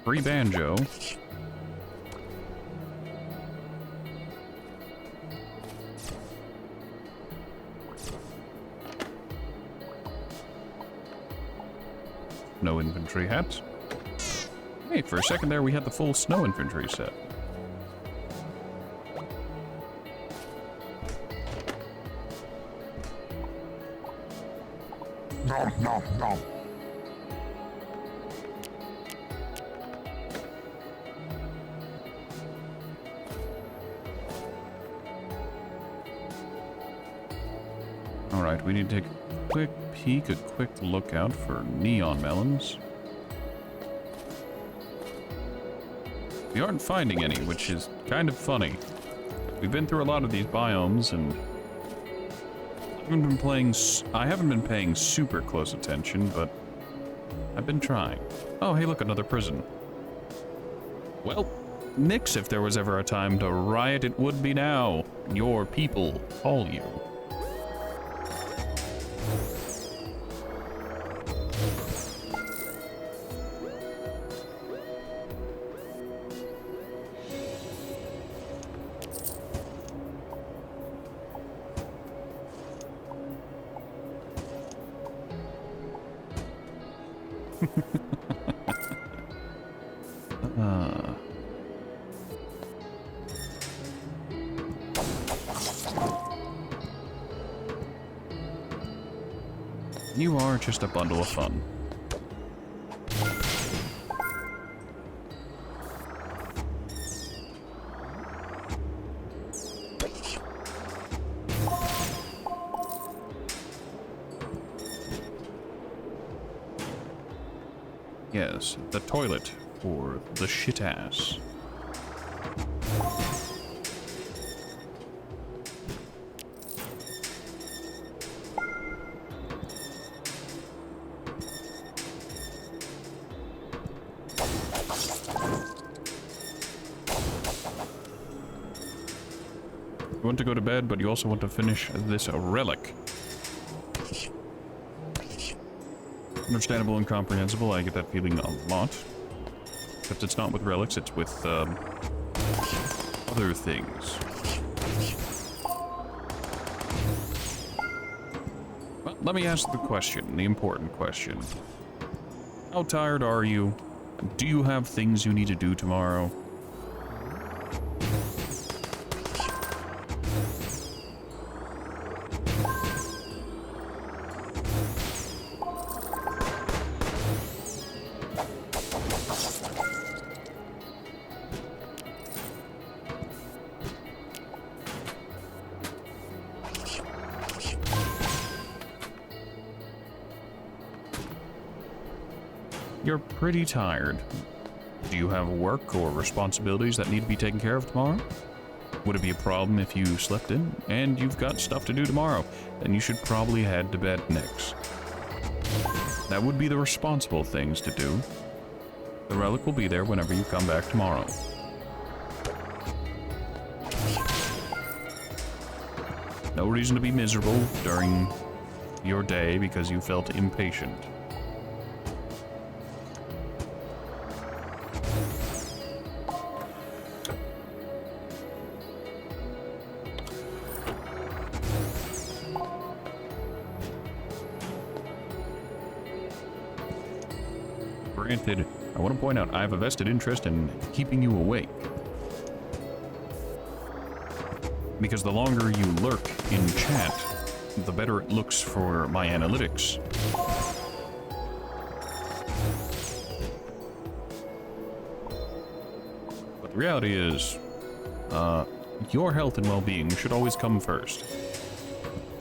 Free banjo. No infantry hats. Hey, for a second there we had the full snow infantry set. Nom, nom, nom. Alright, we need to take a quick peek, a quick look out for neon melons. We aren't finding any, which is kind of funny. We've been through a lot of these biomes, and I haven't been paying super close attention, but I've been trying. Oh, hey, look, another prison. Well, nix, if there was ever a time to riot, it would be now. Your people call you. You are just a bundle of fun. Yes, the toilet, or the shit ass. You want to go to bed, but you also want to finish this relic. Understandable and comprehensible, I get that feeling a lot. Except it's not with relics, it's with, other things. Well, let me ask the question, the important question. How tired are you? Do you have things you need to do tomorrow? You're pretty tired. Do you have work or responsibilities that need to be taken care of tomorrow? Would it be a problem if you slept in and you've got stuff to do tomorrow? Then you should probably head to bed next. That would be the responsible things to do. The relic will be there whenever you come back tomorrow. No reason to be miserable during your day because you felt impatient. Granted, I want to point out I have a vested interest in keeping you awake. Because the longer you lurk in chat, the better it looks for my analytics. But the reality is, your health and well-being should always come first.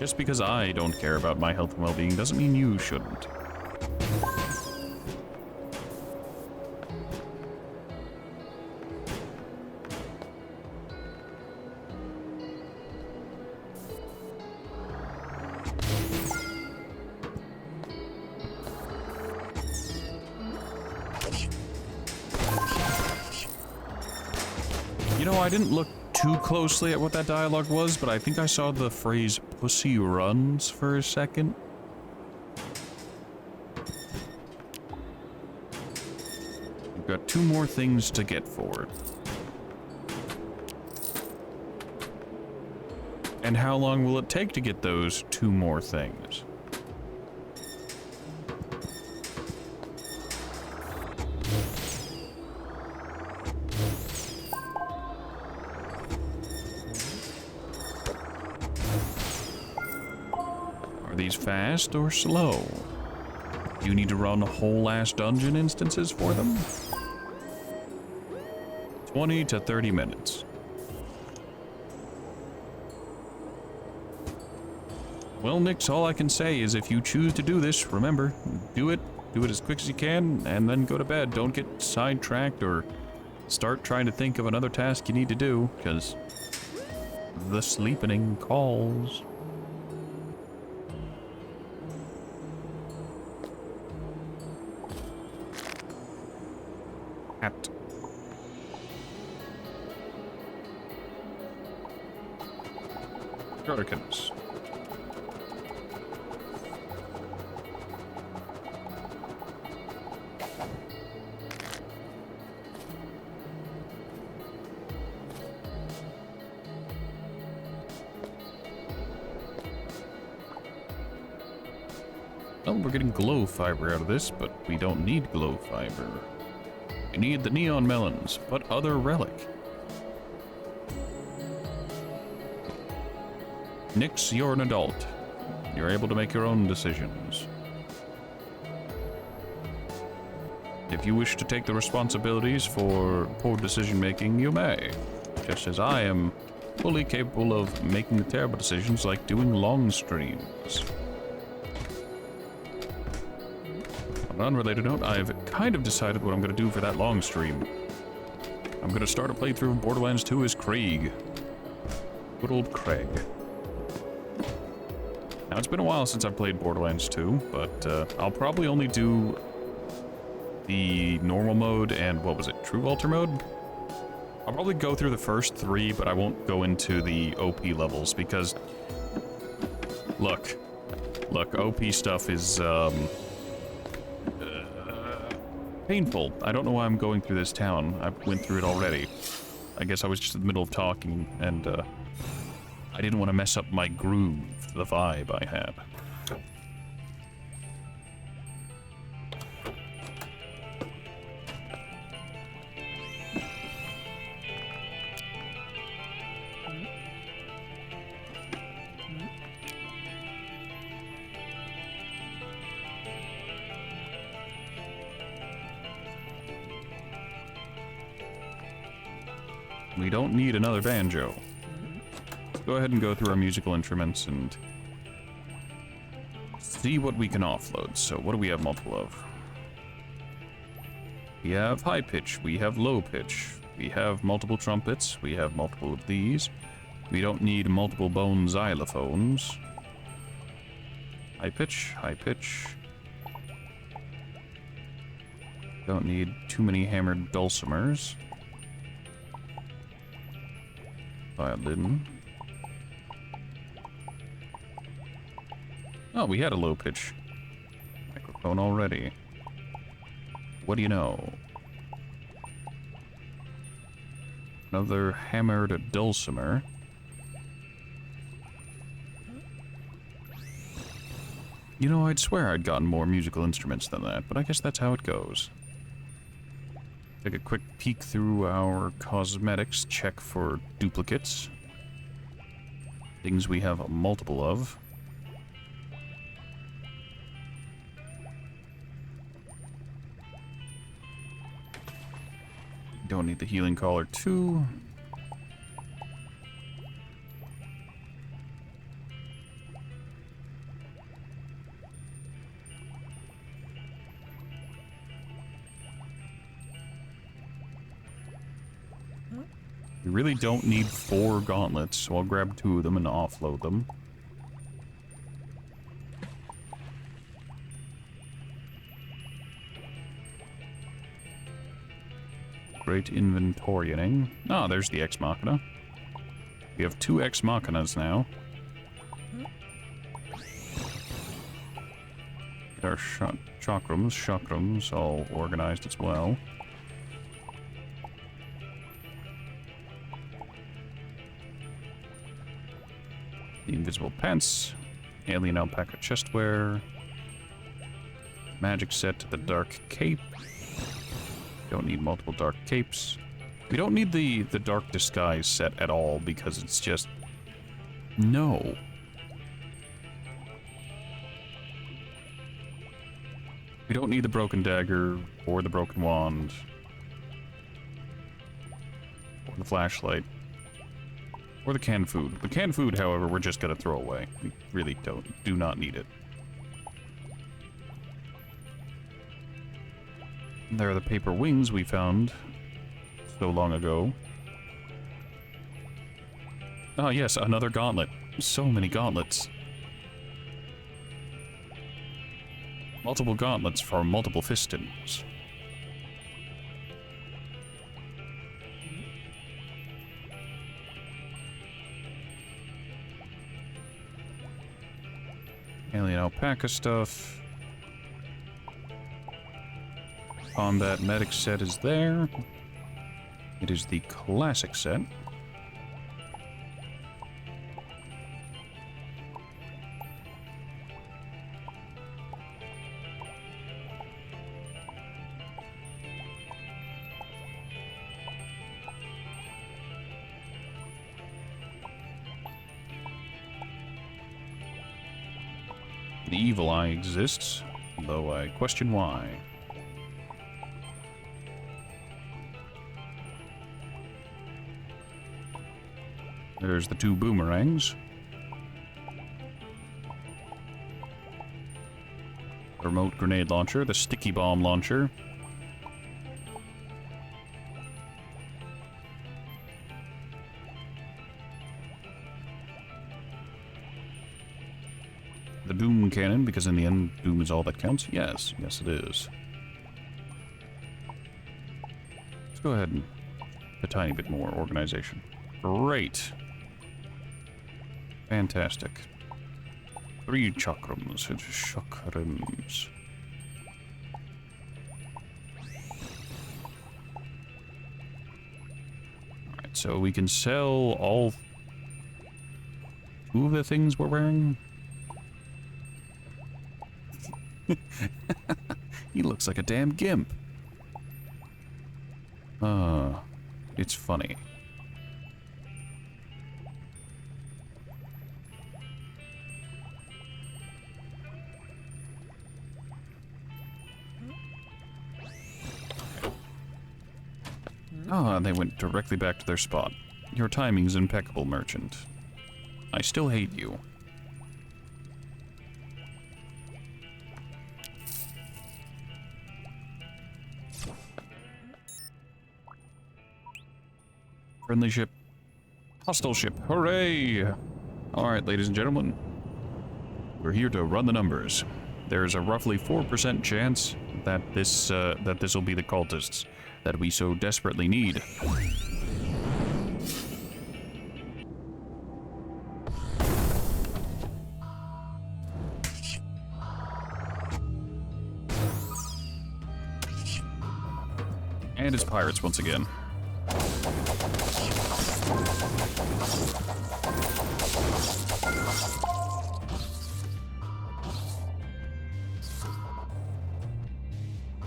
Just because I don't care about my health and well-being doesn't mean you shouldn't. You know, I didn't look too closely at what that dialogue was, but I think I saw the phrase "pussy runs" for a second. We've got 2 more things to get for it. And how long will it take to get those 2 more things? These fast or slow? Do you need to run whole ass dungeon instances for them? 20 to 30 minutes. Well, Nix, all I can say is if you choose to do this, remember, do it as quick as you can, and then go to bed. Don't get sidetracked or start trying to think of another task you need to do, because the sleepening calls. At Gurkins. Well, we're getting glow fiber out of this, but we don't need glow fiber. We need the neon melons. What other relic? Nix, you're an adult. You're able to make your own decisions. If you wish to take the responsibilities for poor decision-making, you may. Just as I am fully capable of making the terrible decisions like doing long streams. On an unrelated note, I've kind of decided what I'm going to do for that long stream. I'm going to start a playthrough of Borderlands 2 as Craig. Good old Craig. Now, it's been a while since I've played Borderlands 2, but I'll probably only do the normal mode and, what was it, True Alter mode? I'll probably go through the first 3, but I won't go into the OP levels, because, look, OP stuff is, painful. I don't know why I'm going through this town. I went through it already. I guess I was just in the middle of talking, and, I didn't want to mess up my groove, the vibe I had. We don't need another banjo. Let's go ahead and go through our musical instruments and see what we can offload. So what do we have multiple of? We have high pitch, we have low pitch, we have multiple trumpets, we have multiple of these. We don't need multiple bone xylophones. High pitch, high pitch. Don't need too many hammered dulcimers. Violin. Oh, we had a low pitch microphone already. What do you know? Another hammered dulcimer. You know, I'd swear I'd gotten more musical instruments than that, but I guess that's how it goes. Take a quick peek through our cosmetics, check for duplicates. Things we have multiple of. Don't need the healing collar too. We really don't need 4 gauntlets, so I'll grab 2 of them and offload them. Great inventoriating. Ah, there's the Ex Machina. We have 2 Ex Machinas now. Get our chakrams all organized as well. The invisible pants, alien alpaca chestwear, magic set to the dark cape. Don't need multiple dark capes. We don't need the dark disguise set at all because it's just... no. We don't need the broken dagger or the broken wand or the flashlight. Or the canned food. The canned food, however, we're just gonna throw away. We really do not need it. There are the paper wings we found so long ago. Ah, yes, another gauntlet. So many gauntlets. Multiple gauntlets for multiple fistons. Alien alpaca stuff. Combat medic set is there. It is the classic set. The evil eye exists, though I question why. There's the 2 boomerangs. The remote grenade launcher, the sticky bomb launcher. The doom cannon, because in the end, doom is all that counts. Yes, yes it is. Let's go ahead and a tiny bit more organization. Great. Fantastic. 3 chakrams. Chakrams. Alright, so we can sell all 2 of the things we're wearing. He looks like a damn gimp. It's funny. Ah, they went directly back to their spot. Your timing's impeccable, merchant. I still hate you. Friendly ship. Hostile ship. Hooray! Alright, ladies and gentlemen. We're here to run the numbers. There's a roughly 4% chance that this will be the cultists that we so desperately need. And it's pirates once again.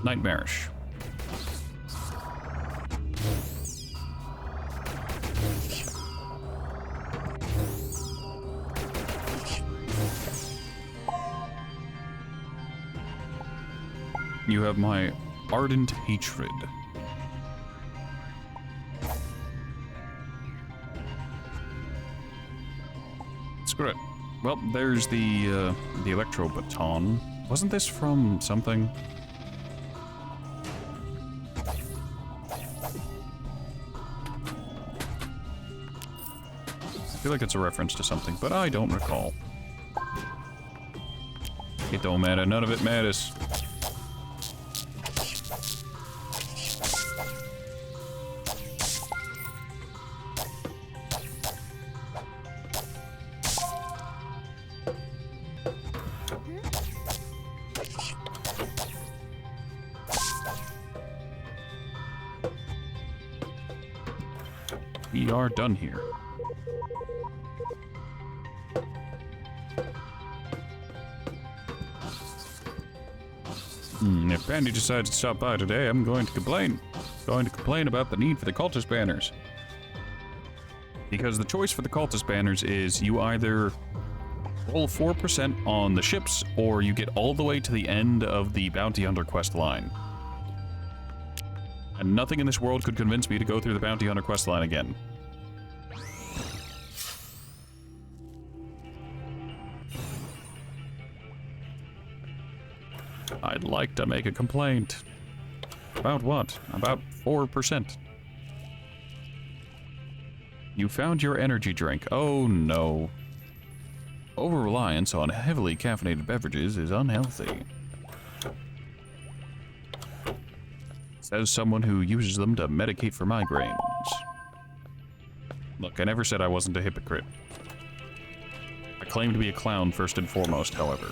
Nightmarish. You have my ardent hatred. Screw it. Well, there's the electro baton. Wasn't this from something? I feel like it's a reference to something, but I don't recall. It don't matter. None of it matters. We are done here. If Bandy decides to stop by today, I'm going to complain. Going to complain about the need for the cultist banners. Because the choice for the cultist banners is you either roll 4% on the ships, or you get all the way to the end of the Bounty Hunter quest line. And nothing in this world could convince me to go through the Bounty Hunter quest line again. I'd like to make a complaint. About what? About 4%. You found your energy drink. Oh no. Over-reliance on heavily caffeinated beverages is unhealthy. Says someone who uses them to medicate for migraines. Look, I never said I wasn't a hypocrite. I claim to be a clown first and foremost, however.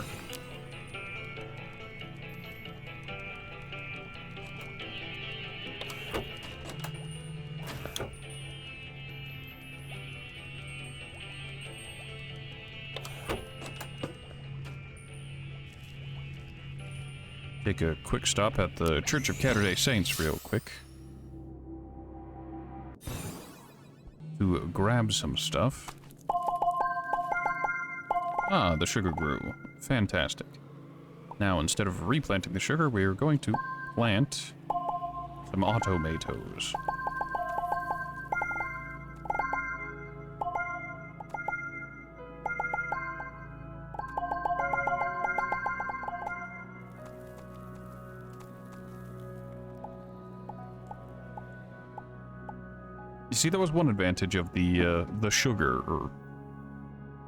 Take a quick stop at the Church of Catterday Saints real quick. To grab some stuff. Ah, the sugar grew. Fantastic. Now, instead of replanting the sugar, we're going to plant some automatoes. You see, that was one advantage of the sugar.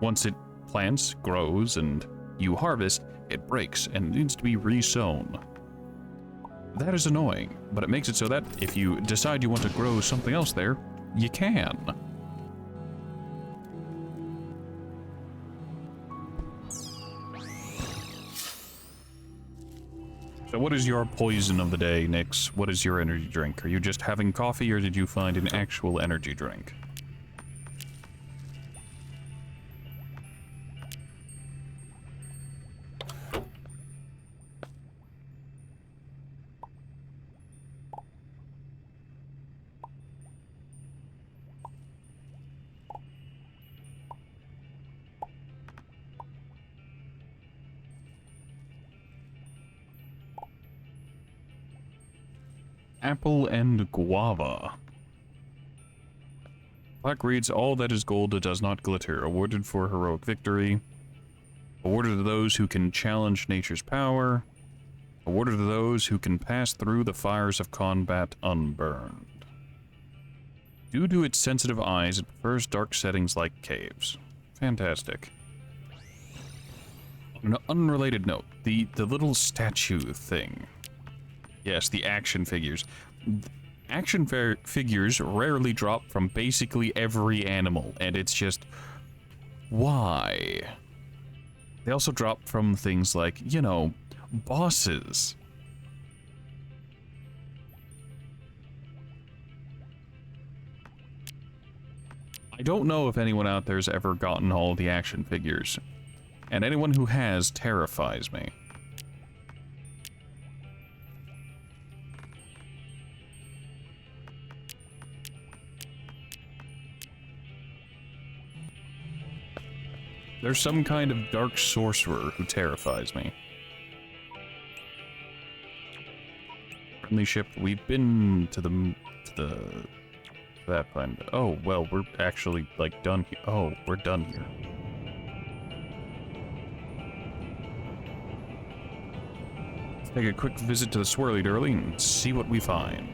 Once it plants, grows, and you harvest, it breaks and needs to be re-sown. That is annoying, but it makes it so that if you decide you want to grow something else there, you can. So what is your poison of the day, Nyx? What is your energy drink? Are you just having coffee, or did you find an actual energy drink? Apple and guava. Plaque reads, all that is gold does not glitter. Awarded for heroic victory. Awarded to those who can challenge nature's power. Awarded to those who can pass through the fires of combat unburned. Due to its sensitive eyes, it prefers dark settings like caves. Fantastic. On an unrelated note, the little statue thing. Yes, the action figures. Action figures rarely drop from basically every animal, and it's just... why? They also drop from things like, you know, bosses. I don't know if anyone out there's ever gotten all the action figures, and anyone who has terrifies me. There's some kind of dark sorcerer who terrifies me. Friendly ship. We've been to that planet. Oh, well, we're actually, like, done here. Oh, we're done here. Let's take a quick visit to the swirly durly and see what we find.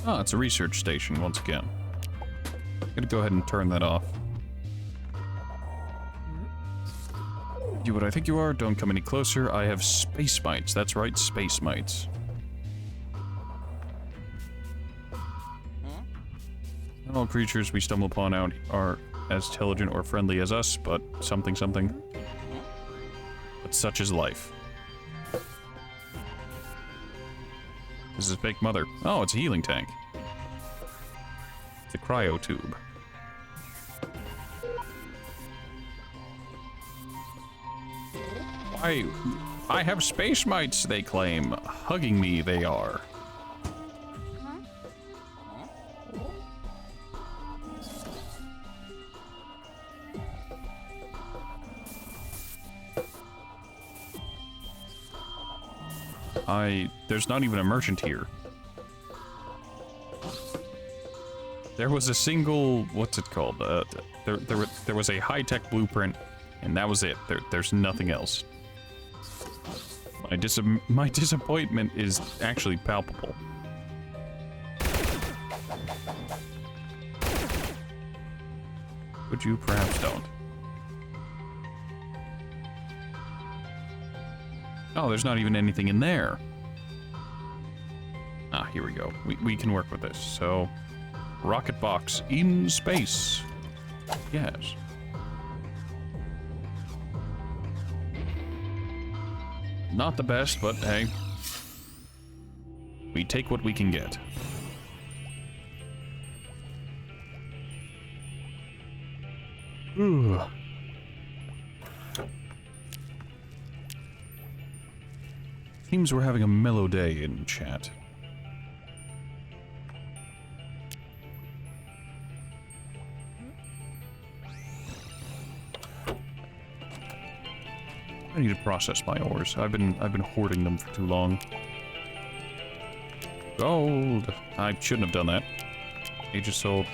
Ah, it's a research station once again. I'm gonna go ahead and turn that off. You what I think you are, don't come any closer. I have space mites. That's right, space mites. Not all creatures we stumble upon out are as intelligent or friendly as us, but something. But such is life. This is Fake Mother. Oh, it's a healing tank. It's a cryo tube. I have space mites, they claim. Hugging me, they are. There's not even a merchant here. There was a single, what's it called? There was a high-tech blueprint, and that was it. There's nothing else. My disappointment is actually palpable. Would you perhaps don't? Oh, there's not even anything in there. Ah, here we go. We can work with this. So, rocket box in space. Yes. Not the best, but hey. We take what we can get. Ooh. Seems we're having a mellow day in chat. I need to process my ores. I've been hoarding them for too long. Gold! I shouldn't have done that. Age of Salt.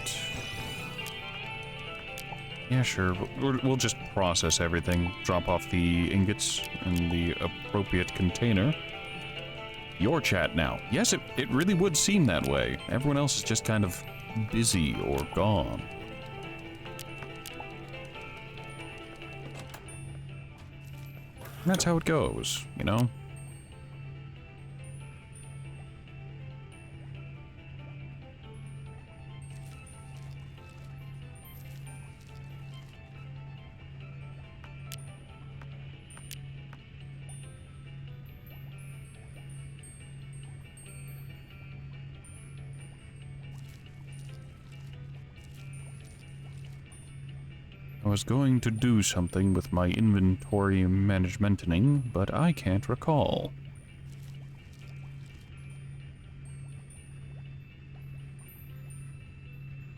Yeah, sure. We'll just process everything. Drop off the ingots in the appropriate container. Your chat now. Yes, it really would seem that way. Everyone else is just kind of busy or gone. And that's how it goes, you know? I was going to do something with my inventory managementing, but I can't recall.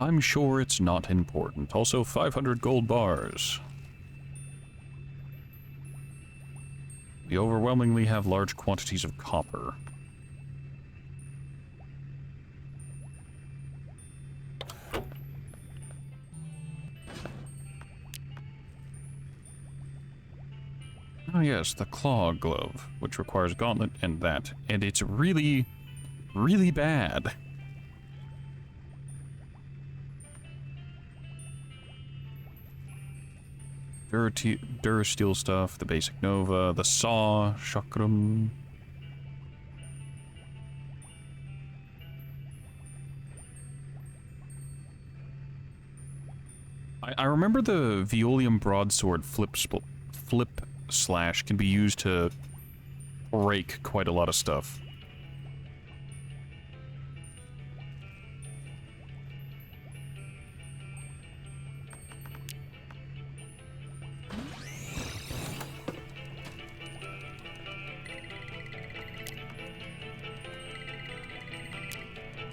I'm sure it's not important. Also, 500 gold bars. We overwhelmingly have large quantities of copper. Oh yes, the claw glove, which requires gauntlet and that. And it's really, really bad. Durasteel stuff, the basic Nova, the saw, chakram. I remember the Veolium broadsword flip slash can be used to break quite a lot of stuff.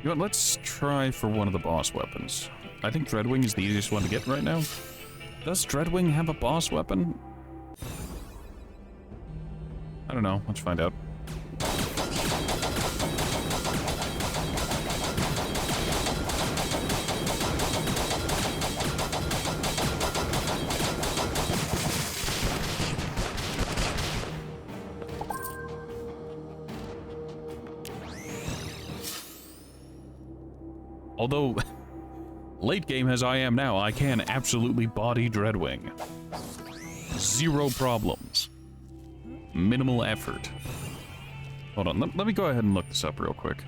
You know what, let's try for one of the boss weapons. I think Dreadwing is the easiest one to get right now. Does Dreadwing have a boss weapon? I don't know. Let's find out. Although, late game as I am now, I can absolutely body Dreadwing. Zero problems. Minimal effort. Hold on, let me go ahead and look this up real quick.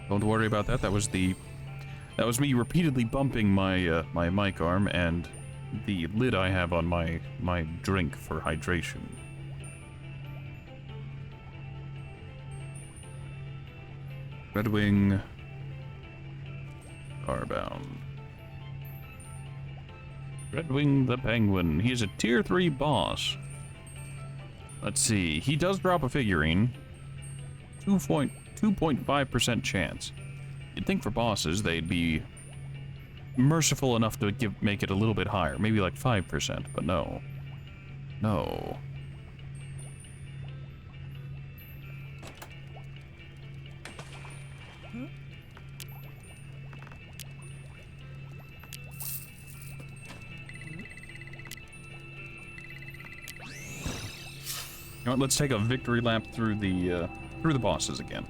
Don't worry about that. That was me repeatedly bumping my my mic arm and the lid I have on my drink for hydration. Redwing Starbound. Redwing the Penguin. He's a tier 3 boss. Let's see. He does drop a figurine. 2.5% chance. You'd think for bosses they'd be merciful enough to make it a little bit higher. Maybe like 5%, but no. No. You know what, let's take a victory lap through the bosses again.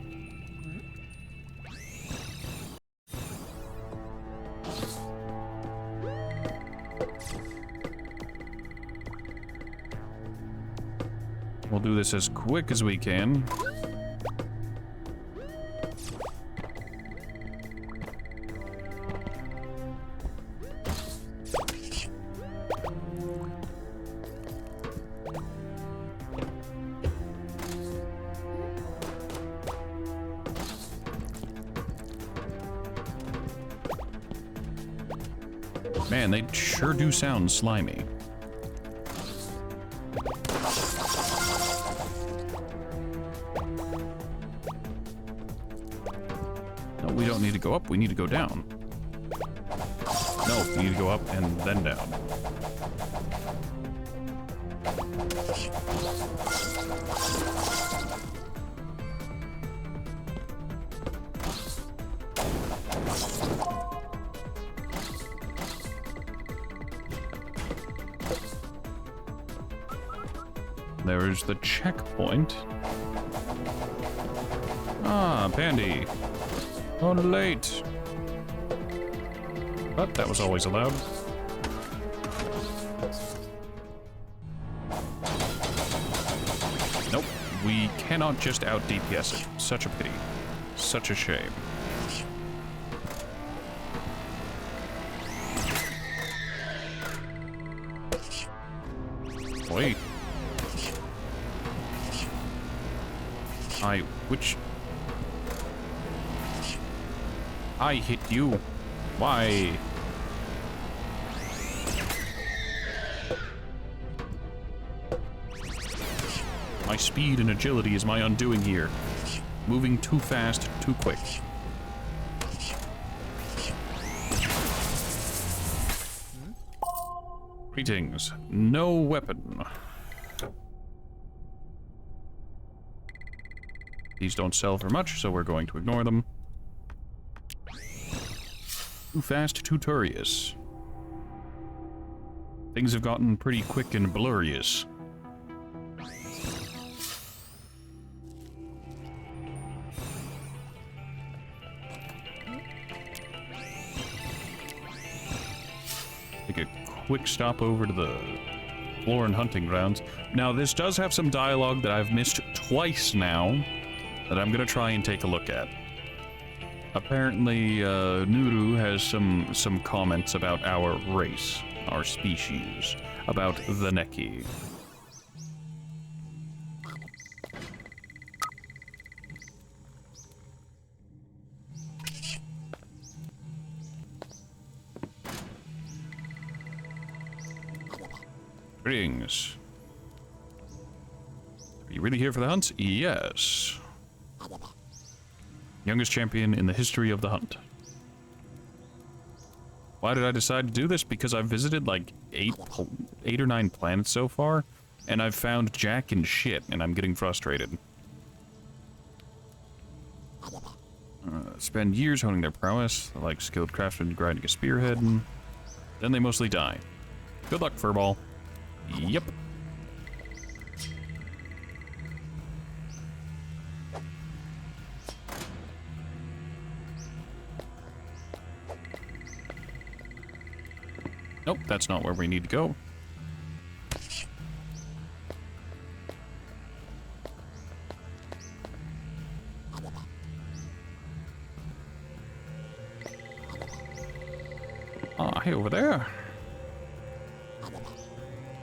We'll do this as quick as we can. Man, they sure do sound slimy. No, we don't need to go up, we need to go down. No, we need to go up and then down. There's the checkpoint. Ah, Pandy. Oh, late. But that was always allowed. Nope. We cannot just out DPS it. Such a pity. Such a shame. Wait. I hit you. Why? My speed and agility is my undoing here. Moving too fast, too quick. Greetings. No weapon. These don't sell for much, so we're going to ignore them. Too fast, too turious. Things have gotten pretty quick and blurrious. Take a quick stop over to the Florin hunting grounds. Now, this does have some dialogue that I've missed twice now, that I'm gonna try and take a look at. Apparently, Nuru has some comments about our race, our species, about the Neki. Greetings. You really here for the hunt? Yes. Youngest champion in the history of the hunt. Why did I decide to do this? Because I've visited like 8 or 9 planets so far, and I've found jack and shit, and I'm getting frustrated. Spend years honing their prowess, like skilled craftsmen grinding a spearhead, and then they mostly die. Good luck, Furball. Yep. Nope, that's not where we need to go. Ah, hey, over there.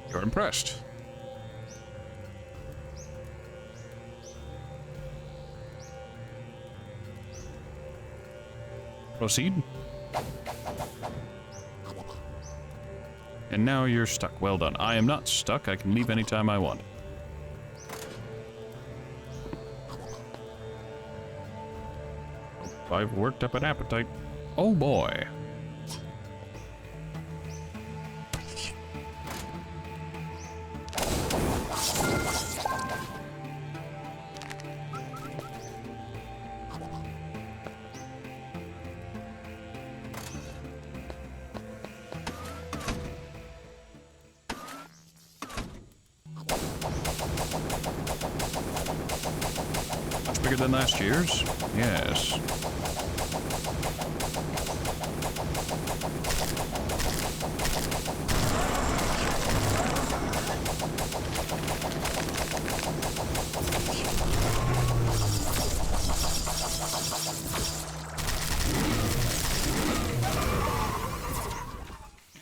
You're impressed. Proceed. And now you're stuck. Well done. I am not stuck. I can leave anytime I want. I've worked up an appetite. Oh boy. Bigger than last year's? Yes.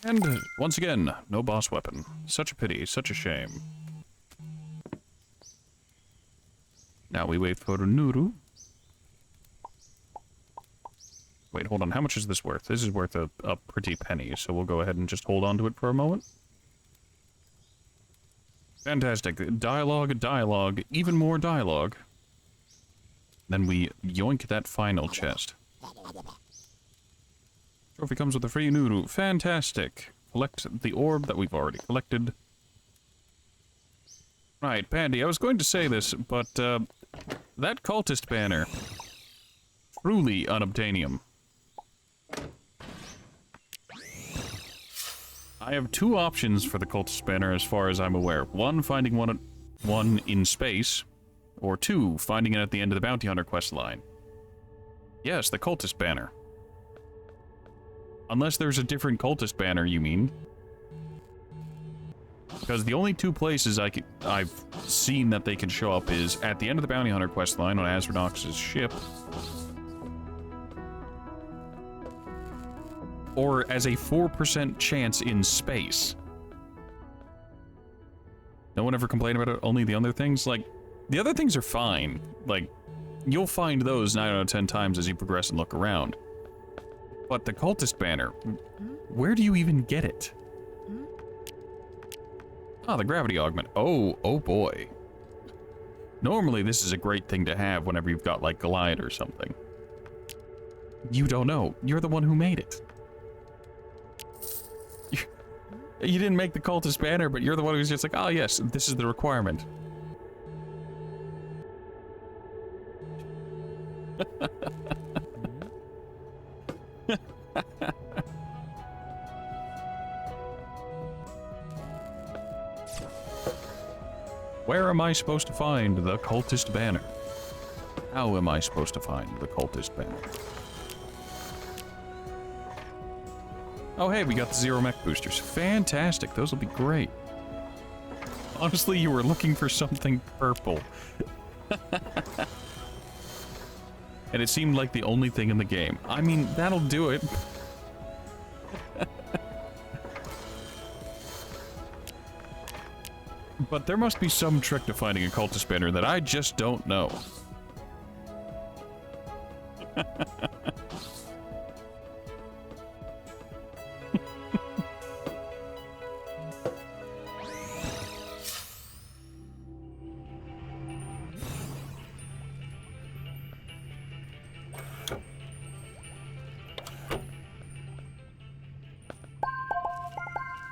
And once again, no boss weapon. Such a pity, such a shame. Now we wait for Nuru. Wait, hold on. How much is this worth? This is worth a pretty penny, so we'll go ahead and just hold on to it for a moment. Fantastic. Dialogue, dialogue, even more dialogue. Then we yoink that final chest. Trophy comes with a free Nuru. Fantastic. Collect the orb that we've already collected. Right, Pandy, I was going to say this, but, that cultist banner. Truly unobtainium. I have 2 options for the cultist banner as far as I'm aware. 1, finding one in space, or 2, finding it at the end of the Bounty Hunter quest line. Yes, the cultist banner. Unless there's a different cultist banner, you mean. Because the only 2 places I've seen that they can show up is at the end of the Bounty Hunter quest line on Azronox's ship, or as a 4% chance in space. No one ever complained about it, only the other things? Like, the other things are fine. Like, you'll find those 9 out of 10 times as you progress and look around. But the cultist banner, where do you even get it? Ah, the gravity augment. Oh boy. Normally this is a great thing to have whenever you've got, like, Goliath or something. You don't know. You're the one who made it. You didn't make the cultist banner, but you're the one who's just like, oh yes, this is the requirement. Where am I supposed to find the cultist banner? How am I supposed to find the cultist banner? Oh hey, we got the 0 mech boosters. Fantastic, those will be great. Honestly, you were looking for something purple. And it seemed like the only thing in the game. I mean, that'll do it. But there must be some trick to finding a cultist banner that I just don't know.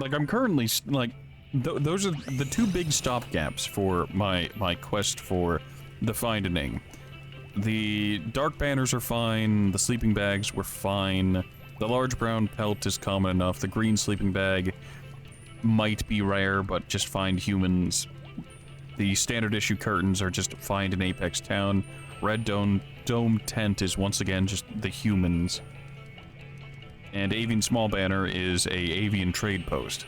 Like, I'm currently, like, those are the two big stopgaps for my quest for the finding. The dark banners are fine, the sleeping bags were fine, the large brown pelt is common enough, the green sleeping bag might be rare, but just find humans. The standard issue curtains are just find in Apex Town. Red dome tent is once again just the humans. And avian small banner is a avian trade post.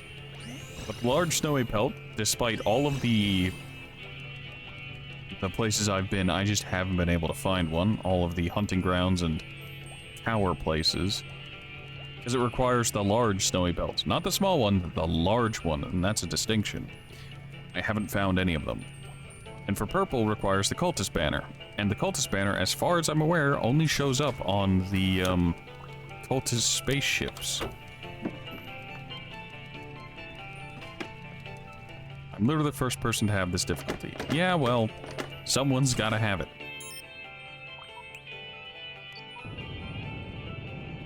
But large snowy pelt, despite all of the places I've been, I just haven't been able to find one. All of the hunting grounds and tower places. Because it requires the large snowy belt. Not the small one, the large one, and that's a distinction. I haven't found any of them. And for purple requires the cultist banner. And the cultist banner, as far as I'm aware, only shows up on the cultist spaceships. I'm literally the first person to have this difficulty. Yeah, well, someone's gotta have it.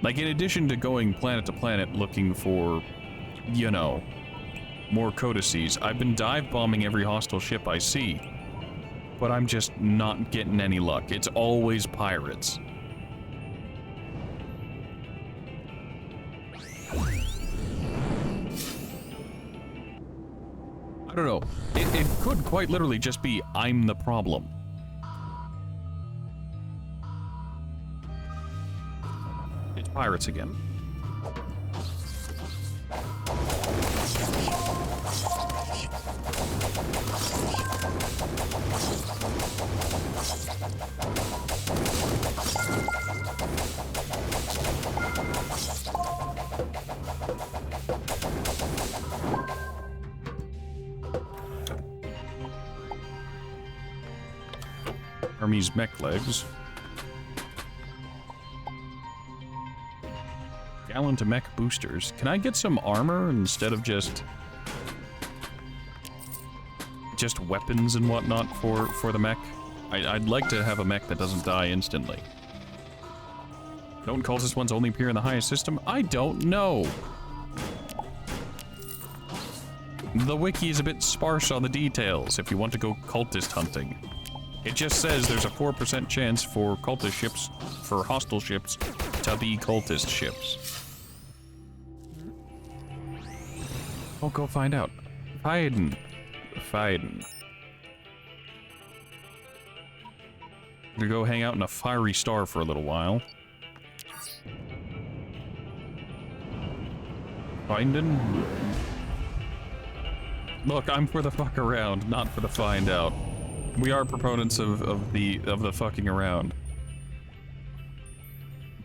Like, in addition to going planet to planet looking for, you know, more codices, I've been dive bombing every hostile ship I see. But I'm just not getting any luck. It's always pirates. I don't know. It could quite literally just be I'm the problem. It's pirates again. Hermes mech legs. Gallon to mech boosters. Can I get some armor instead of just weapons and whatnot for the mech? I'd like to have a mech that doesn't die instantly. Don't cultist ones only appear in the highest system? I don't know. The wiki is a bit sparse on the details if you want to go cultist hunting. It just says there's a 4% chance for cultist ships, for hostile ships, to be cultist ships. I'll go find out. Fiden. I'm gonna go hang out in a fiery star for a little while. Findin'? Look, I'm for the fuck around, not for the find out. We are proponents of the fucking around.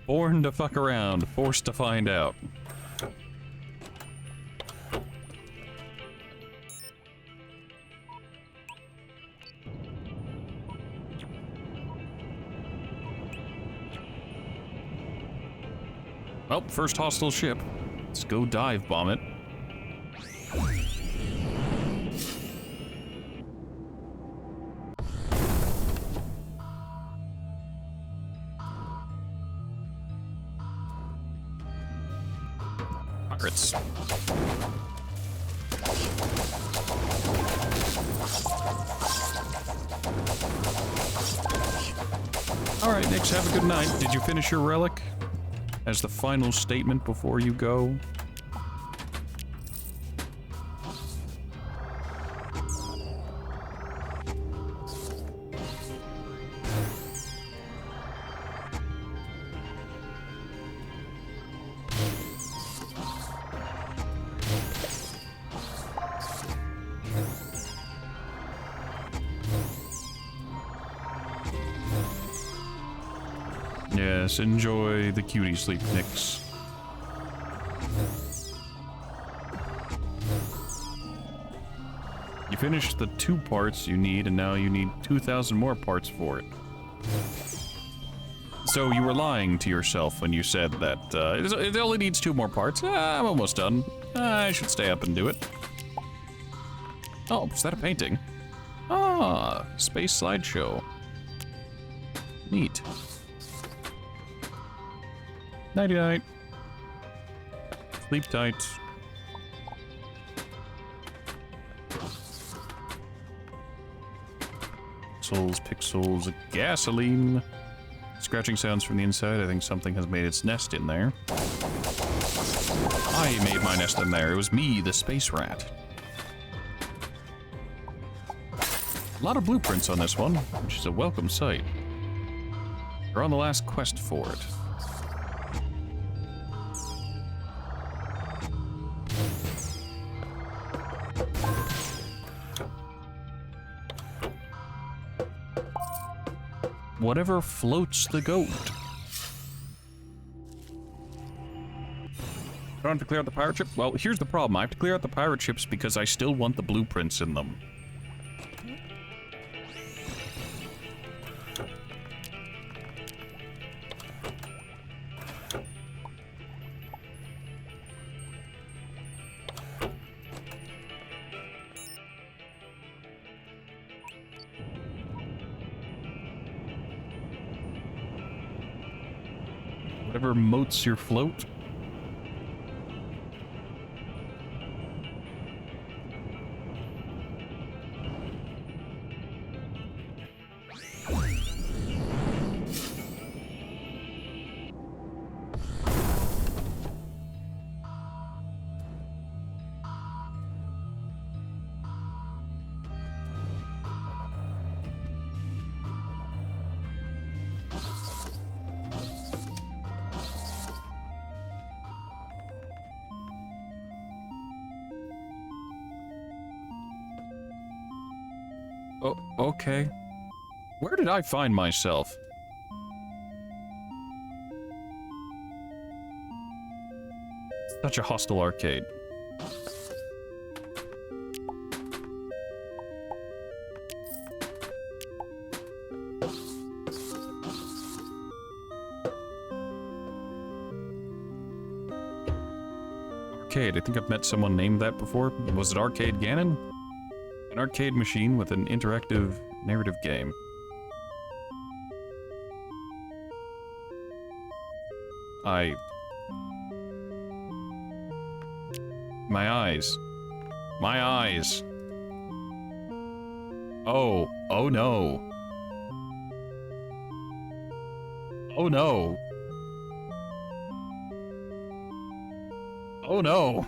Born to fuck around, forced to find out. Well, first hostile ship. Let's go dive bomb it. Pirates. Alright, Nix, have a good night. Did you finish your relic? As the final statement before you go. Yes, enjoy the cutie sleep, Nix. You finished the 2 parts you need, and now you need 2,000 more parts for it. So you were lying to yourself when you said that it only needs 2 more parts. I'm almost done. I should stay up and do it. Oh, is that a painting? Ah, space slideshow. Neat. Nighty-night. Sleep tight. Pixels, gasoline. Scratching sounds from the inside. I think something has made its nest in there. I made my nest in there. It was me, the space rat. A lot of blueprints on this one, which is a welcome sight. We're on the last quest for it. Whatever floats the goat. I don't have to clear out the pirate ship? Well, here's the problem. I have to clear out the pirate ships because I still want the blueprints in them. Whatever moats your float. Oh, okay. Where did I find myself? Such a hostile arcade. Arcade. I think I've met someone named that before. Was it Arcade Ganon? An arcade machine with an interactive narrative game. My eyes. My eyes. Oh. Oh no. Oh no. Oh no.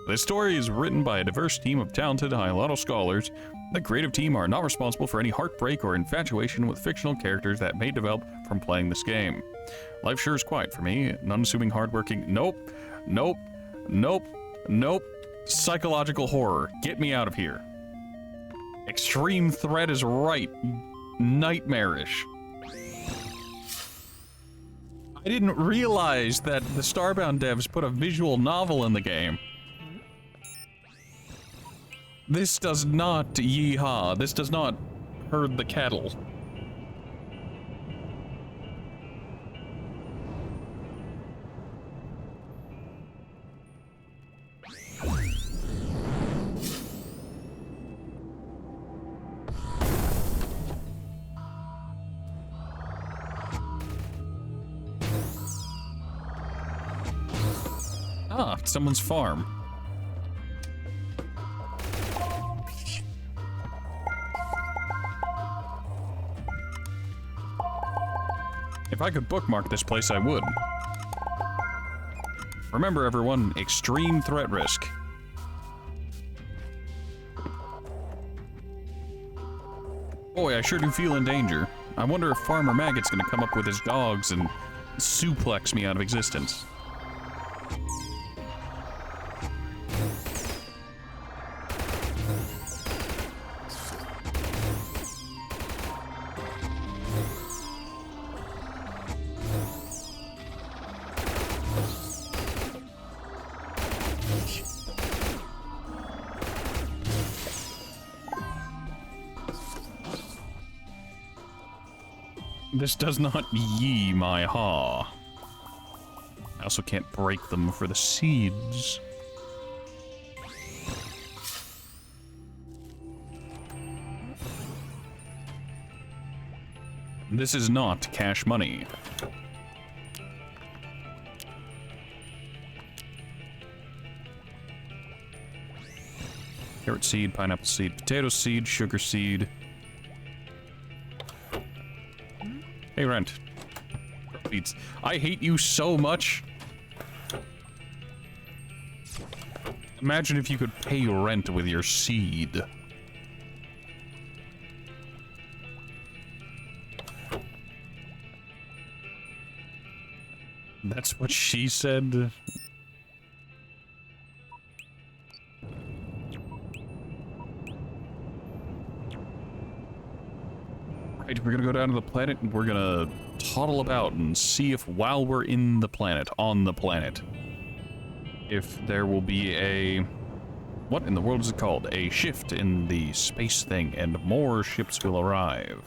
This story is written by a diverse team of talented High scholars. The creative team are not responsible for any heartbreak or infatuation with fictional characters that may develop from playing this game. Life sure is quiet for me. An unassuming, hardworking... Nope. Nope. Nope. Nope. Psychological horror. Get me out of here. Extreme threat is right. Nightmarish. I didn't realize that the Starbound devs put a visual novel in the game. This does not yeehaw. This does not herd the cattle. Ah, someone's farm. If I could bookmark this place, I would. Remember, everyone, extreme threat risk. Boy, I sure do feel in danger. I wonder if Farmer Maggot's gonna come up with his dogs and suplex me out of existence. This does not yee my haw. I also can't break them for the seeds. This is not cash money. Carrot seed, pineapple seed, potato seed, sugar seed. Pay rent. Beats. I hate you so much. Imagine if you could pay rent with your seed. That's what she said. Right, we're gonna go down to the planet and we're gonna toddle about and see if while we're in the planet, on the planet, if there will be a... What in the world is it called? A shift in the space thing and more ships will arrive.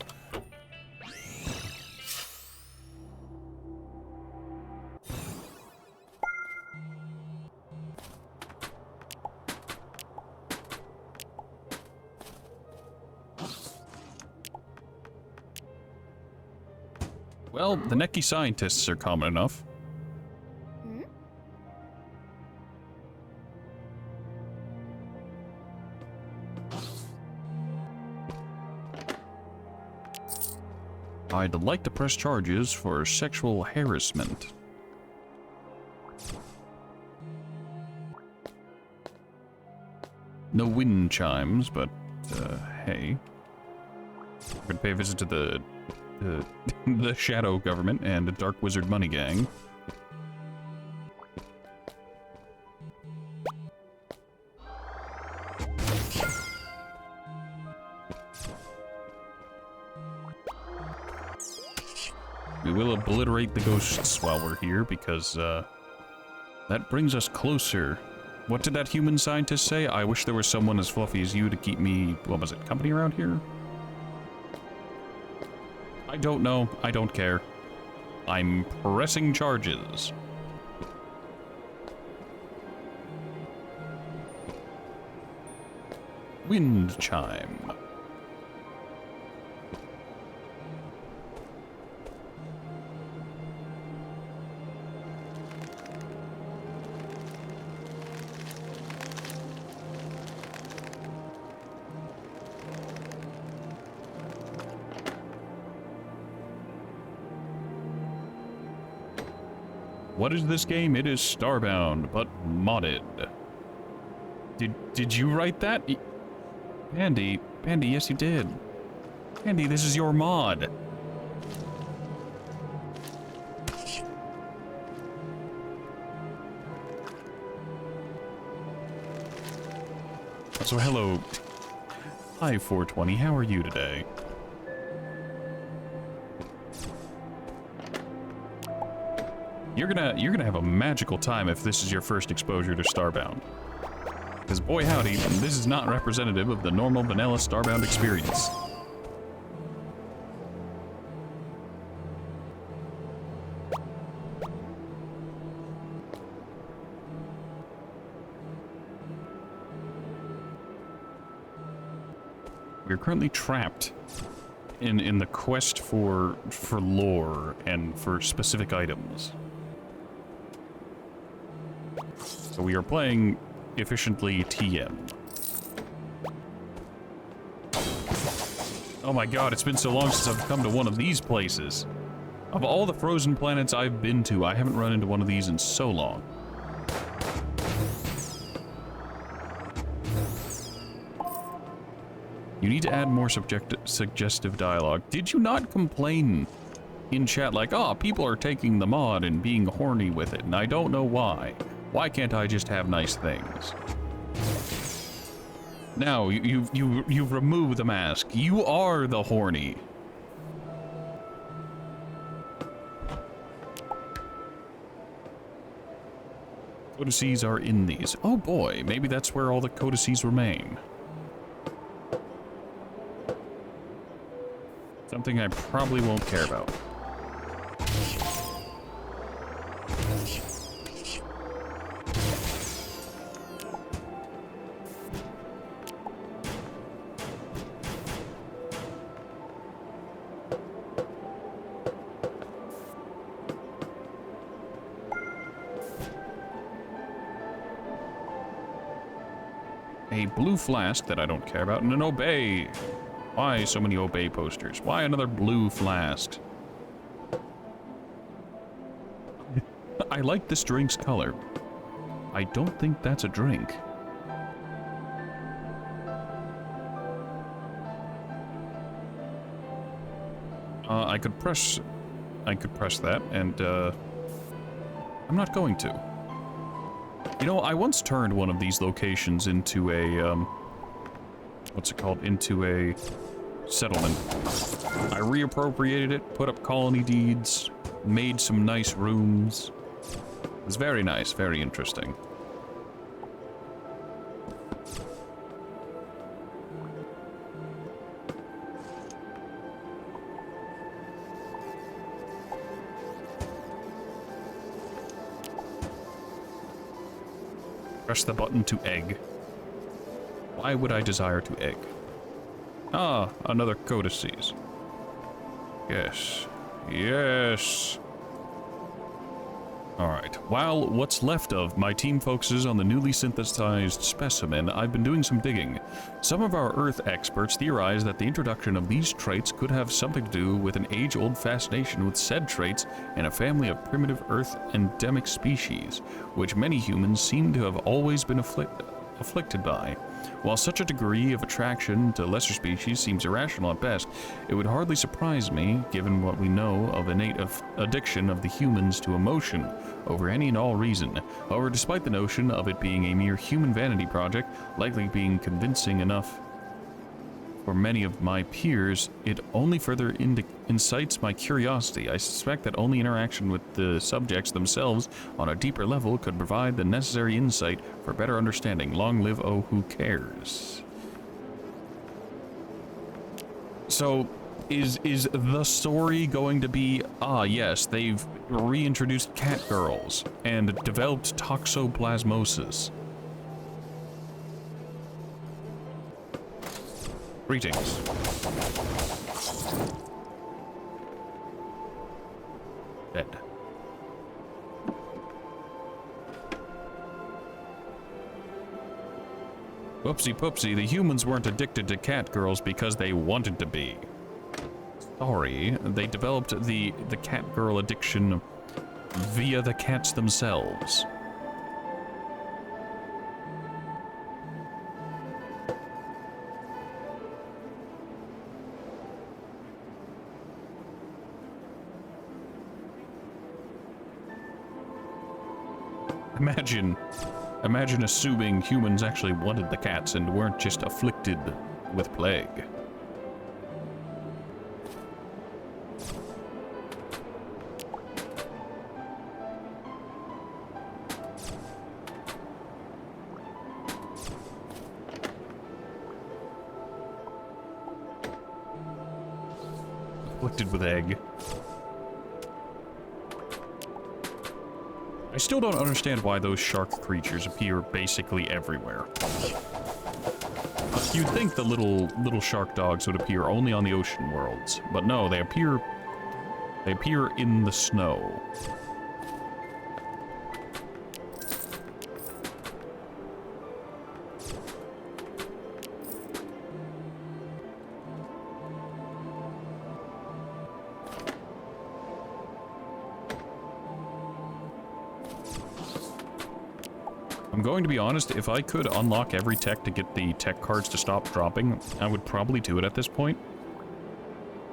Well, the Neki scientists are common enough. Hmm? I'd like to press charges for sexual harassment. No wind chimes, but, hey. We're gonna pay a visit to the Shadow Government and the Dark Wizard Money Gang. We will obliterate the ghosts while we're here, because, that brings us closer. What did that human scientist say? I wish there was someone as fluffy as you to keep me, what was it, company around here? I don't know. I don't care. I'm pressing charges. Wind chime. What is this game? It is Starbound, but modded. Did you write that? Pandy, yes you did. Pandy, this is your mod. So hello. Hi 420, how are you today? You're gonna have a magical time if this is your first exposure to Starbound. Because boy howdy, this is not representative of the normal vanilla Starbound experience. We're currently trapped in the quest for lore and for specific items. So we are playing efficiently TM. Oh my god, it's been so long since I've come to one of these places. Of all the frozen planets I've been to, I haven't run into one of these in so long. You need to add more suggestive dialogue. Did you not complain in chat like, oh, people are taking the mod and being horny with it, and I don't know why. Why can't I just have nice things? Now, you've removed the mask. You are the horny. Codices are in these. Oh boy, maybe that's where all the codices remain. Something I probably won't care about. A blue flask that I don't care about, and an obey. Why so many obey posters? Why another blue flask? I like this drink's color. I don't think that's a drink. I could press that, and I'm not going to. You know, I once turned one of these locations into a what's it called? Into a settlement. I reappropriated it, put up colony deeds, made some nice rooms. It was very nice, very interesting. Press the button to egg. Why would I desire to egg? Ah, another codices. Yes. Yes. Alright, while what's left of my team focuses on the newly synthesized specimen, I've been doing some digging. Some of our Earth experts theorize that the introduction of these traits could have something to do with an age-old fascination with said traits in a family of primitive Earth endemic species, which many humans seem to have always been afflicted by. While such a degree of attraction to lesser species seems irrational at best, it would hardly surprise me, given what we know of innate addiction of the humans to emotion over any and all reason. However, despite the notion of it being a mere human vanity project, likely being convincing enough for many of my peers, it only further incites my curiosity. I suspect that only interaction with the subjects themselves on a deeper level could provide the necessary insight for better understanding. Long live Oh Who Cares. So, is the story going to be, yes, they've reintroduced cat girls and developed toxoplasmosis. Greetings. Dead. Whoopsie poopsie, the humans weren't addicted to cat girls because they wanted to be. Sorry, they developed the cat girl addiction via the cats themselves. Imagine assuming humans actually wanted the cats and weren't just afflicted with plague. Afflicted with egg. I still don't understand why those shark creatures appear basically everywhere. You'd think the little shark dogs would appear only on the ocean worlds, but no, they appear in the snow. I'm going to be honest, if I could unlock every tech to get the tech cards to stop dropping, I would probably do it at this point.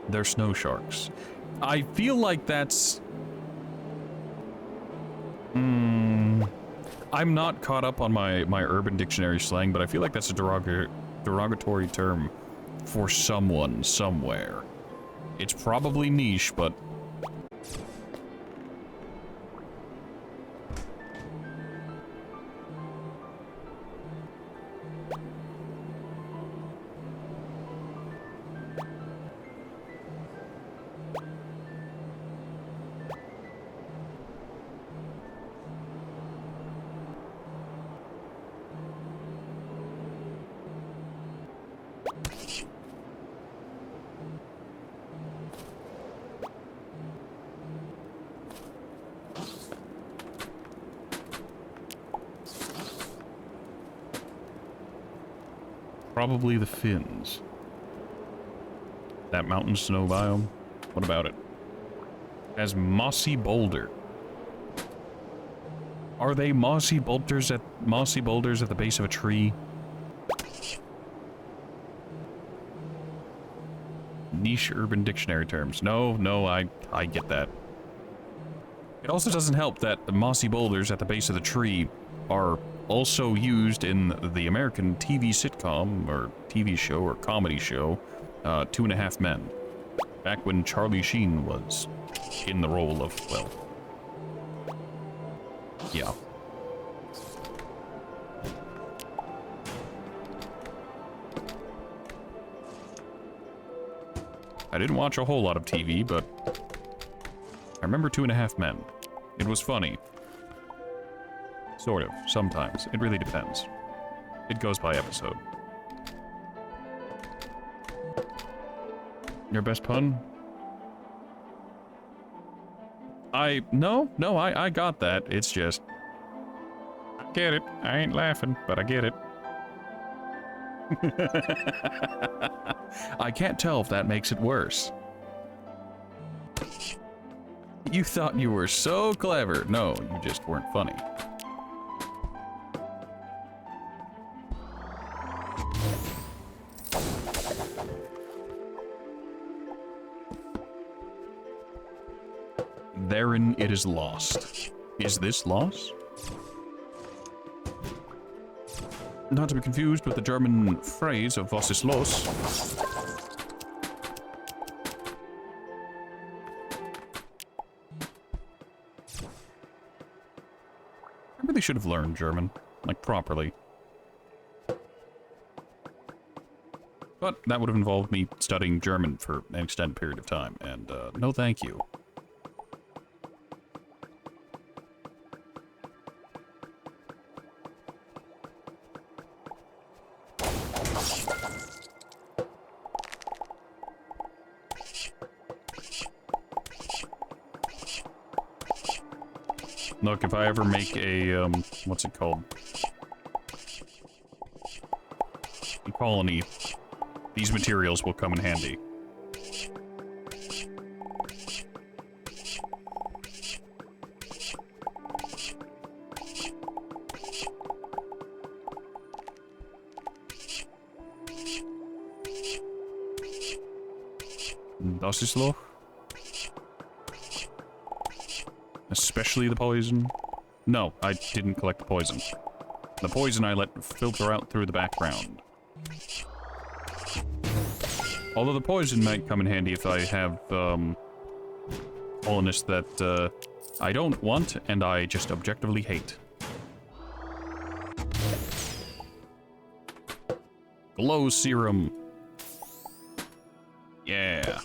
They're snow sharks. I feel like that's... I'm not caught up on my Urban Dictionary slang, but I feel like that's a derogatory term for someone, somewhere. It's probably niche, but... Probably the fins. That mountain snow biome? What about it? As mossy boulder. Are they mossy boulders at the base of a tree? Niche urban dictionary terms. No, I get that. It also doesn't help that the mossy boulders at the base of the tree are also used in the American TV sitcom, or TV show, or comedy show, 2.5 Men. Back when Charlie Sheen was in the role of, well... yeah. I didn't watch a whole lot of TV, but I remember 2.5 Men. It was funny. Sort of, sometimes. It really depends. It goes by episode. Your best pun? No, I got that. It's just... I get it. I ain't laughing, but I get it. I can't tell if that makes it worse. You thought you were so clever. No, you just weren't funny. Therein it is lost. Is this lost? Not to be confused with the German phrase of was ist los. I really should have learned German, like, properly. But that would have involved me studying German for an extended period of time, and no thank you. Look, if I ever make a, what's it called? A colony, these materials will come in handy. Das ist Loch. Especially the poison. No, I didn't collect the poison. The poison I let filter out through the background. Although the poison might come in handy if I have, colonists that, I don't want and I just objectively hate. Glow serum. Yeah.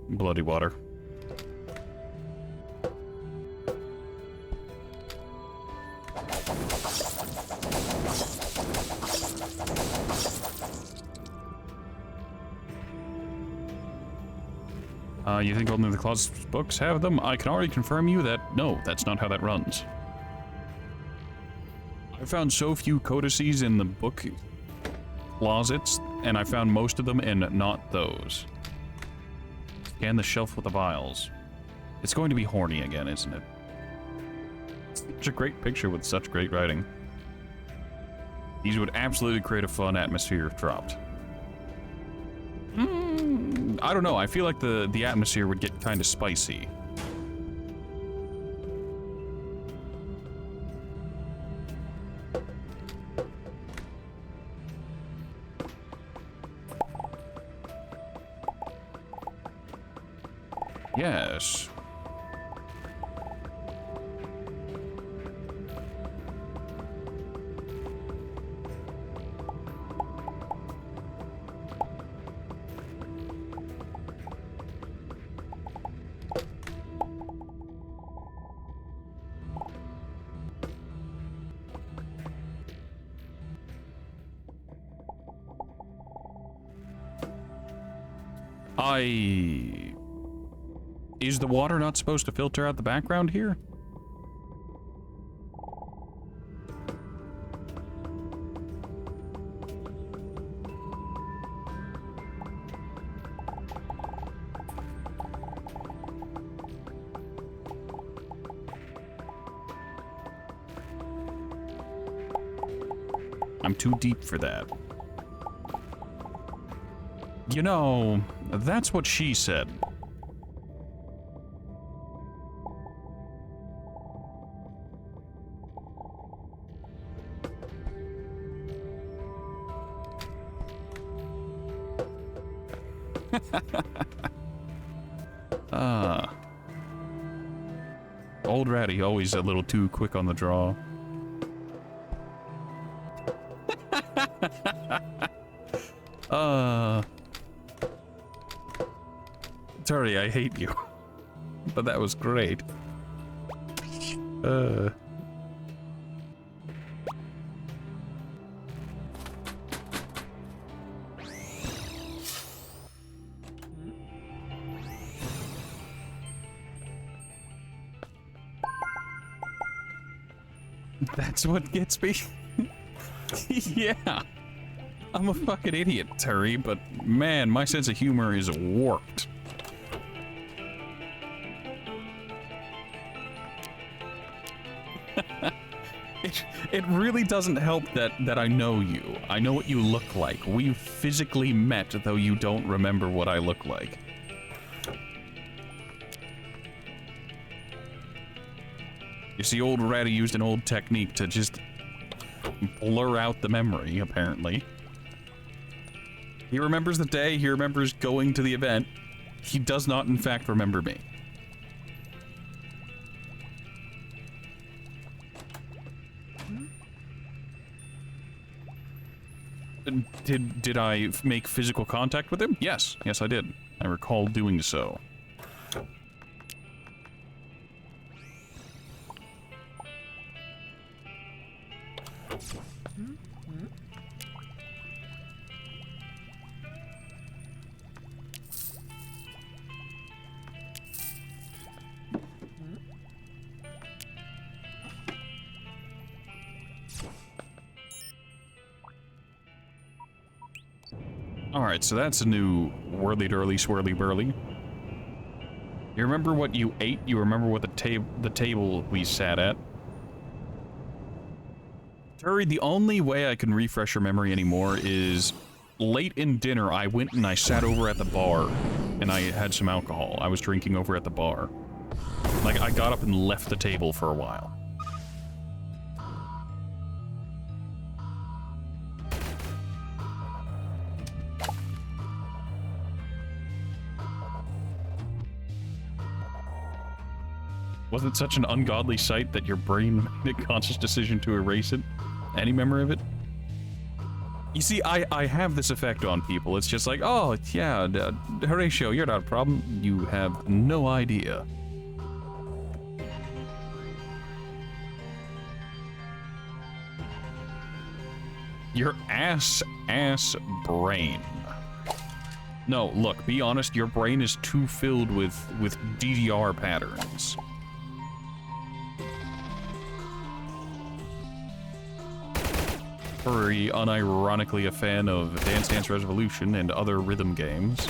Bloody water. You think only the closet books have them? I can already confirm you that no, that's not how that runs. I found so few codices in the book closets, and I found most of them in not those. Scan the shelf with the vials. It's going to be horny again, isn't it? Such a great picture with such great writing. These would absolutely create a fun atmosphere if dropped. I don't know, I feel like the atmosphere would get kind of spicy. Yes. Is the water not supposed to filter out the background here? I'm too deep for that. You know, that's what she said. Old Ratty, always a little too quick on the draw. Sorry, I hate you. But that was great. That's what gets me? Yeah. I'm a fucking idiot, Terry, but man, my sense of humor is warped. It really doesn't help that I know you. I know what you look like. We've physically met, though you don't remember what I look like. You see, old Ratty used an old technique to just blur out the memory, apparently. He remembers the day, he remembers going to the event. He does not, in fact, remember me. Did I make physical contact with him? Yes. Yes, I did. I recall doing so. Alright, so that's a new whirly-durly, swirly-burly. You remember what you ate? You remember what the table we sat at? Terry, the only way I can refresh your memory anymore is late in dinner, I went and I sat over at the bar, and I had some alcohol. I was drinking over at the bar. Like, I got up and left the table for a while. Was it such an ungodly sight that your brain made a conscious decision to erase it? Any memory of it? You see, I have this effect on people. It's just like, oh, yeah, Horatio, you're not a problem. You have no idea. Your ass brain. No, look, be honest, your brain is too filled with DDR patterns. Furry, unironically a fan of Dance Dance Revolution and other rhythm games.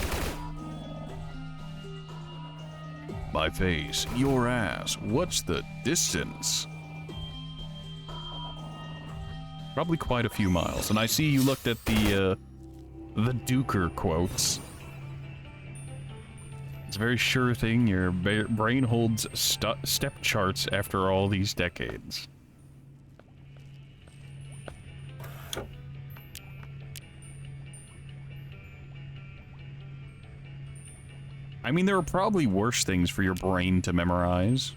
My face, your ass, what's the distance? Probably quite a few miles, and I see you looked at the Duker quotes. It's a very sure thing your brain holds step charts after all these decades. I mean, there are probably worse things for your brain to memorize.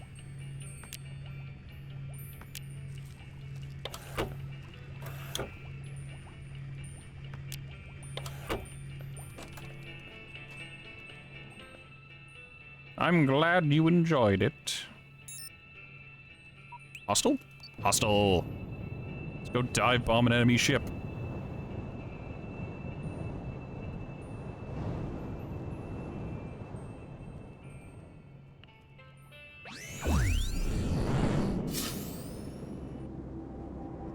I'm glad you enjoyed it. Hostile? Hostile. Let's go dive bomb an enemy ship.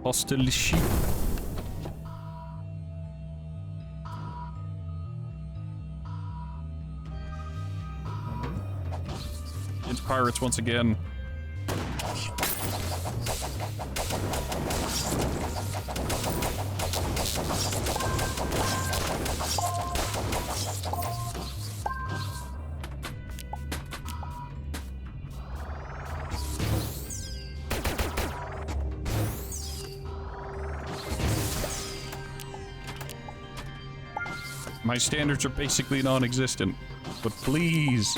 Hostile sheep. It's pirates once again. My standards are basically non-existent, but please,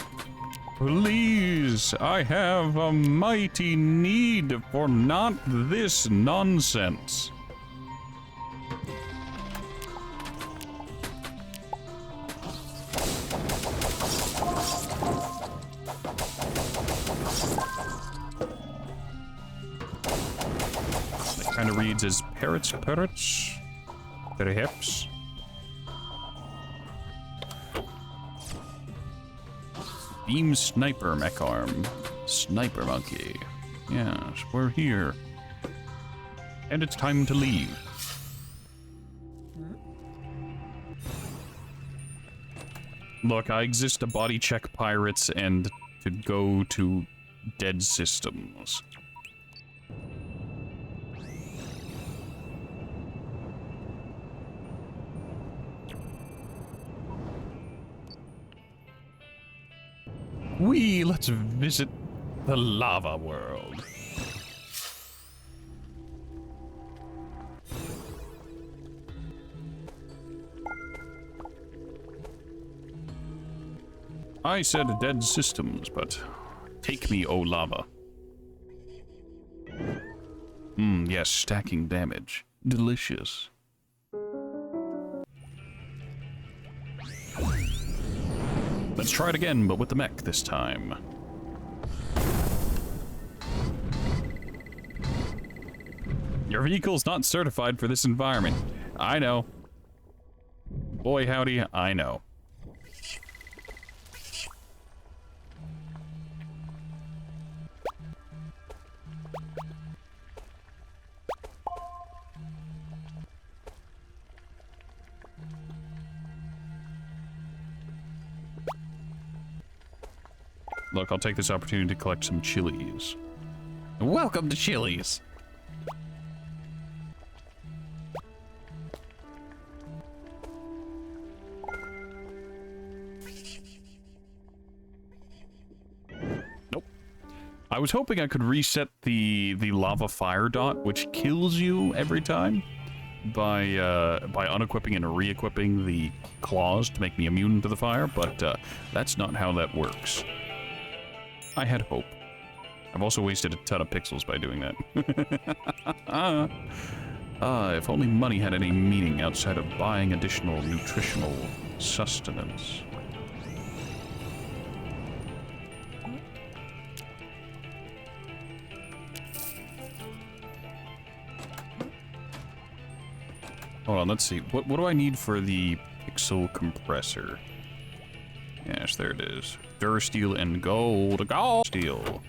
please, I have a mighty need for not this nonsense. It kind of reads as parrots, perhaps. Beam sniper mech arm. Sniper monkey. Yes, we're here. And it's time to leave. Look, I exist to body check pirates and to go to dead systems. Let's visit the lava world. I said dead systems, but take me, O lava. Yes, stacking damage. Delicious. Let's try it again, but with the mech this time. Your vehicle's not certified for this environment. I know. Boy, howdy, I know. Look, I'll take this opportunity to collect some chilies. Welcome to Chili's. Nope. I was hoping I could reset the lava fire dot, which kills you every time, by unequipping and re-equipping the claws to make me immune to the fire, but that's not how that works. I had hope. I've also wasted a ton of pixels by doing that. If only money had any meaning outside of buying additional nutritional sustenance. Hold on, let's see. What do I need for the pixel compressor? Yes, there it is. Durasteel and gold. Gold steel.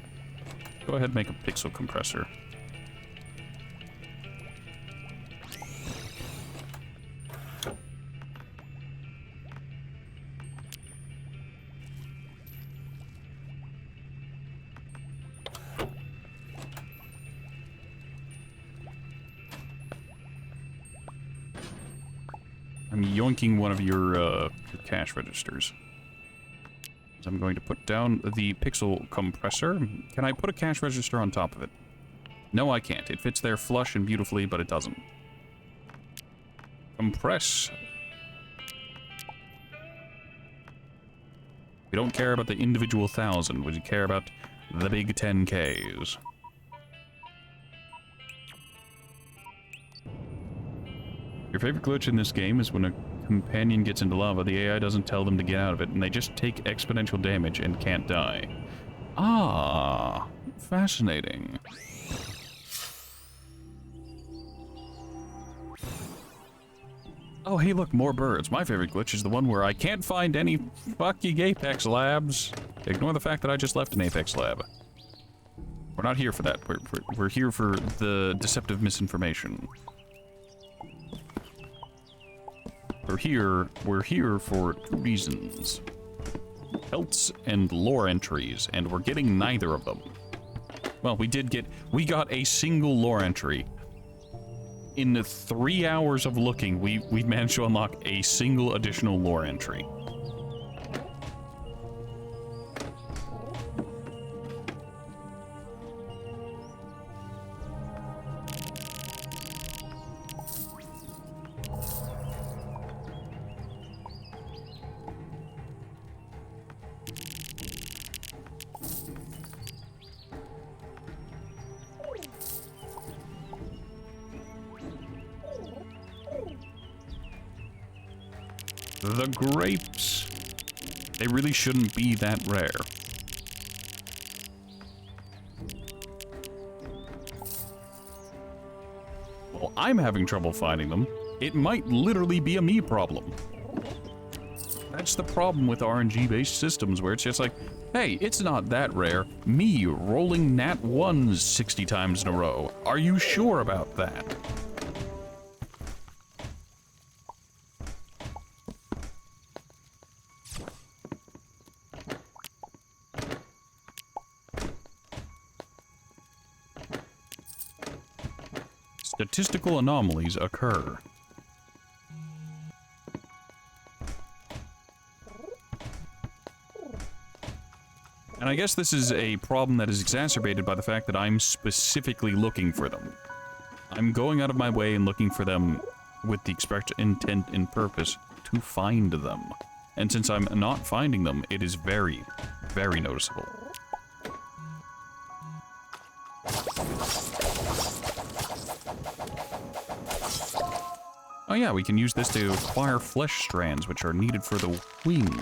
Go ahead and make a pixel compressor. I'm yoinking one of your cash registers. I'm going to put down the pixel compressor. Can I put a cash register on top of it? No, I can't. It fits there flush and beautifully, but it doesn't. Compress. We don't care about the individual 1,000. We care about the big 10Ks. Your favorite glitch in this game is when a companion gets into lava, the AI doesn't tell them to get out of it, and they just take exponential damage and can't die. Ah, fascinating. Oh, hey, look, more birds. My favorite glitch is the one where I can't find any fucking Apex labs. Ignore the fact that I just left an Apex lab. We're not here for that. We're here for the deceptive misinformation. We're here for two reasons. Pelts and lore entries, and we're getting neither of them. Well, we got a single lore entry. In the 3 hours of looking, we managed to unlock a single additional lore entry. The grapes. They really shouldn't be that rare. Well, I'm having trouble finding them. It might literally be a me problem. That's the problem with RNG-based systems, where it's just like, hey, it's not that rare. Me rolling nat 1s 60 times in a row. Are you sure about that? Statistical anomalies occur. And I guess this is a problem that is exacerbated by the fact that I'm specifically looking for them. I'm going out of my way and looking for them with the expressed intent and purpose to find them. And since I'm not finding them, it is very, very noticeable. Oh yeah, we can use this to acquire flesh strands, which are needed for the wings.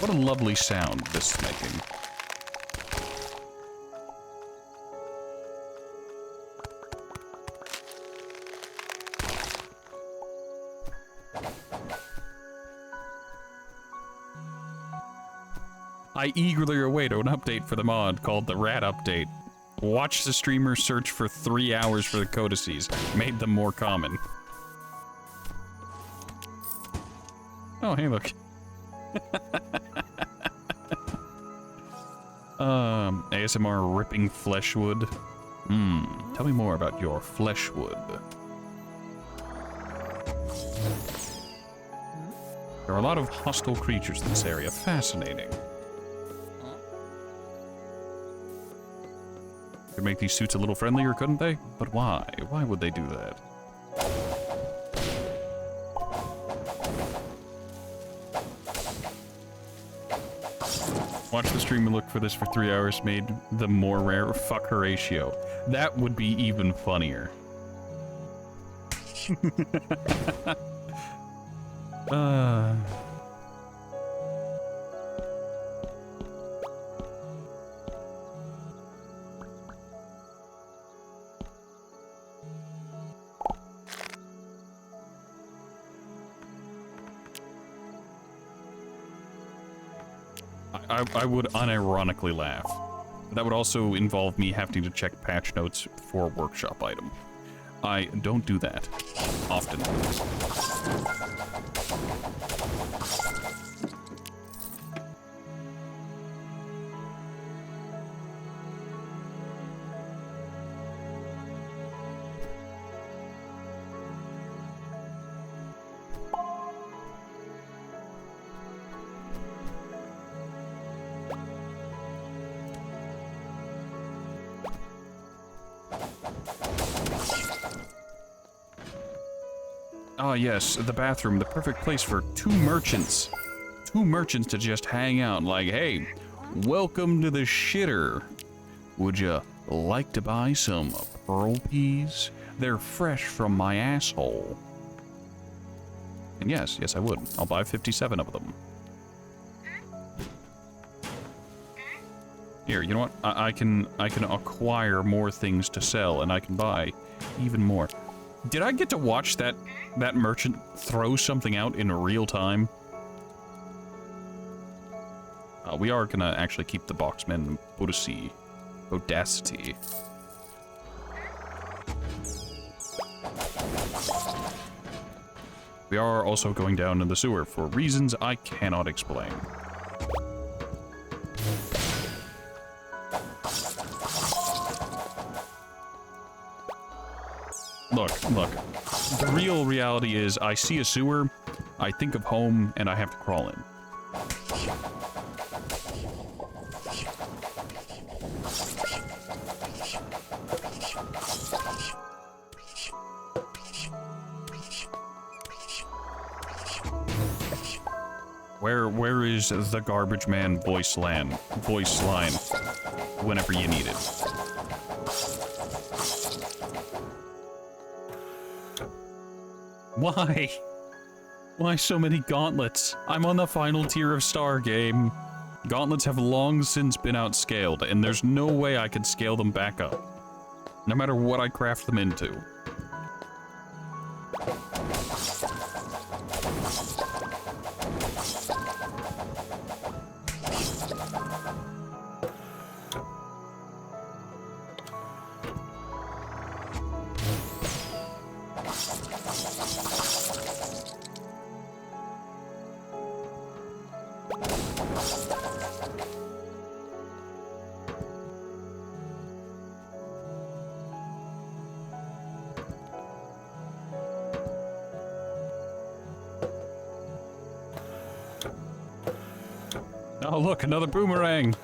What a lovely sound this is making. I eagerly await an update for the mod called the Rat Update. Watch the streamer search for 3 hours for the codices. Made them more common. Oh, hey, look. ASMR ripping fleshwood. Tell me more about your fleshwood. There are a lot of hostile creatures in this area. Fascinating. Could make these suits a little friendlier, couldn't they? But why? Why would they do that? Watch the stream and look for this for 3 hours made the more rare fuck Horatio. That would be even funnier. I would unironically laugh. That would also involve me having to check patch notes for a workshop item. I don't do that often. Ah, yes, the bathroom, the perfect place for two merchants. Two merchants to just hang out, like, hey, welcome to the shitter. Would you like to buy some pearl peas? They're fresh from my asshole. And yes, I would. I'll buy 57 of them. Here, you know what? I can acquire more things to sell, and I can buy even more. Did I get to watch that merchant throw something out in real time? We are gonna actually keep the boxman Bodacity. We are also going down in the sewer for reasons I cannot explain. Look. The real reality is I see a sewer, I think of home, and I have to crawl in. Where is the garbage man voice line whenever you need it? Why? Why so many gauntlets? I'm on the final tier of Star game. Gauntlets have long since been outscaled, and there's no way I can scale them back up. No matter what I craft them into. Oh, look, another boomerang.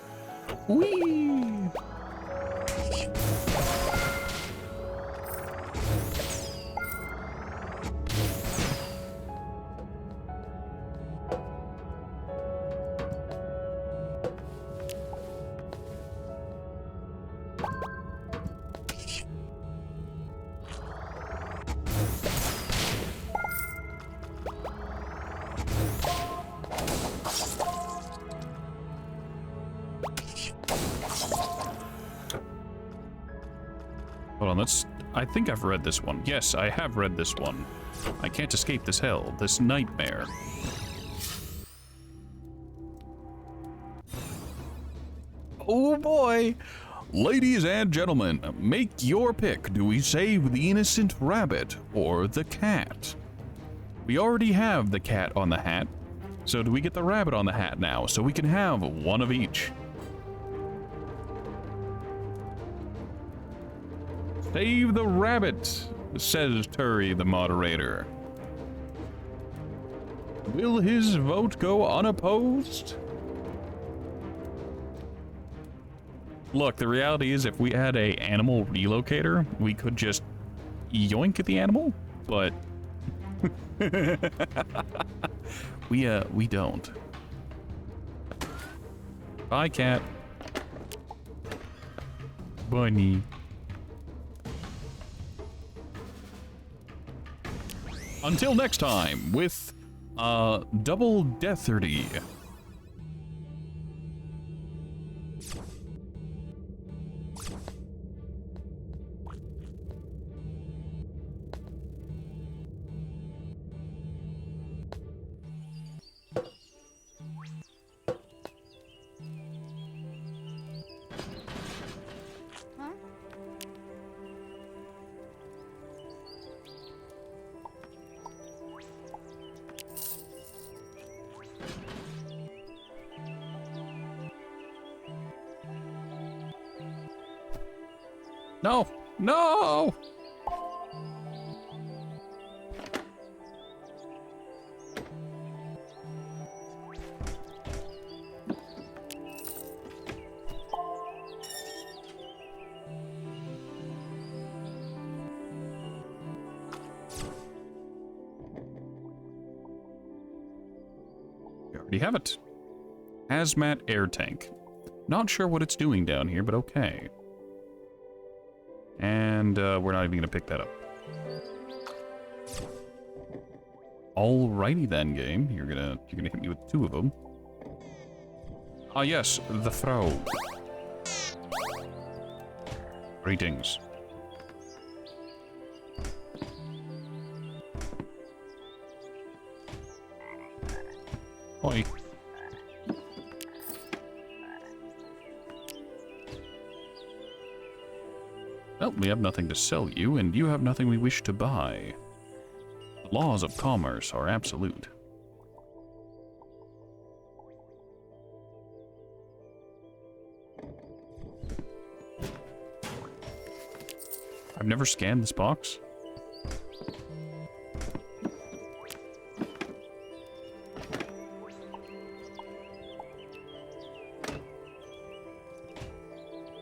Whee! Hold on, I think I've read this one. Yes, I have read this one. I can't escape this hell, this nightmare. Oh boy! Ladies and gentlemen, make your pick. Do we save the innocent rabbit or the cat? We already have the cat on the hat, so do we get the rabbit on the hat now, so we can have one of each? Save the rabbit, says Turi, the moderator. Will his vote go unopposed? Look, the reality is if we had a animal relocator, we could just yoink at the animal, but we don't. Bye, cat. Bunny. Until next time, with, Double Deatherty. No! No! We already have it. Hazmat air tank. Not sure what it's doing down here, but okay. And we're not even gonna pick that up. Alrighty then, game. You're gonna hit me with two of them. Ah yes, the throw. Greetings. Oi. Well, we have nothing to sell you, and you have nothing we wish to buy. The laws of commerce are absolute. I've never scanned this box.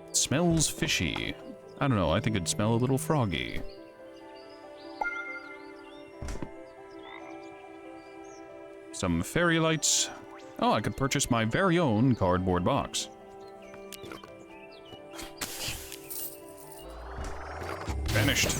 It smells fishy. I don't know, I think it'd smell a little froggy. Some fairy lights. Oh, I could purchase my very own cardboard box. Vanished.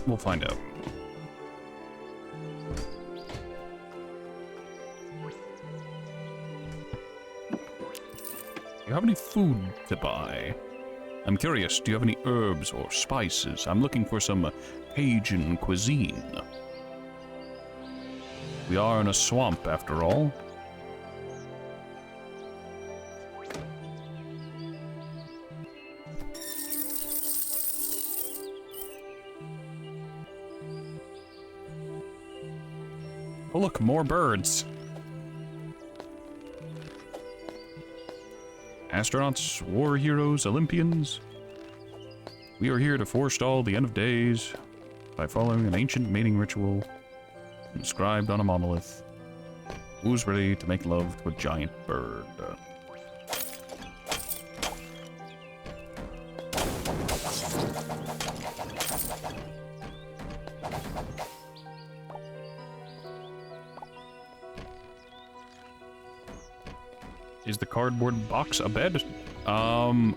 We'll find out. Do you have any food to buy? I'm curious, do you have any herbs or spices? I'm looking for some Cajun cuisine. We are in a swamp, after all. Oh, look, more birds. Astronauts, war heroes, Olympians. We are here to forestall the end of days by following an ancient mating ritual inscribed on a monolith. Who's ready to make love to a giant bird? Is the cardboard box a bed? Only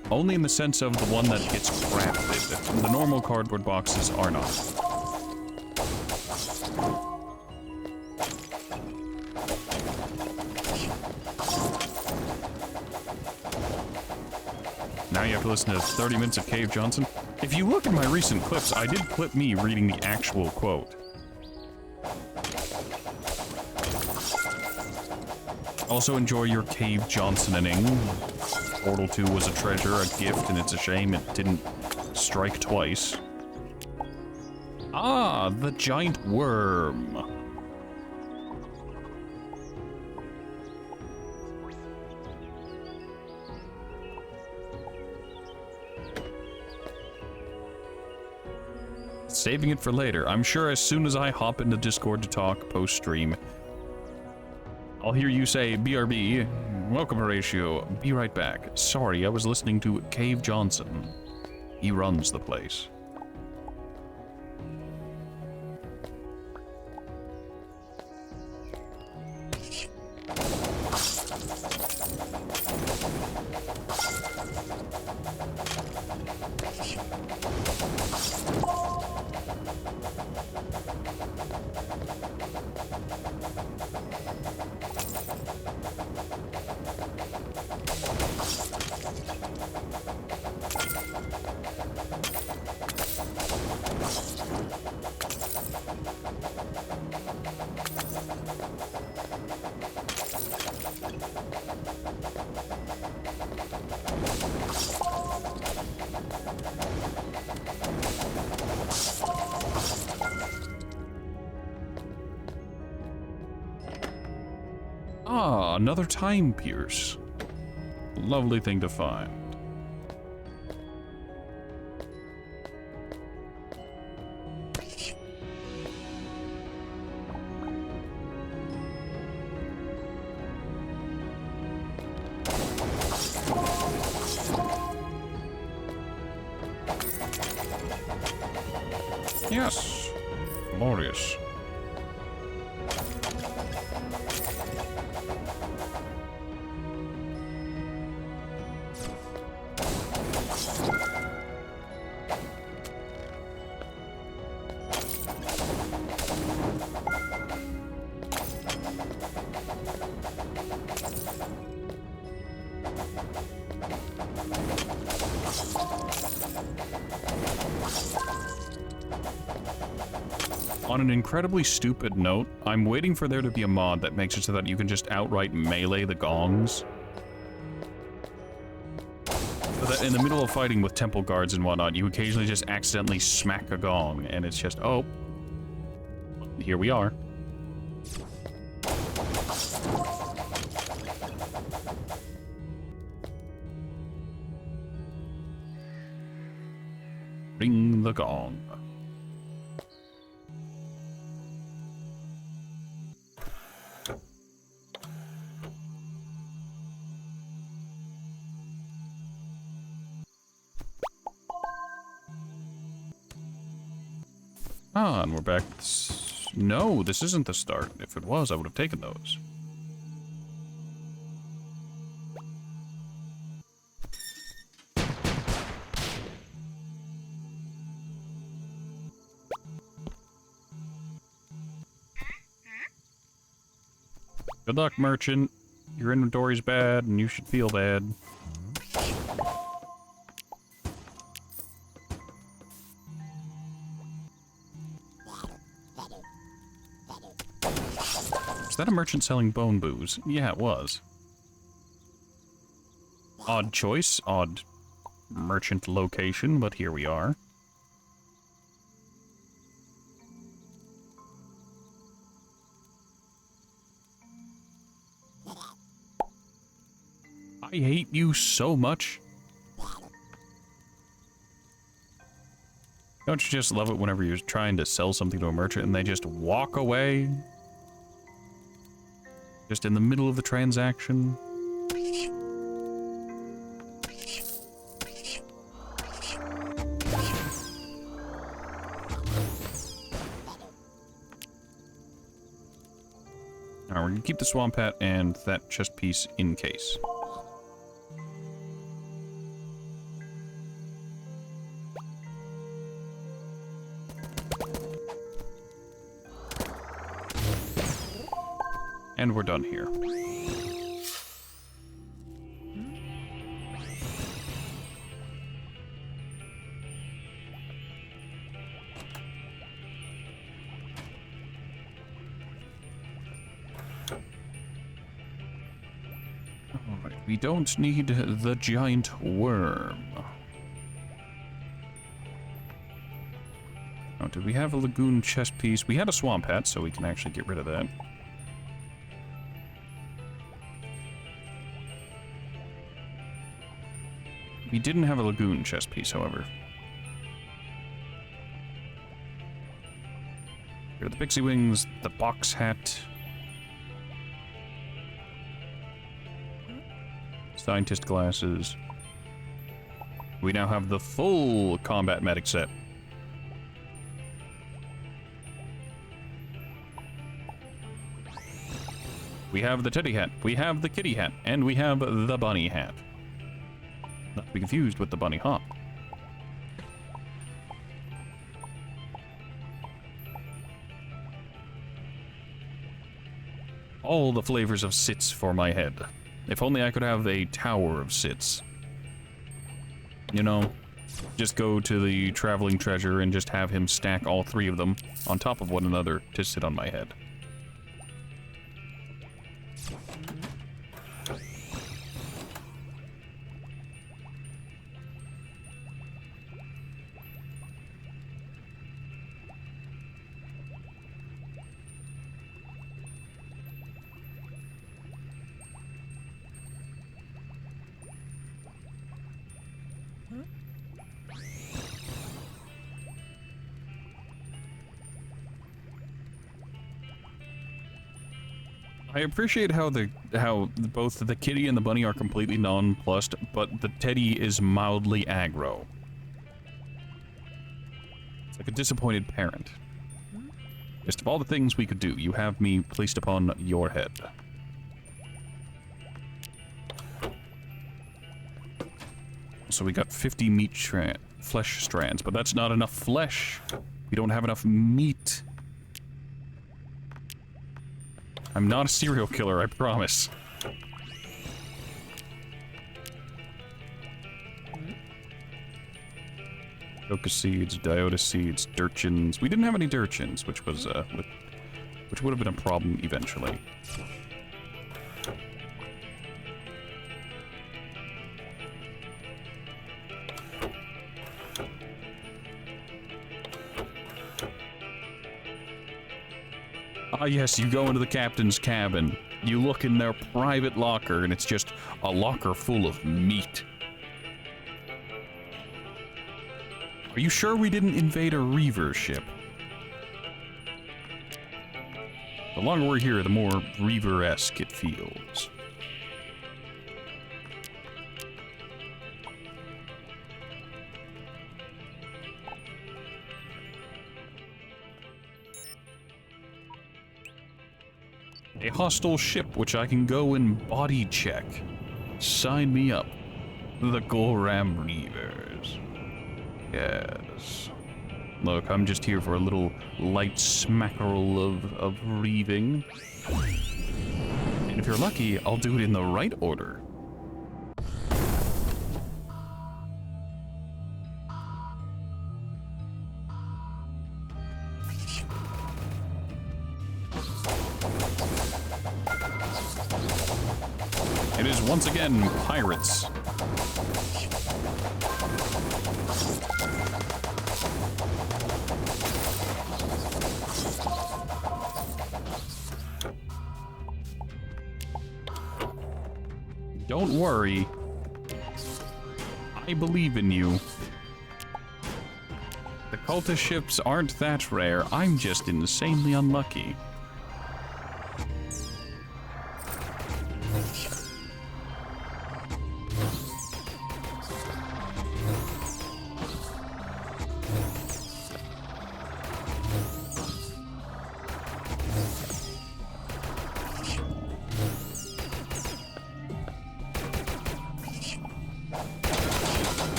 in the sense of the one that gets crafted. The normal cardboard boxes are not. Now you have to listen to 30 minutes of Cave Johnson. If you look at my recent clips, I did clip me reading the actual quote. Also enjoy your Cave Johnsoning. Portal 2 was a treasure, a gift, and it's a shame it didn't strike twice. Ah, the giant worm. Saving it for later. I'm sure as soon as I hop into Discord to talk post-stream, I'll hear you say, BRB, welcome Horatio, be right back. Sorry, I was listening to Cave Johnson. He runs the place. Ah, another time pierce. Lovely thing to find. Yes, glorious. On an incredibly stupid note, I'm waiting for there to be a mod that makes it so that you can just outright melee the gongs. So that in the middle of fighting with temple guards and whatnot, you occasionally just accidentally smack a gong, and it's just, oh, here we are. Ring the gong. Ah, and we're back. No, this isn't the start. If it was, I would have taken those. Good luck, merchant. Your inventory's bad, and you should feel bad. Is that a merchant selling bone booze? Yeah, it was. Odd choice, odd merchant location, but here we are. I hate you so much. Don't you just love it whenever you're trying to sell something to a merchant and they just walk away? Just in the middle of the transaction? Alright, we're gonna keep the swamp hat and that chest piece in case. And we're done here. Alright, we don't need the giant worm. Oh, did we have a lagoon chest piece? We had a swamp hat, so we can actually get rid of that. We didn't have a lagoon chest piece, however. Here are the pixie wings, the box hat, scientist glasses. We now have the full combat medic set. We have the teddy hat, we have the kitty hat, and we have the bunny hat. Not to be confused with the bunny hop. All the flavors of sits for my head. If only I could have a tower of sits. You know, just go to the traveling treasure and just have him stack all three of them on top of one another to sit on my head. I appreciate how both the kitty and the bunny are completely nonplussed, but the teddy is mildly aggro. It's like a disappointed parent. Just of all the things we could do, you have me placed upon your head. So we got 50 flesh strands, but that's not enough flesh. We don't have enough meat. I'm not a serial killer, I promise. Coca seeds, diota seeds, dirchins. We didn't have any dirchins, which was which would have been a problem eventually. Ah, yes, you go into the captain's cabin. You look in their private locker, and it's just a locker full of meat. Are you sure we didn't invade a Reaver ship? The longer we're here, the more Reaver-esque it feels. A hostile ship which I can go and body check. Sign me up. The Goram Reavers. Yes. Look, I'm just here for a little light smackerel of reaving. And if you're lucky, I'll do it in the right order. It is once again pirates. Don't worry. I believe in you. The cultist ships aren't that rare. I'm just insanely unlucky.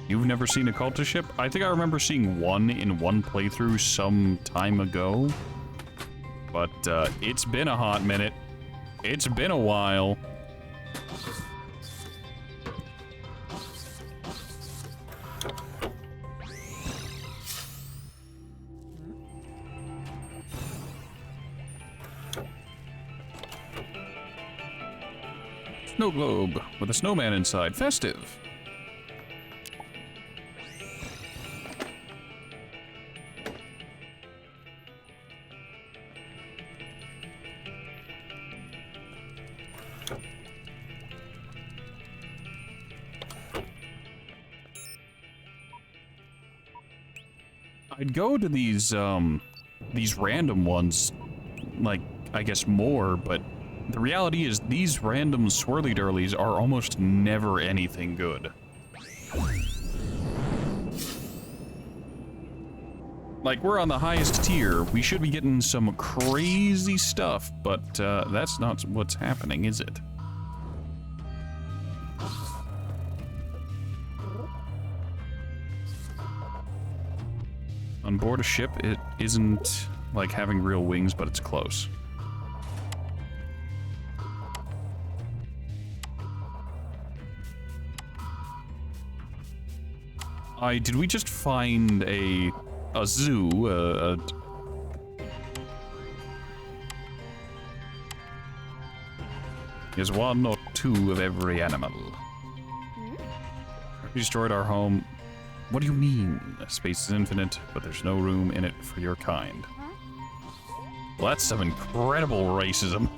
You've never seen a cultist ship? I think I remember seeing one in one playthrough some time ago. But, it's been a hot minute. It's been a while. Snow globe with a snowman inside. Festive. I'd go to these random ones, like, I guess more, but the reality is these random swirly-durlies are almost never anything good. Like, we're on the highest tier, we should be getting some crazy stuff, but that's not what's happening, is it? On board a ship, it isn't like having real wings, but it's close. Did we just find a zoo? There's one or two of every animal. We destroyed our home. What do you mean? Space is infinite, but there's no room in it for your kind. Well, that's some incredible racism.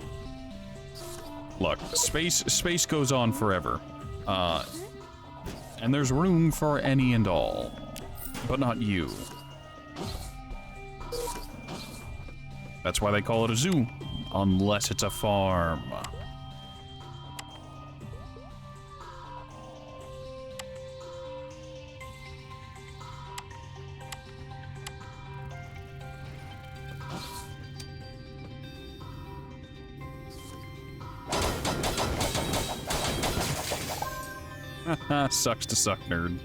Look, space goes on forever. And there's room for any and all. But not you. That's why they call it a zoo. Unless it's a farm. Sucks to suck, nerd.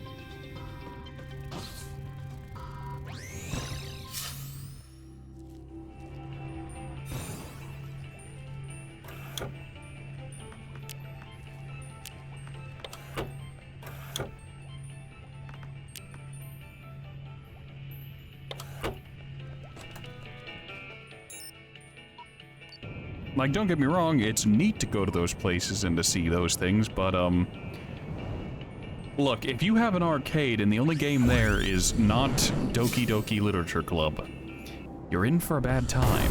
Like, don't get me wrong, it's neat to go to those places and to see those things, but, look, if you have an arcade and the only game there is not Doki Doki Literature Club, you're in for a bad time.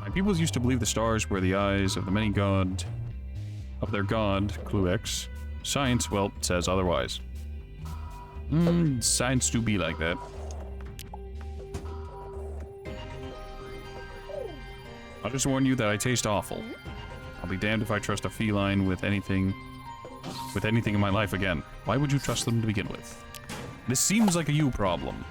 My peoples used to believe the stars were the eyes of the many god... of their god, Clue X. Science, well, says otherwise. Science do be like that. I'll just warn you that I taste awful. I'll be damned if I trust a feline with anything in my life again. Why would you trust them to begin with? This seems like a you problem.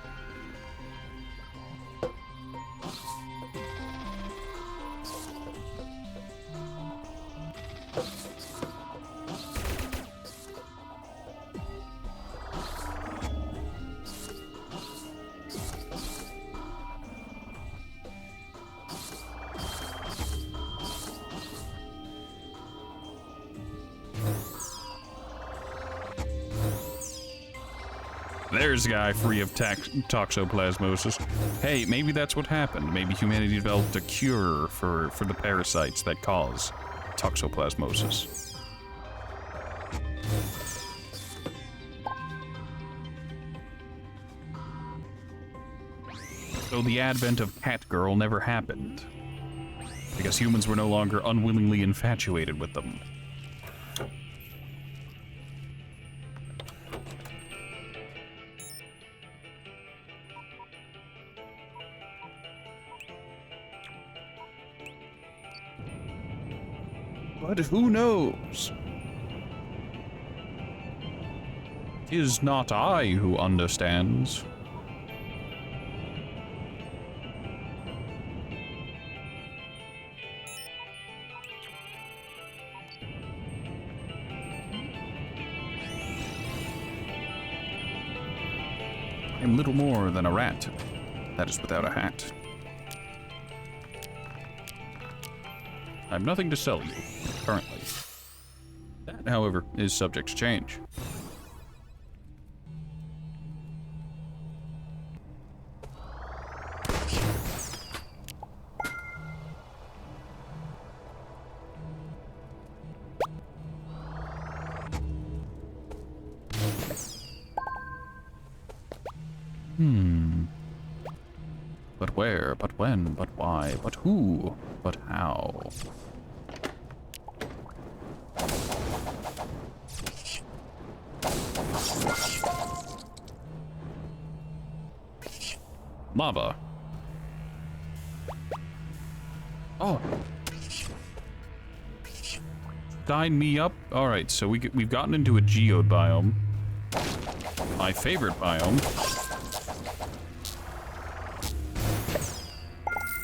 There's a guy free of toxoplasmosis. Hey, maybe that's what happened. Maybe humanity developed a cure for the parasites that cause toxoplasmosis. So the advent of Catgirl never happened, because humans were no longer unwillingly infatuated with them. But who knows? 'Tis not I who understands. I'm little more than a rat. That is without a hat. I have nothing to sell you, currently. That, however, is subject to change. But where, but when, but why, but who, but how? Lava. Oh. Sign me up. Alright, so we've gotten into a geode biome. My favorite biome.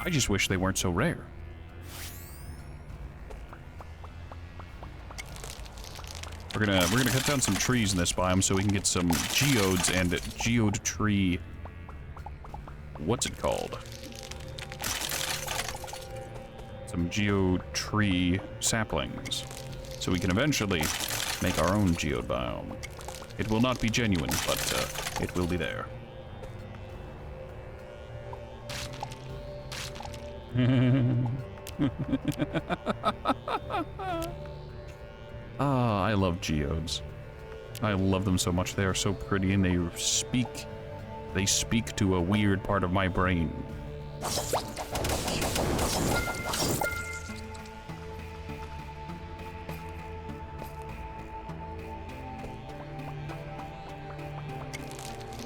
I just wish they weren't so rare. We're gonna cut down some trees in this biome so we can get some geodes and geode tree. What's it called? Some geode tree saplings, so we can eventually make our own geode biome. It will not be genuine, but it will be there. Ah, I love geodes. I love them so much. They are so pretty, and they speak to a weird part of my brain.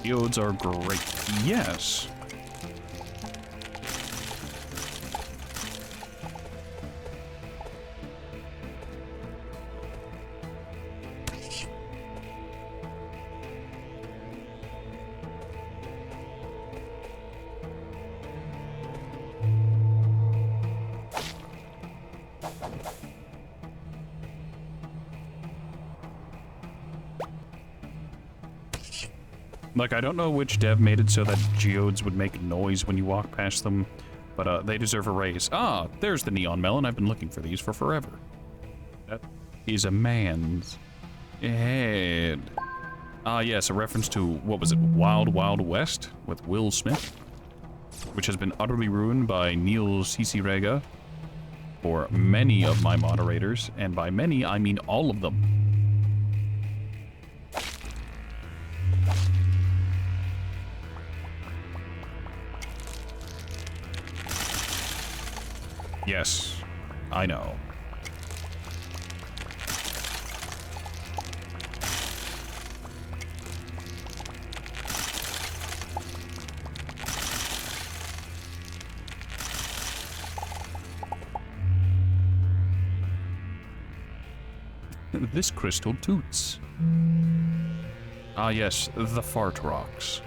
Geodes are great. Yes. Like, I don't know which dev made it so that geodes would make noise when you walk past them, But they deserve a raise. Ah, there's the neon melon. I've been looking for these for forever. That is a man's head. Ah, yes, a reference to, what was it, Wild Wild West with Will Smith, which has been utterly ruined by Neil C.C. Rega for many of my moderators, and by many, I mean all of them. Yes, I know. This crystal toots. Ah, yes, the fart rocks.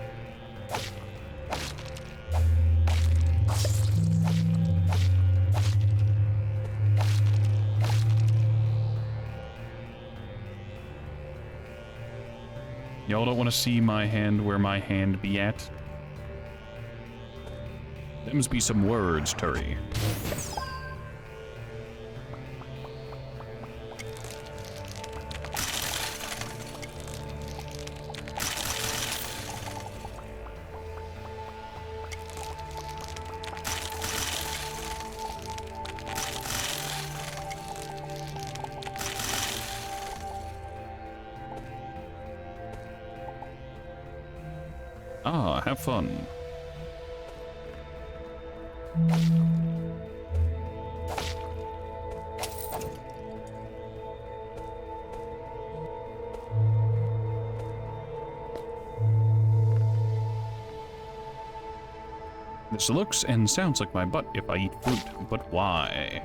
Y'all don't want to see my hand where my hand be at? Them's be some words, Turi. Ah, have fun. This looks and sounds like my butt if I eat fruit, but why?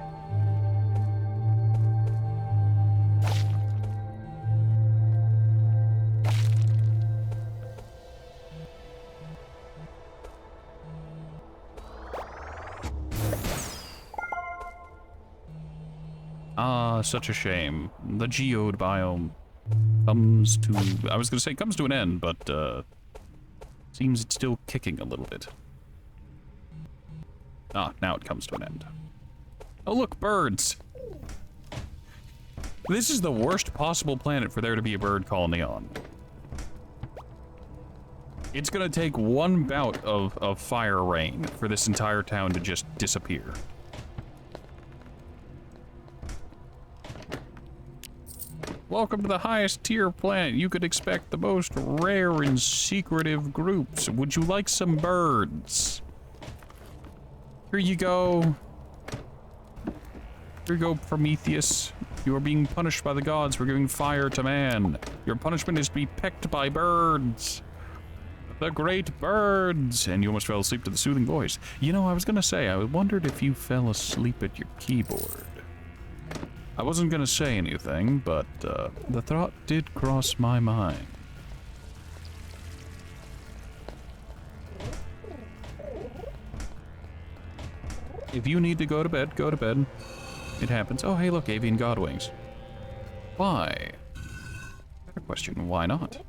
Ah, such a shame. The geode biome comes to... I was gonna say comes to an end, but, seems it's still kicking a little bit. Ah, now it comes to an end. Oh look, birds! This is the worst possible planet for there to be a bird colony on. It's gonna take one bout of fire rain for this entire town to just disappear. Welcome to the highest tier planet. You could expect the most rare and secretive groups. Would you like some birds? Here you go. Here you go, Prometheus. You are being punished by the gods for giving fire to man. Your punishment is to be pecked by birds. The great birds. And you almost fell asleep to the soothing voice. You know, I was gonna say, I wondered if you fell asleep at your keyboard. I wasn't gonna say anything, but the thought did cross my mind. If you need to go to bed, go to bed. It happens. Oh, hey, look, avian godwings. Why? Better question, why not?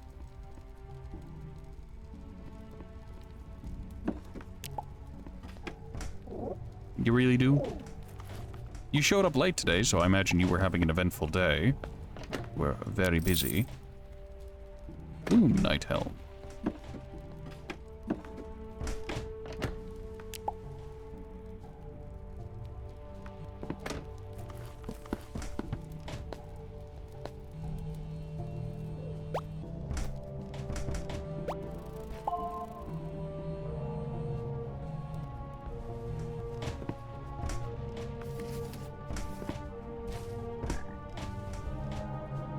You really do? You showed up late today, so I imagine you were having an eventful day. We're very busy. Ooh, night helm.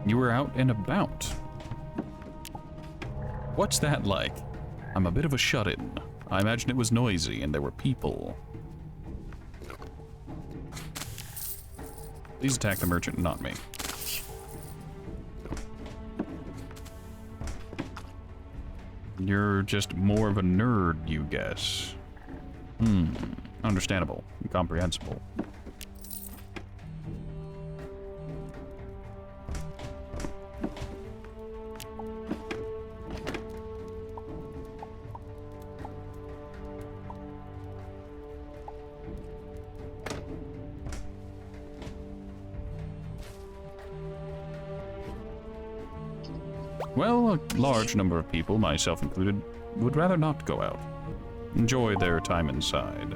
You were out and about. What's that like? I'm a bit of a shut-in. I imagine it was noisy and there were people. Please attack the merchant, not me. You're just more of a nerd, you guess. Understandable. Incomprehensible. Well, a large number of people, myself included, would rather not go out. Enjoy their time inside.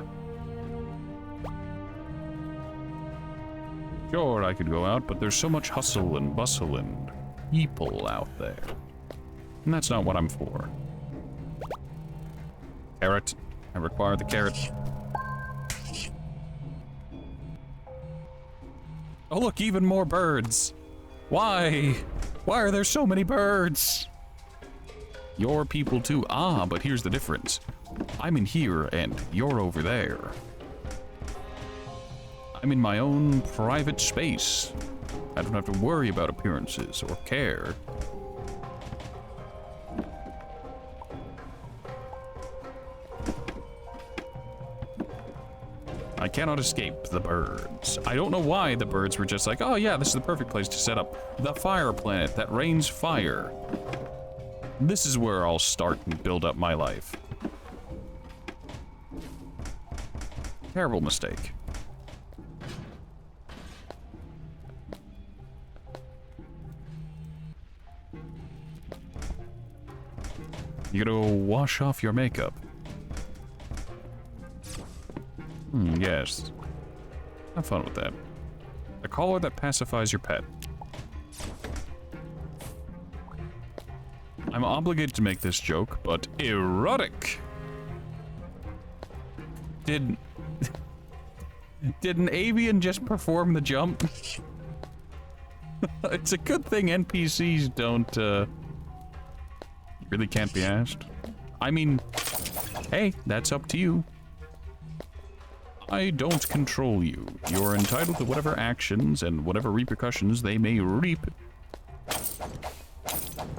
Sure, I could go out, but there's so much hustle and bustle and people out there. And that's not what I'm for. Carrot. I require the carrot. Oh look, even more birds. Why? Why are there so many birds? Your people too. Ah, but here's the difference. I'm in here and you're over there. I'm in my own private space. I don't have to worry about appearances or care. I cannot escape the birds. I don't know why the birds were just like, oh yeah, this is the perfect place to set up the fire planet that rains fire. This is where I'll start and build up my life. Terrible mistake. You gotta wash off your makeup. Yes. Have fun with that. A collar that pacifies your pet. I'm obligated to make this joke, but erotic! Did an avian just perform the jump? It's a good thing NPCs don't, really can't be asked. I mean, hey, that's up to you. I don't control you. You're entitled to whatever actions and whatever repercussions they may reap.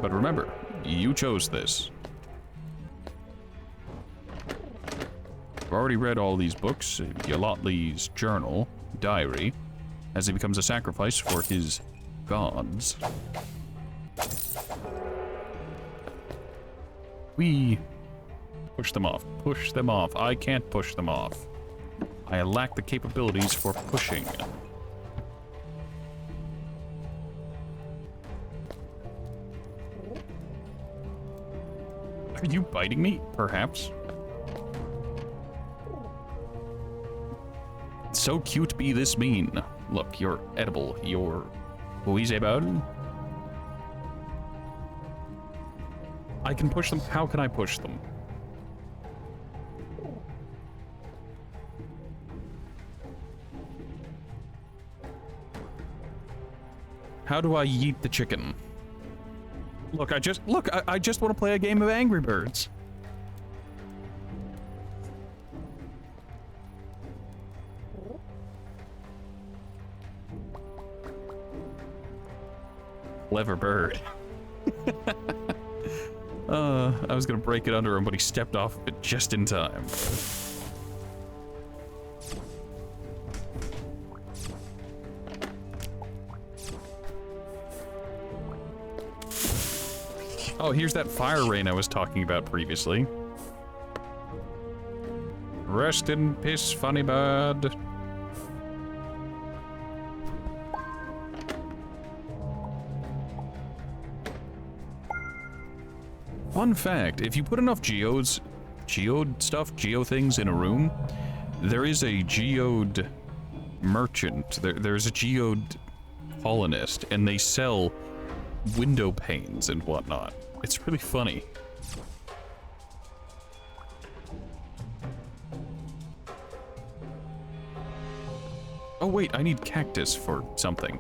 But remember, you chose this. I've already read all these books, Yalotli's journal, diary, as he becomes a sacrifice for his gods. We push them off. Push them off. I can't push them off. I lack the capabilities for pushing. Are you biting me? Perhaps. So cute be this mean. Look, you're edible. You're... Wheeze about? I can push them. How can I push them? How do I yeet the chicken? Look, I just want to play a game of Angry Birds. Clever bird. I was gonna break it under him, but he stepped off of it just in time. Oh, here's that fire rain I was talking about previously. Rest in peace, funny bird. Fun fact, if you put enough geode things in a room, there is a geode merchant. There's a geode colonist, and they sell window panes and whatnot. It's really funny. Oh wait, I need cactus for something.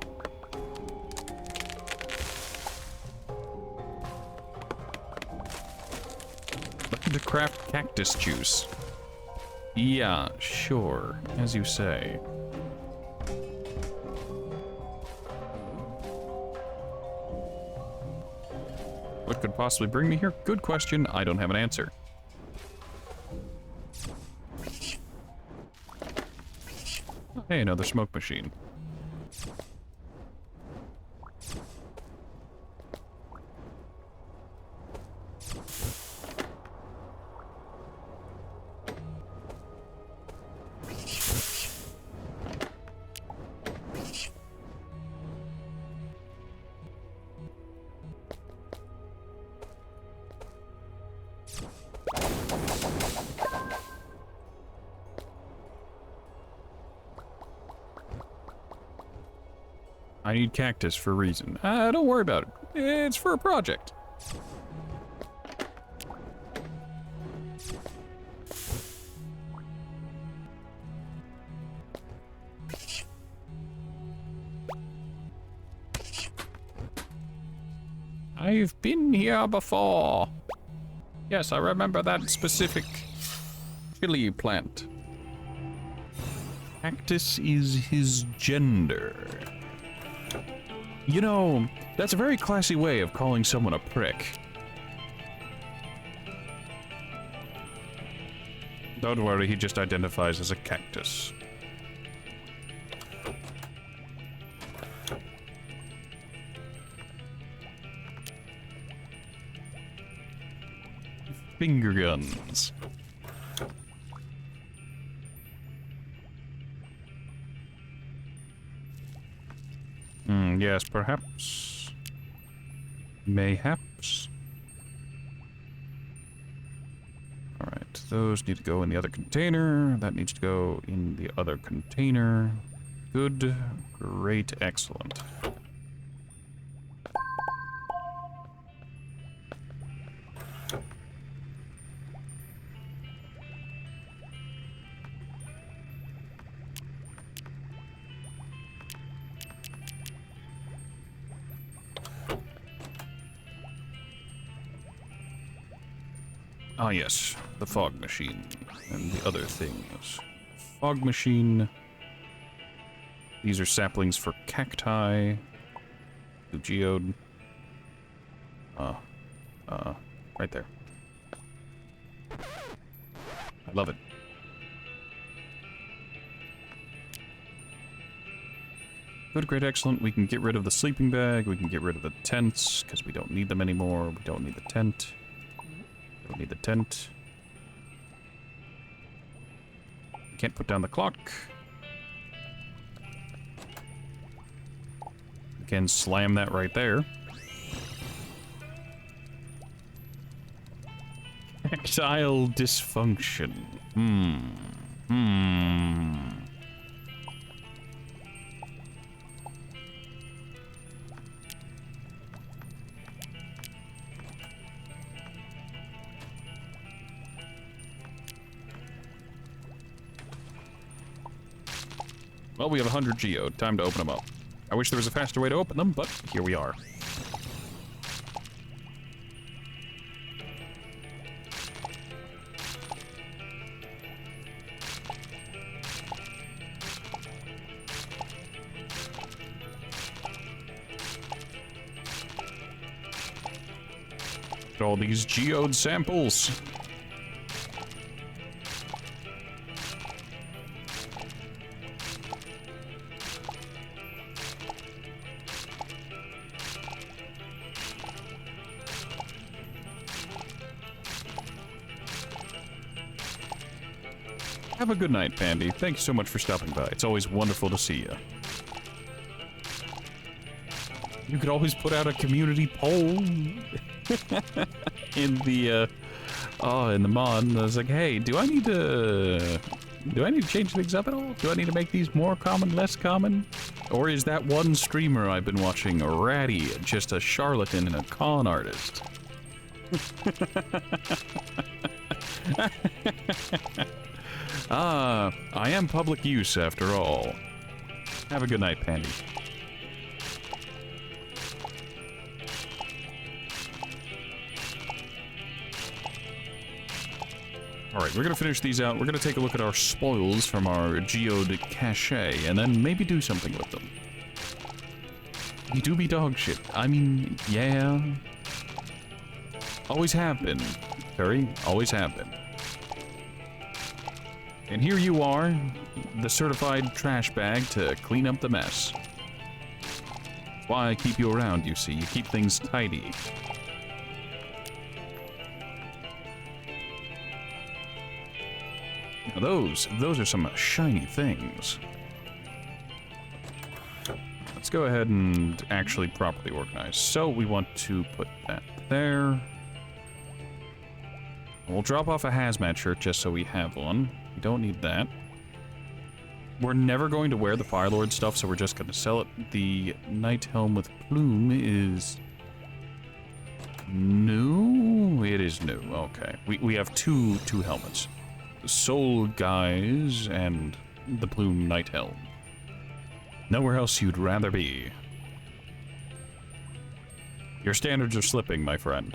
Looking to craft cactus juice. Yeah, sure, as you say. What could possibly bring me here? Good question. I don't have an answer. Hey, another smoke machine. I need cactus for a reason. Don't worry about it. It's for a project. I've been here before. Yes, I remember that specific chili plant. Cactus is his gender. You know, that's a very classy way of calling someone a prick. Don't worry, he just identifies as a cactus. Finger guns. Yes, perhaps. Mayhaps. Alright, those need to go in the other container. That needs to go in the other container. Good, great, excellent. Ah, yes, the fog machine and the other things. Fog machine. These are saplings for cacti. The geode. Right there. I love it. Good, great, excellent. We can get rid of the sleeping bag. We can get rid of the tents because we don't need them anymore. We don't need the tent. Don't need the tent. Can't put down the clock. Again, slam that right there. Tactile dysfunction. Well, we have 100 geode. Time to open them up. I wish there was a faster way to open them, but here we are. All these geode samples. Have a good night, Pandy. Thank you so much for stopping by. It's always wonderful to see you. You could always put out a community poll in the mod. I was like, hey, do I need to change things up at all? Do I need to make these more common, less common? Or is that one streamer I've been watching, Ratty, just a charlatan and a con artist? I am public use after all. Have a good night, Pandy. Alright, we're gonna finish these out. We're gonna take a look at our spoils from our geode cache, and then maybe do something with them. You do be dog shit. I mean, yeah. Always have been, Curry. Always have been. And here you are, the certified trash bag to clean up the mess. That's why I keep you around, you see. You keep things tidy. Now those are some shiny things. Let's go ahead and actually properly organize. So we want to put that there. We'll drop off a hazmat shirt just so we have one. We don't need that. We're never going to wear the Fire Lord stuff, so we're just going to sell it. The Night Helm with Plume is new? It is new, okay. We have two helmets. The Soul Guise and the Plume Night Helm. Nowhere else you'd rather be. Your standards are slipping, my friend.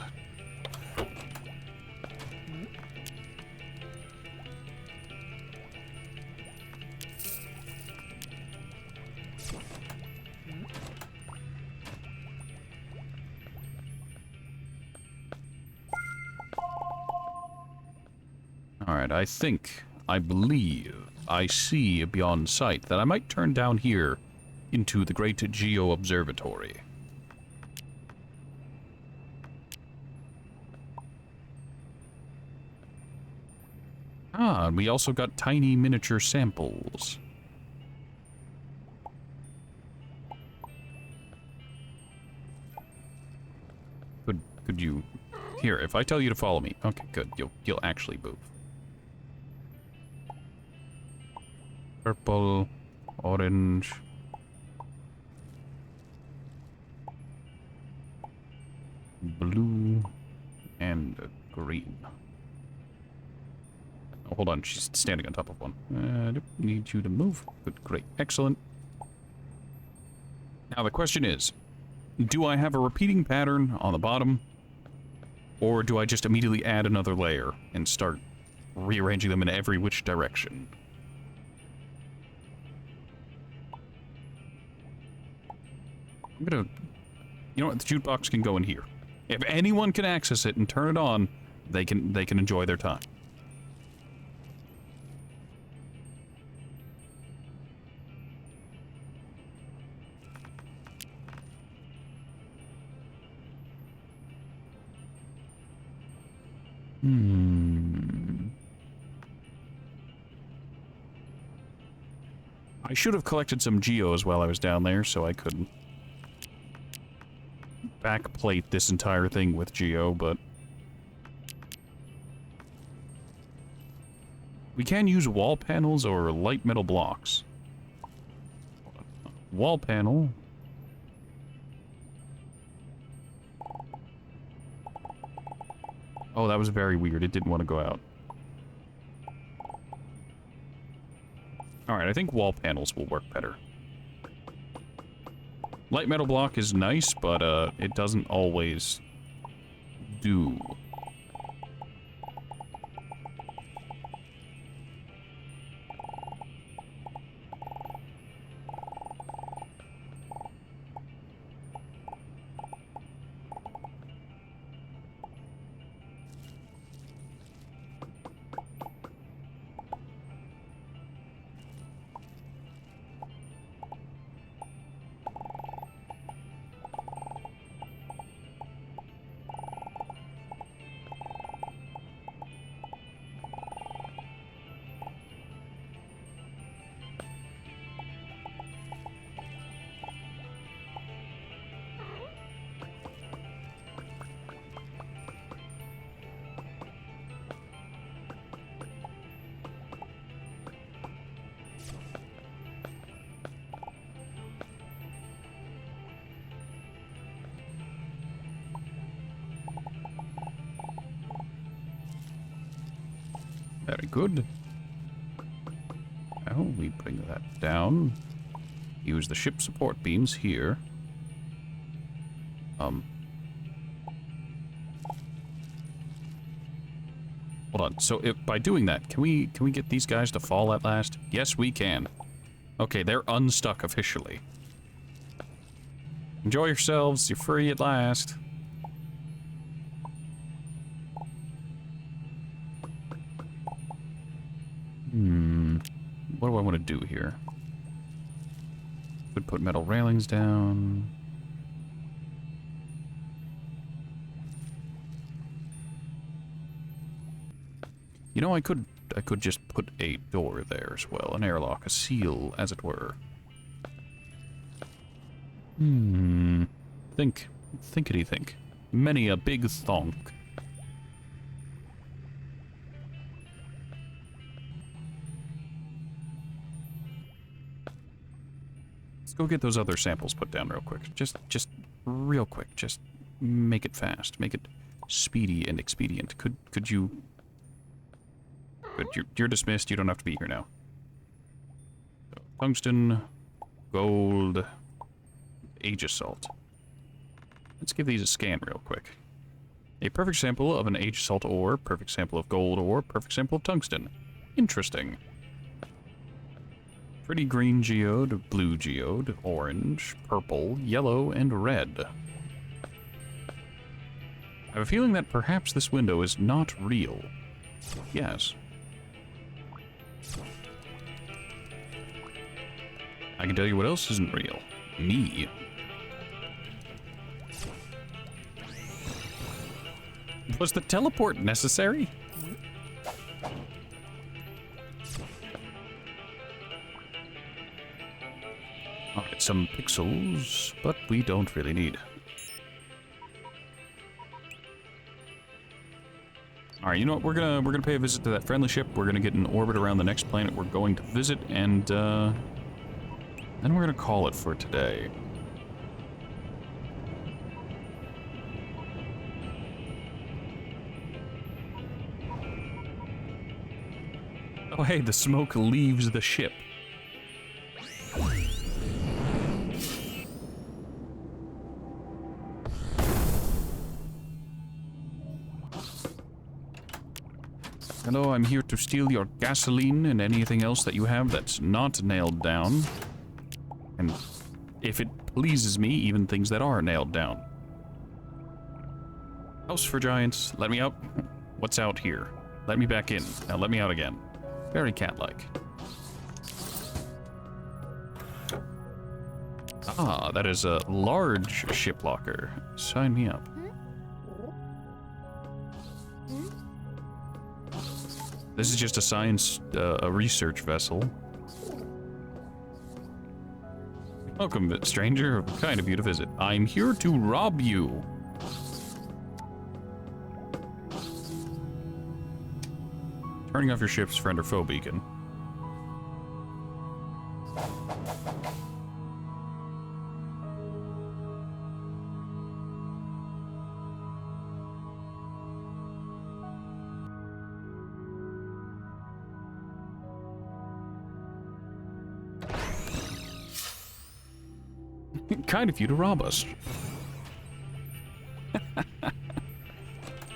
Alright, I believe, I see beyond sight that I might turn down here into the Great Geo Observatory. Ah, and we also got tiny miniature samples. Could you... Here, if I tell you to follow me... Okay, good. You'll actually move. Purple, orange... blue, and green. Oh, hold on, she's standing on top of one. I don't need you to move. Good, great, excellent. Now the question is, do I have a repeating pattern on the bottom, or do I just immediately add another layer and start rearranging them in every which direction? I'm gonna... You know what, the jukebox can go in here. If anyone can access it and turn it on, they can enjoy their time. I should have collected some geos while I was down there, so I could backplate this entire thing with geo, but we can use wall panels or light metal blocks. Wall panel. Oh, that was very weird. It didn't want to go out. Alright, I think wall panels will work better. Light metal block is nice, but it doesn't always do. Very good. Now we bring that down. Use the ship support beams here. Hold on. So if by doing that, can we get these guys to fall at last? Yes, we can. Okay, they're unstuck officially. Enjoy yourselves. You're free at last. What do I want to do here? Could put metal railings down. You know, I could just put a door there as well, an airlock, a seal, as it were. Thinkity think. Many a big thonk. go get those other samples put down real quick. Just real quick. Just make it fast. Make it speedy and expedient. Could you... Good, you're dismissed. You don't have to be here now. So, tungsten, gold, Aegis salt. Let's give these a scan real quick. A perfect sample of an Aegis salt ore, perfect sample of gold ore, perfect sample of tungsten. Interesting. Pretty green geode, blue geode, orange, purple, yellow, and red. I have a feeling that perhaps this window is not real. Yes. I can tell you what else isn't real. Me. Was the teleport necessary? Alright, some pixels, but we don't really need. Alright, you know what? We're gonna pay a visit to that friendly ship. We're gonna get in orbit around the next planet we're going to visit, and then we're gonna call it for today. Oh hey, the smoke leaves the ship. Hello, I'm here to steal your gasoline and anything else that you have that's not nailed down. And if it pleases me, even things that are nailed down. House for giants, let me out. What's out here? Let me back in. Now let me out again. Very cat-like. Ah, that is a large ship locker. Sign me up. This is just a science, a research vessel. Welcome, stranger. Kind of you to visit. I'm here to rob you. Turning off your ship's friend or foe beacon. Kind of you to rob us.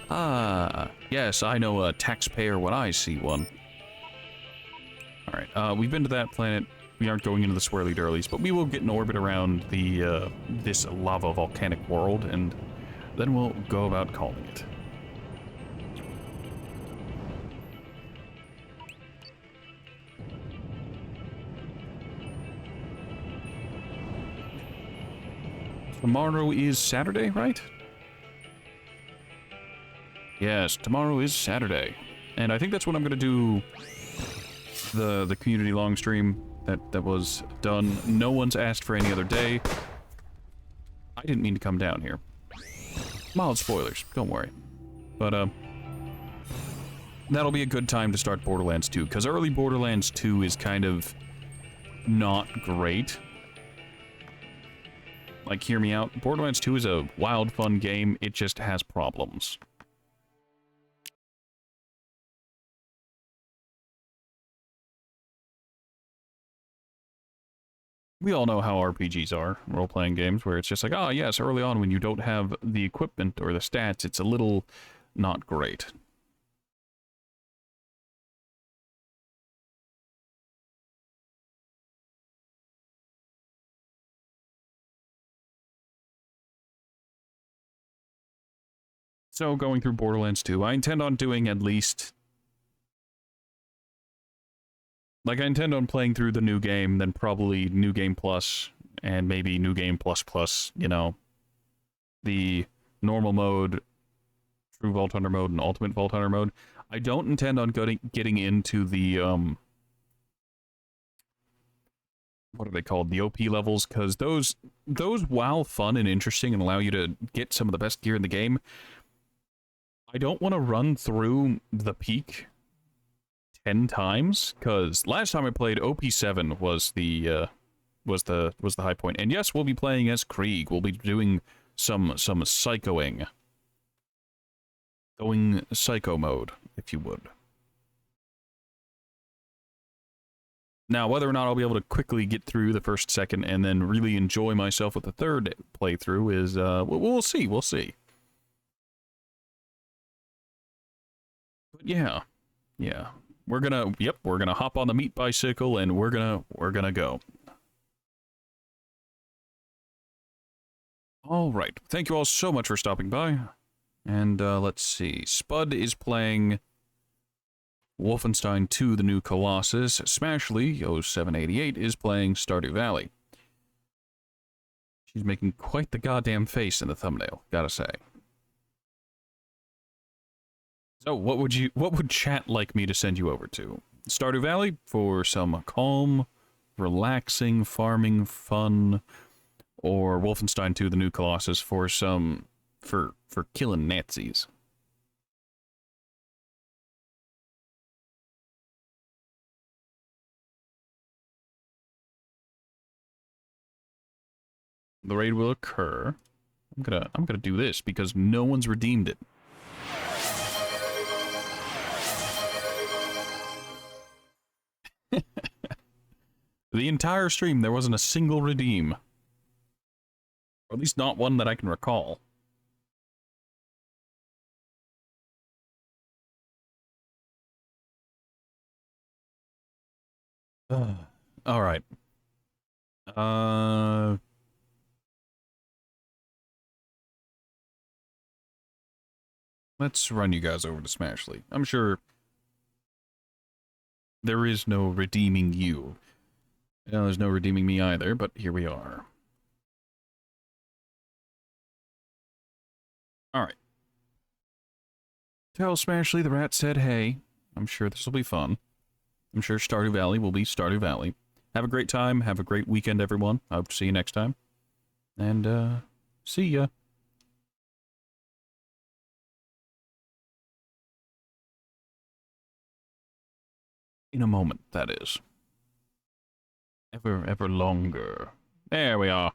Ah, yes, I know a taxpayer when I see one. Alright, we've been to that planet. We aren't going into the swirly durlies, but we will get in orbit around the, this lava volcanic world, and then we'll go about calling it. Tomorrow is Saturday, right? Yes, tomorrow is Saturday. And I think that's when I'm gonna do the community long stream that was done. No one's asked for any other day. I didn't mean to come down here. Mild spoilers, don't worry. But that'll be a good time to start Borderlands 2, because early Borderlands 2 is kind of not great. Like, hear me out. Borderlands 2 is a wild, fun game. It just has problems. We all know how RPGs are, role-playing games, where it's just like, oh yes, early on when you don't have the equipment or the stats, it's a little not great. So, going through Borderlands 2, I intend on doing at least... Like, I intend on playing through the new game, then probably New Game Plus, and maybe New Game Plus Plus, you know. The normal mode, True Vault Hunter mode, and Ultimate Vault Hunter mode. I don't intend on getting into the, what are they called? The OP levels, because those, while fun and interesting and allow you to get some of the best gear in the game, I don't want to run through the peak 10 times, because last time I played, OP7 was the was the high point. And yes, we'll be playing as Krieg. We'll be doing some psychoing. Going psycho mode, if you would. Now, whether or not I'll be able to quickly get through the first, second, and then really enjoy myself with the third playthrough is, we'll see, we'll see. But yeah, we're gonna hop on the meat bicycle and we're gonna go. All right, thank you all so much for stopping by. And let's see, Spud is playing Wolfenstein 2: The New Colossus. Smashly 0788 is playing Stardew Valley. She's making quite the goddamn face in the thumbnail, gotta say. So, what would chat like me to send you over to? Stardew Valley for some calm, relaxing farming fun, or Wolfenstein 2: The New Colossus for some for killing Nazis? The raid will occur. I'm gonna do this because no one's redeemed it. The entire stream, there wasn't a single redeem. Or at least not one that I can recall. Alright. Let's run you guys over to Smashly. I'm sure there is no redeeming you. No, there's no redeeming me either, but here we are. Alright. Tell Smashly the rat said hey. I'm sure this will be fun. I'm sure Stardew Valley will be Stardew Valley. Have a great time. Have a great weekend, everyone. I hope to see you next time. And, see ya. In a moment, that is. Ever longer. There we are.